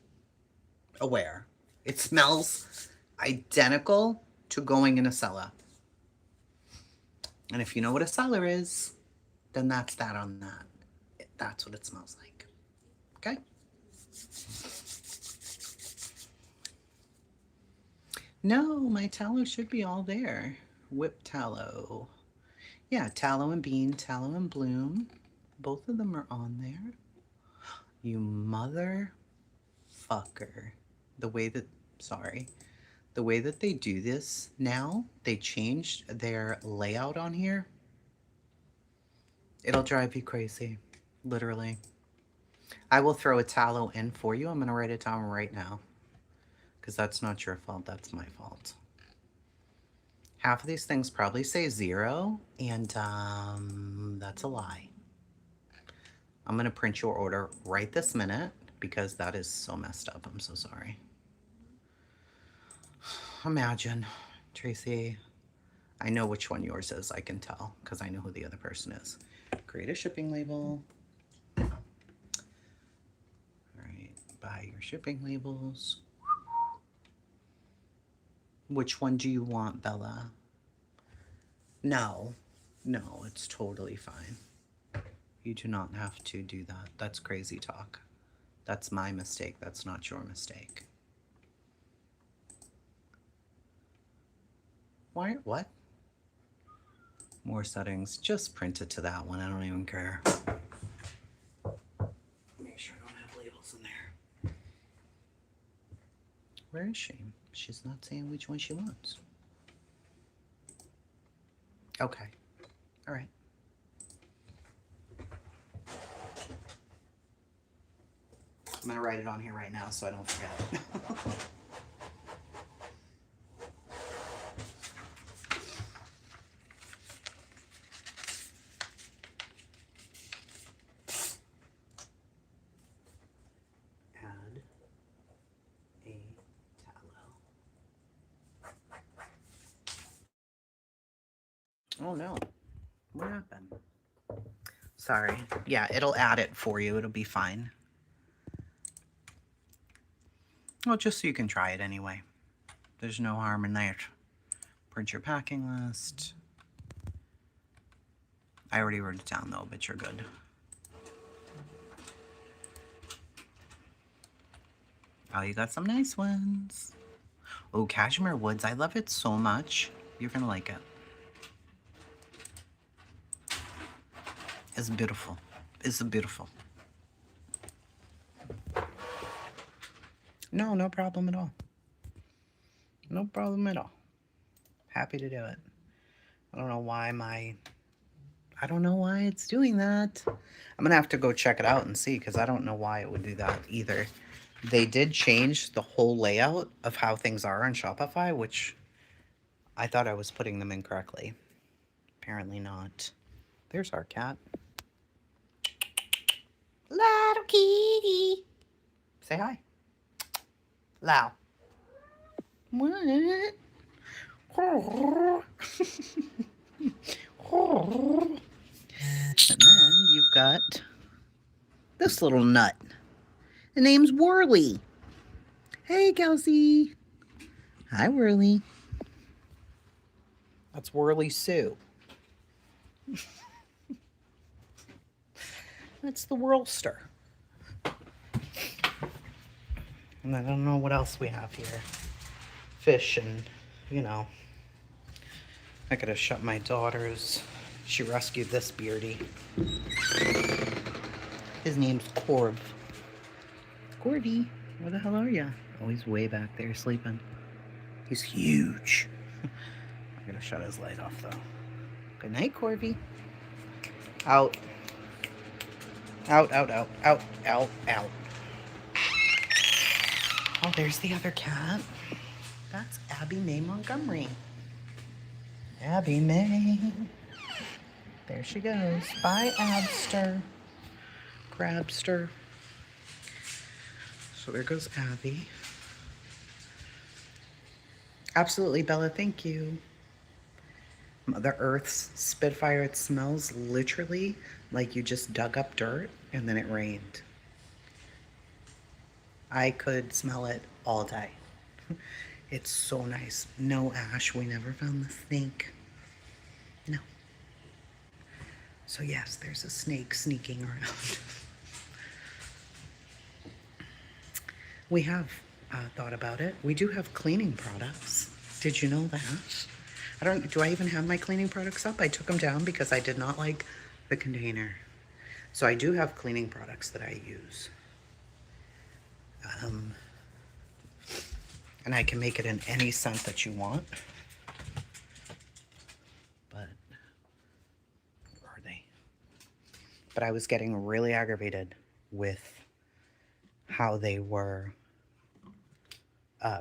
aware. It smells identical to going in a cellar. And if you know what a cellar is, then that's that on that. That's what it smells like. Okay? No, my tallow should be all there. Whipped tallow. Yeah, tallow and bean, tallow and bloom. Both of them are on there. You motherfucker. The way that they do this now, they changed their layout on here. It'll drive you crazy. Literally. I will throw a tallow in for you. I'm going to write it down right now. Because that's not your fault. That's my fault. Half of these things probably say 0. And that's a lie. I'm going to print your order right this minute. Because that is so messed up. I'm so sorry. Imagine. Tracy. I know which one yours is. I can tell. Because I know who the other person is. Create a shipping label. Buy your shipping labels. Which one do you want, Bella? No, it's totally fine. You do not have to do that. That's crazy talk. That's my mistake. That's not your mistake. Why? What? More settings. Just print it to that one. I don't even care. Make sure I don't have labels in there. Where is she? She's not saying which one she wants. Okay. All right. I'm going to write it on here right now so I don't forget. Oh no, what happened? Sorry. Yeah, it'll add it for you. It'll be fine. Well, just so you can try it anyway. There's no harm in that. Print your packing list. I already wrote it down though, but you're good. Oh, you got some nice ones. Oh, Cashmere Woods. I love it so much. You're gonna like it. It's beautiful. It's beautiful. No, no problem at all. No problem at all. Happy to do it. I don't know why it's doing that. I'm gonna have to go check it out and see because I don't know why it would do that either. They did change the whole layout of how things are on Shopify, which I thought I was putting them in correctly. Apparently not. There's our cat. Little kitty. Say hi. Loud. What? And then you've got this little nut. The name's Whirly. Hey, Kelsey. Hi, Whirly. That's Whirly Sue. That's the Whirlster. And I don't know what else we have here. Fish and, you know. I gotta shut my daughter's. She rescued this beardy. His name's Corv. Corby, where the hell are ya? Oh, he's way back there sleeping. He's huge. I'm gonna shut his light off though. Good night, Corby. Out. Out, out, out, out, out, out. Oh, there's the other cat. That's Abby Mae Montgomery. Abby Mae. There she goes. Bye, Abster. Crabster. So there goes Abby. Absolutely, Bella, thank you. Mother Earth's Spitfire, it smells literally like you just dug up dirt and then it rained. I could smell it all day. It's so nice. No ash. We never found the snake. No. So yes, there's a snake sneaking around. We have thought about it. We do have cleaning products. Did you know that? Do I even have my cleaning products up? I took them down because I did not like the container. So I do have cleaning products that I use. And I can make it in any scent that you want. But, where are they? But I was getting really aggravated with how they were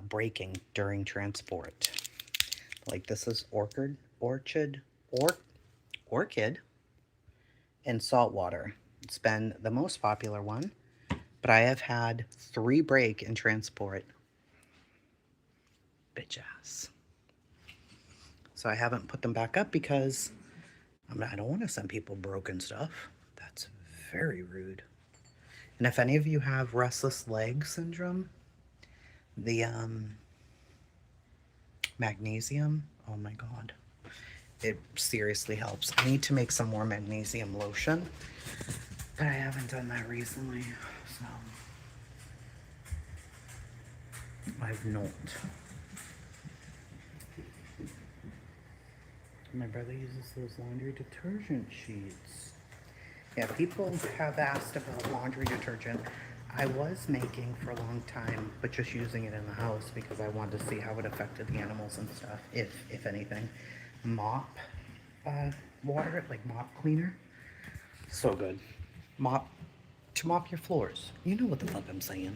breaking during transport. Like this is orchid and saltwater. It's been the most popular one, but I have had 3 break in transport. Bitch ass. So I haven't put them back up because I don't want to send people broken stuff. That's very rude. And if any of you have restless leg syndrome, the magnesium, oh my god, it seriously helps. I need to make some more magnesium lotion, but I haven't done that recently, so I've not. My brother uses those laundry detergent sheets. Yeah, people have asked about laundry detergent. I was making for a long time, but just using it in the house because I wanted to see how it affected the animals and stuff, if anything. Mop water, like mop cleaner. So good. To mop your floors. You know what the fuck I'm saying.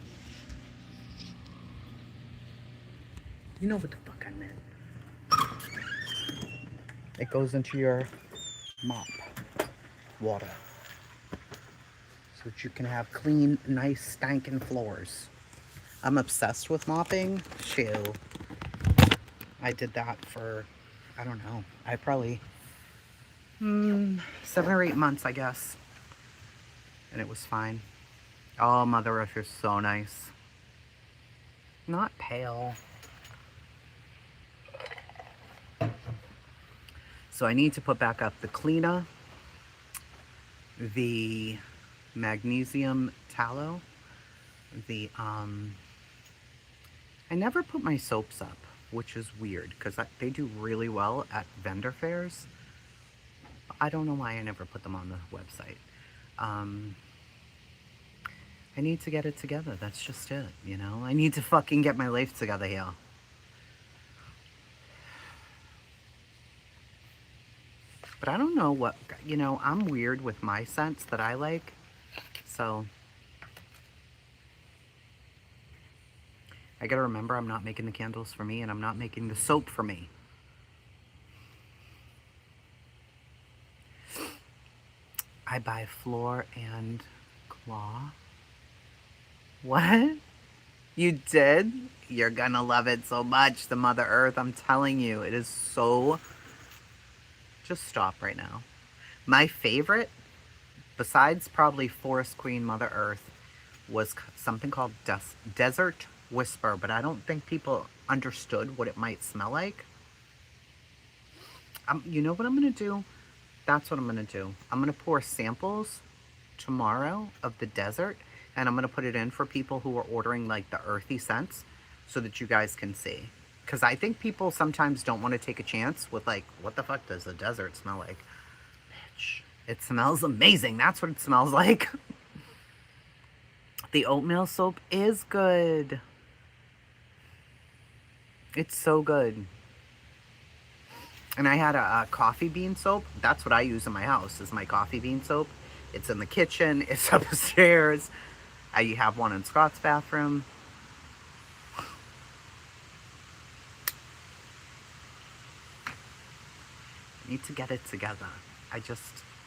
You know what the fuck I meant. It goes into your mop water so that you can have clean, nice, stankin' floors. I'm obsessed with mopping. Shoo. I did that for, I don't know, I probably 7 or 8 months, I guess. And it was fine. Oh, Mother Earth, you're so nice. Not pale. So I need to put back up the Cleaner, the magnesium tallow, the, I never put my soaps up, which is weird because they do really well at vendor fairs. I don't know why I never put them on the website. I need to get it together. That's just it, you know? I need to fucking get my life together here. But I don't know what, you know, I'm weird with my scents that I like. So I gotta remember I'm not making the candles for me and I'm not making the soap for me. I buy Floor and Claw. What? You did? You're gonna love it so much, the Mother Earth. I'm telling you, it is so... Just stop right now. My favorite, besides probably Forest Queen Mother Earth, was something called Desert Whisper, but I don't think people understood what it might smell like. You know what I'm gonna do? That's what I'm going to do. I'm going to pour samples tomorrow of the desert, and I'm going to put it in for people who are ordering like the earthy scents so that you guys can see. Because I think people sometimes don't want to take a chance with like, what the fuck does the desert smell like? Bitch, it smells amazing. That's what it smells like. The oatmeal soap is good. It's so good. And I had a coffee bean soap. That's what I use in my house, is my coffee bean soap. It's in the kitchen. It's upstairs. I have one in Scott's bathroom. Need to get it together. I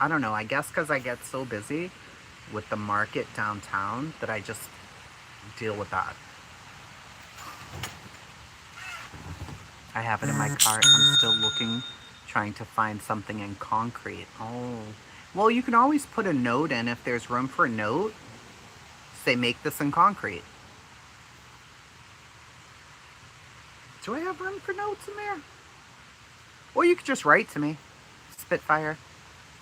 don't know. I guess because I get so busy with the market downtown that I just deal with that. I have it in my cart. I'm still looking, trying to find something in concrete. Oh, well, you can always put a note in if there's room for a note. Say, make this in concrete. Do I have room for notes in there? Or you could just write to me. Spitfire.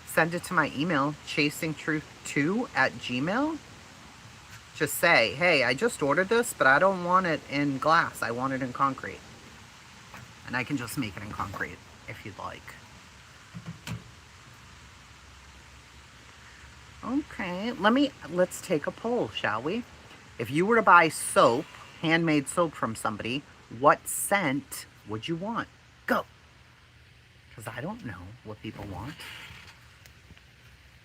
Send it to my email, chasingtruth2@gmail.com. Just say, hey, I just ordered this, but I don't want it in glass. I want it in concrete. And I can just make it in concrete if you'd like. Okay, let's take a poll, shall we? If you were to buy soap, handmade soap from somebody, what scent would you want? Go. Because I don't know what people want.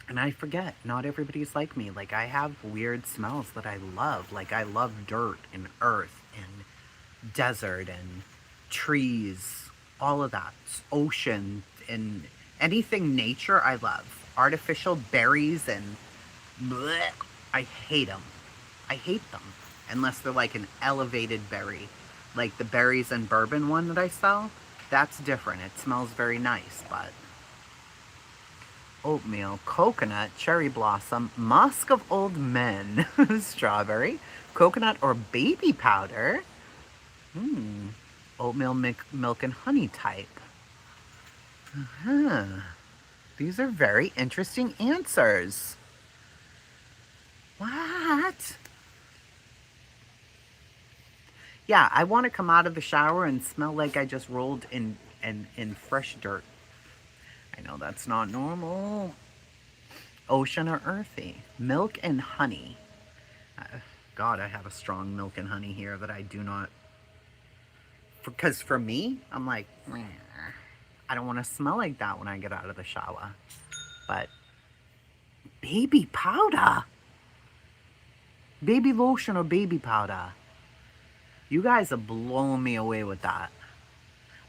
And I forget, not everybody's like me. Like, I have weird smells that I love. Like, I love dirt and earth and desert and trees, all of that. Ocean and anything nature I love. Artificial berries and bleh, I hate them. I hate them. Unless they're like an elevated berry. Like the berries and bourbon one that I sell. That's different. It smells very nice, but oatmeal, coconut, cherry blossom, musk of old men, strawberry, coconut or baby powder, oatmeal, milk and honey type. These are very interesting answers. What? Yeah, I want to come out of the shower and smell like I just rolled in fresh dirt. I know that's not normal. Ocean or earthy? Milk and honey. God, I have a strong milk and honey here that I do not... Because for me, I'm like, I don't want to smell like that when I get out of the shower. But baby powder? Baby lotion or baby powder? You guys are blowing me away with that.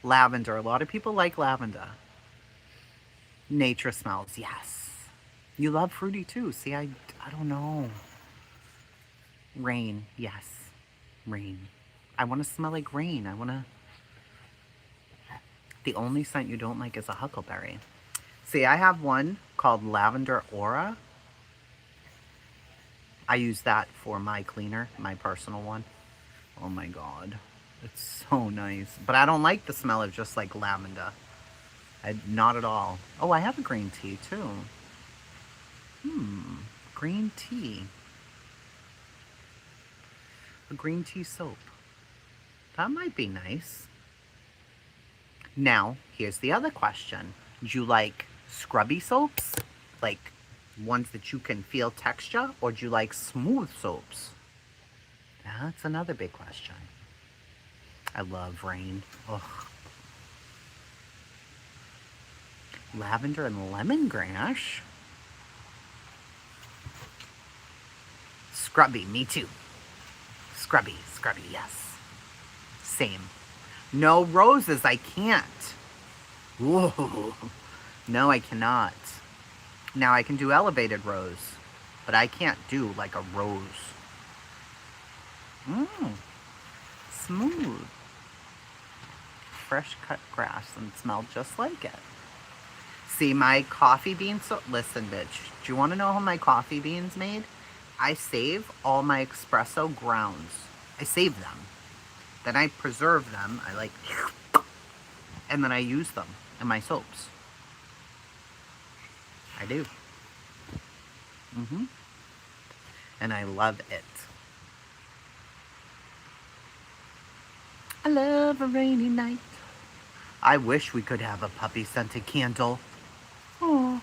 Lavender. A lot of people like lavender. Nature smells. Yes. You love fruity too. See, I don't know. Rain. Yes. Rain. I want to smell like rain. I want to... The only scent you don't like is a huckleberry. See, I have one called Lavender Aura. I use that for my cleaner, my personal one. Oh my God. It's so nice. But I don't like the smell of just like lavender. Not at all. Oh, I have a green tea too. Green tea. A green tea soap. That might be nice. Now, here's the other question. Do you like scrubby soaps? Like ones that you can feel texture? Or do you like smooth soaps? That's another big question. I love rain. Ugh. Lavender and lemongrass. Scrubby, me too. Scrubby, yes. Same. No roses, I can't. Whoa. No, I cannot. Now I can do elevated rose, but I can't do like a rose. Smooth. Fresh cut grass and smell just like it. See, my coffee beans, listen, bitch. Do you want to know how my coffee beans made? I save all my espresso grounds. I save them. Then I preserve them. I like, and then I use them in my soaps. I do. And I love it. I love a rainy night. I wish we could have a puppy scented candle. Oh.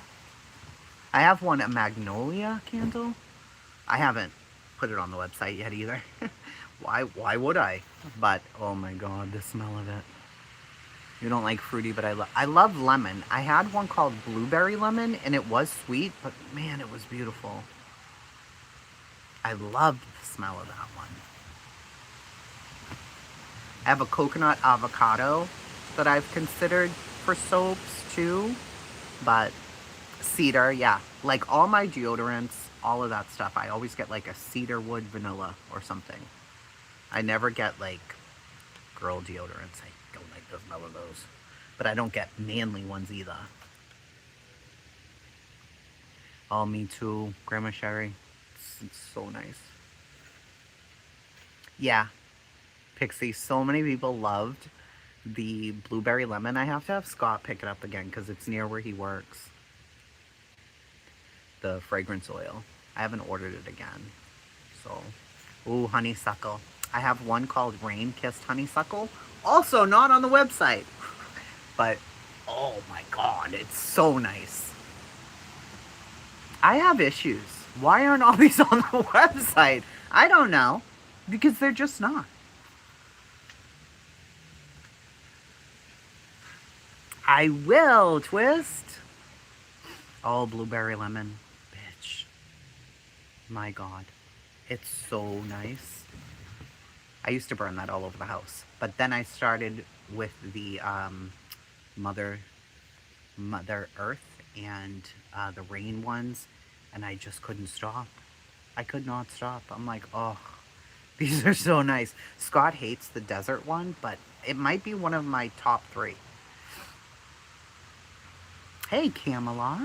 I have one, a magnolia candle. I haven't put it on the website yet either. Why would I? But oh my god, the smell of it. You don't like fruity, but I love lemon. I had one called blueberry lemon, and it was sweet, but man, it was beautiful. I loved the smell of that one. I have a coconut avocado that I've considered for soaps too, but cedar, yeah. Like all my deodorants, all of that stuff, I always get like a cedar wood vanilla or something. I never get like girl deodorants. I don't like the smell of those. But I don't get manly ones either. Oh, me too. Grandma Sherry. It's so nice. Yeah. Pixie, so many people loved the blueberry lemon. I have to have Scott pick it up again because it's near where he works. The fragrance oil. I haven't ordered it again. So, ooh, honeysuckle. I have one called Rain Kissed Honeysuckle. Also not on the website. But, oh my god, it's so nice. I have issues. Why aren't all these on the website? I don't know. Because they're just not. I will, Twist. Oh, blueberry lemon. Bitch. My god. It's so nice. I used to burn that all over the house. But then I started with the Mother Earth and the rain ones. And I just couldn't stop. I could not stop. I'm like, oh, these are so nice. Scott hates the desert one, but it might be one of my top 3. Hey, Camelot.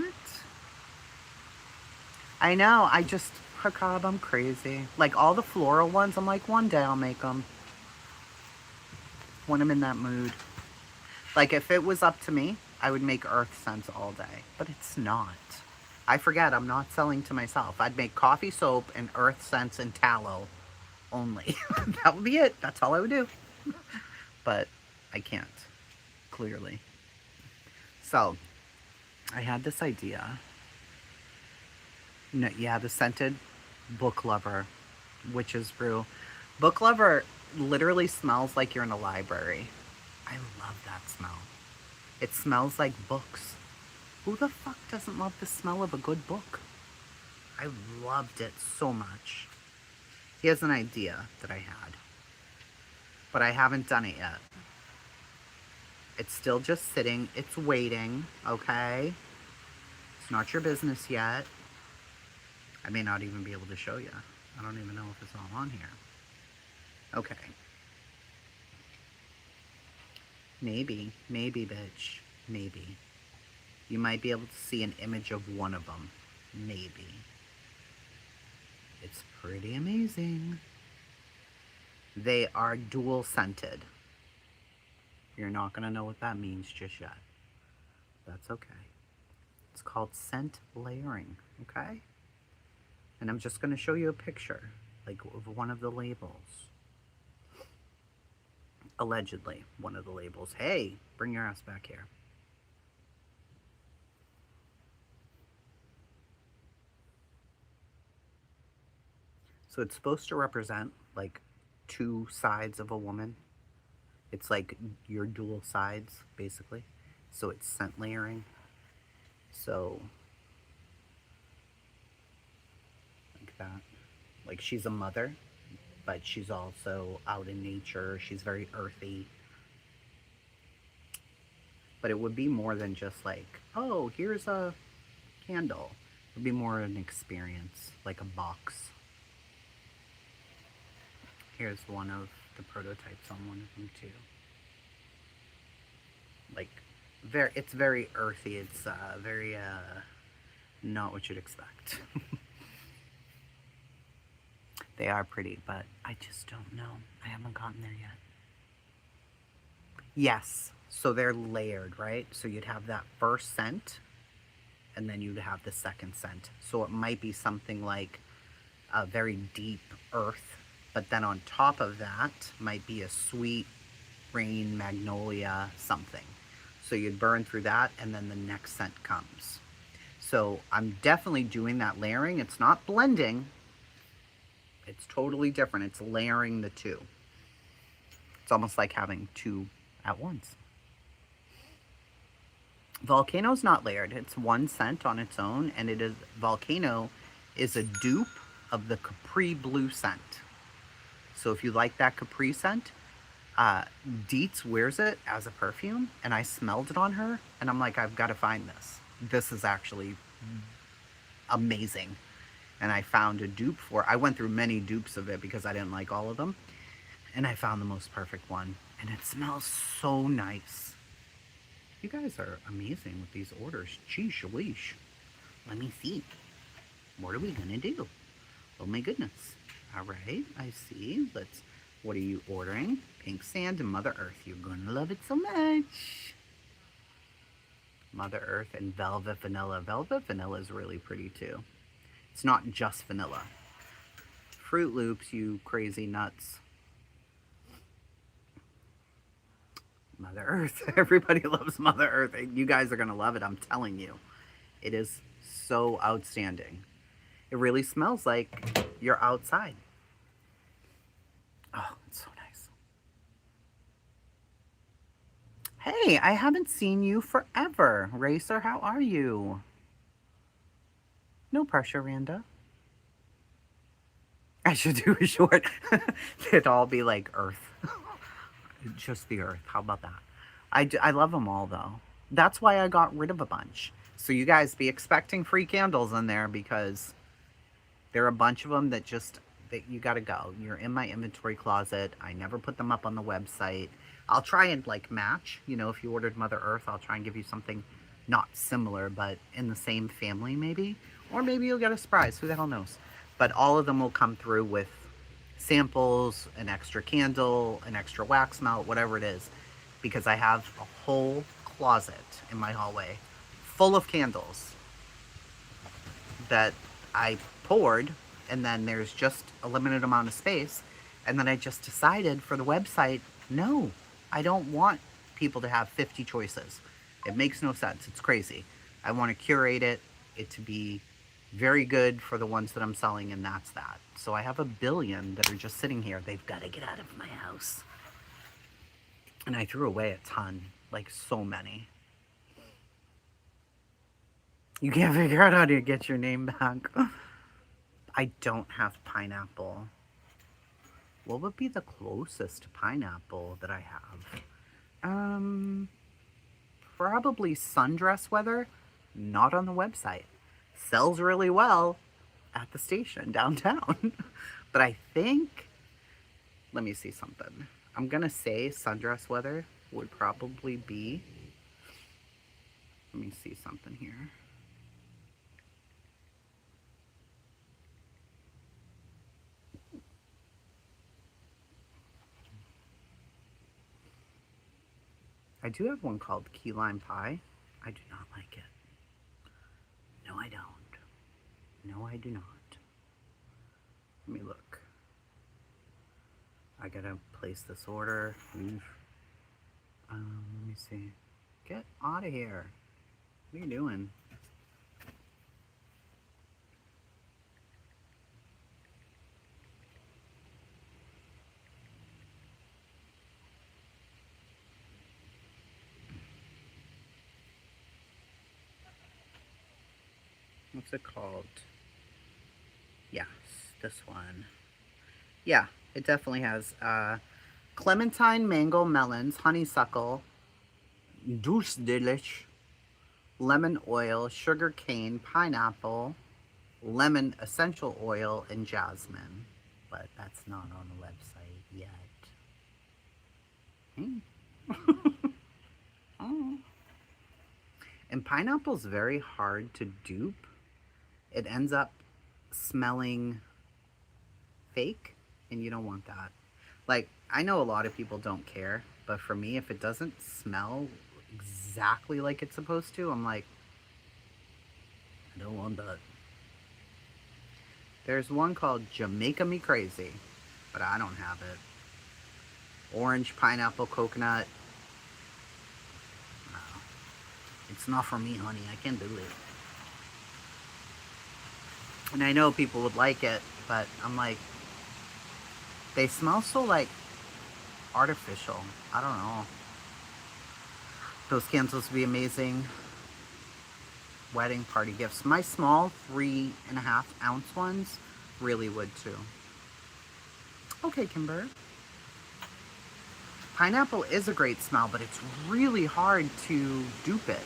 I know, Hakab, I'm crazy. Like, all the floral ones, I'm like, one day I'll make them. When I'm in that mood. Like, if it was up to me, I would make earth scents all day. But it's not. I forget, I'm not selling to myself. I'd make coffee soap and earth scents and tallow only. That would be it. That's all I would do. But I can't, clearly. So, I had this idea. No, yeah, the scented Book Lover Witch's Brew. Book Lover literally smells like you're in a library. I love that smell. It smells like books. Who the fuck doesn't love the smell of a good book? I loved it so much. Here's an idea that I had. But I haven't done it yet. It's still just sitting. It's waiting, okay? It's not your business yet. I may not even be able to show you. I don't even know if it's all on here. Okay. Maybe, bitch. Maybe. You might be able to see an image of one of them. Maybe. It's pretty amazing. They are dual scented. You're not going to know what that means just yet. That's okay. It's called scent layering, okay? And I'm just going to show you a picture, like, of one of the labels. Allegedly, one of the labels. Hey, bring your ass back here. So it's supposed to represent, like, 2 sides of a woman. It's like your dual sides, basically. So it's scent layering. So, like that. Like, she's a mother, but she's also out in nature. She's very earthy. But it would be more than just like, oh, here's a candle. It would be more an experience, like a box. Here's one of the prototypes on one of them too. Like, it's very earthy. It's very not what you'd expect. They are pretty, but I just don't know. I haven't gotten there yet. Yes, so they're layered, right? So you'd have that first scent, and then you'd have the second scent. So it might be something like a very deep earth, but then on top of that might be a sweet rain, magnolia, something. So you'd burn through that, and then the next scent comes. So I'm definitely doing that layering. It's not blending. It's totally different. It's layering the two. It's almost like having two at once. Volcano's not layered. It's one scent on its own, and it is Volcano is a dupe of the Capri Blue scent. So if you like that Capri scent, Dietz wears it as a perfume, and I smelled it on her, and I'm like, I've got to find this. This is actually amazing. And I found a dupe for it. I went through many dupes of it because I didn't like all of them, and I found the most perfect one, and it smells so nice. You guys are amazing with these orders. Geesh, leash. Let me see. What are we gonna do? Oh my goodness. All right, I see. What are you ordering? Pink Sand and Mother Earth. You're gonna love it so much. Mother Earth and Velvet Vanilla. Velvet Vanilla is really pretty too. It's not just vanilla. Fruit Loops, you crazy nuts. Mother Earth. Everybody loves Mother Earth. You guys are going to love it, I'm telling you. It is so outstanding. It really smells like you're outside. Oh, it's so nice. Hey, I haven't seen you forever. Racer, how are you? No pressure, Randa. I should do a short. It'd all be like Earth. Just the Earth. How about that? I love them all, though. That's why I got rid of a bunch. So you guys be expecting free candles in there, because there are a bunch of them that you got to go. You're in my inventory closet. I never put them up on the website. I'll try and like match. You know, if you ordered Mother Earth, I'll try and give you something not similar, but in the same family maybe. Or maybe you'll get a surprise. Who the hell knows? But all of them will come through with samples, an extra candle, an extra wax melt, whatever it is, because I have a whole closet in my hallway full of candles that I poured, and then there's just a limited amount of space, and then I just decided for the website, no, I don't want people to have 50 choices. It makes no sense. It's crazy. I want to curate it to be very good for the ones that I'm selling, and that's that. So I have 1 billion that are just sitting here. They've got to get out of my house. And I threw away a ton, like so many. You can't figure out how to get your name back. I don't have pineapple. What would be the closest to pineapple that I have? Probably Sundress Weather. Not on the website. Sells really well at the station downtown. But I think, let me see something. I'm gonna say Sundress Weather would probably be, let me see something here. I do have one called Key Lime Pie. I do not like it. No, I don't. No, I do not. Let me look. I gotta place this order. Let me see. Get out of here. What are you doing? What's it called? Yes, this one. Yeah, it definitely has clementine, mango, melons, honeysuckle, douce delish, lemon oil, sugar cane, pineapple, lemon essential oil, and jasmine. But that's not on the website yet. Oh. And pineapple's very hard to dupe. It ends up smelling fake, and you don't want that. Like, I know a lot of people don't care, but for me, if it doesn't smell exactly like it's supposed to, I'm like, I don't want that. There's one called Jamaica Me Crazy, but I don't have it. Orange, pineapple, coconut. No. It's not for me, honey. I can't do it. And I know people would like it, but I'm like, they smell so like artificial. I don't know. Those candles would be amazing. Wedding party gifts. My small 3.5 ounce ones really would too. Okay, Kimber. Pineapple is a great smell, but it's really hard to dupe it.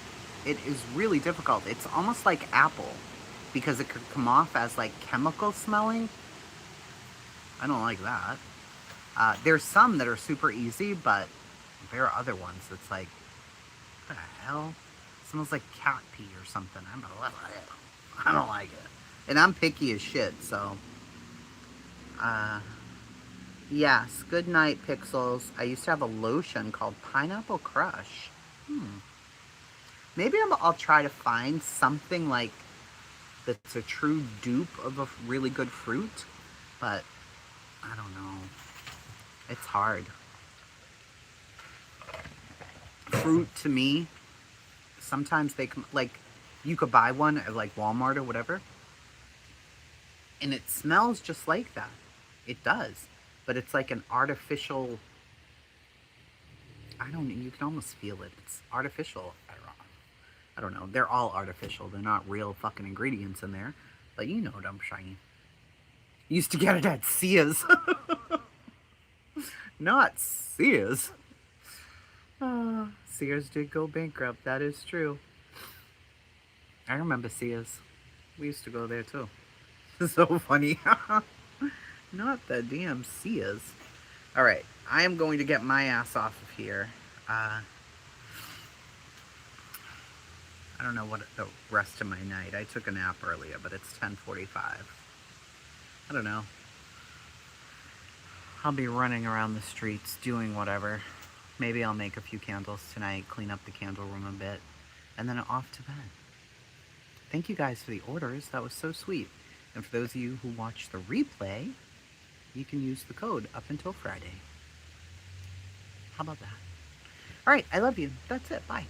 It is really difficult. It's almost like apple because it could come off as like chemical smelling. I don't like that. There's some that are super easy, but there are other ones that's like, what the hell? It smells like cat pee or something. I don't like it. And I'm picky as shit, so. Yes, good night, Pixels. I used to have a lotion called Pineapple Crush. Maybe I'll try to find something like that's a true dupe of a really good fruit, but I don't know. It's hard. Fruit to me, sometimes they come, like, you could buy one at like Walmart or whatever, and it smells just like that. It does. But it's like an artificial, you can almost feel it. It's artificial. I don't know. They're all artificial. They're not real fucking ingredients in there. But you know what I'm saying. Used to get it at Sears. Not Sears. Sears did go bankrupt. That is true. I remember Sears. We used to go there too. So funny. Not the damn Sears. Alright, I am going to get my ass off of here. I don't know what the rest of my night. I took a nap earlier, but it's 10:45. I don't know. I'll be running around the streets doing whatever. Maybe I'll make a few candles tonight, clean up the candle room a bit, and then off to bed. Thank you guys for the orders. That was so sweet. And for those of you who watch the replay, you can use the code up until Friday. How about that? All right, I love you. That's it. Bye.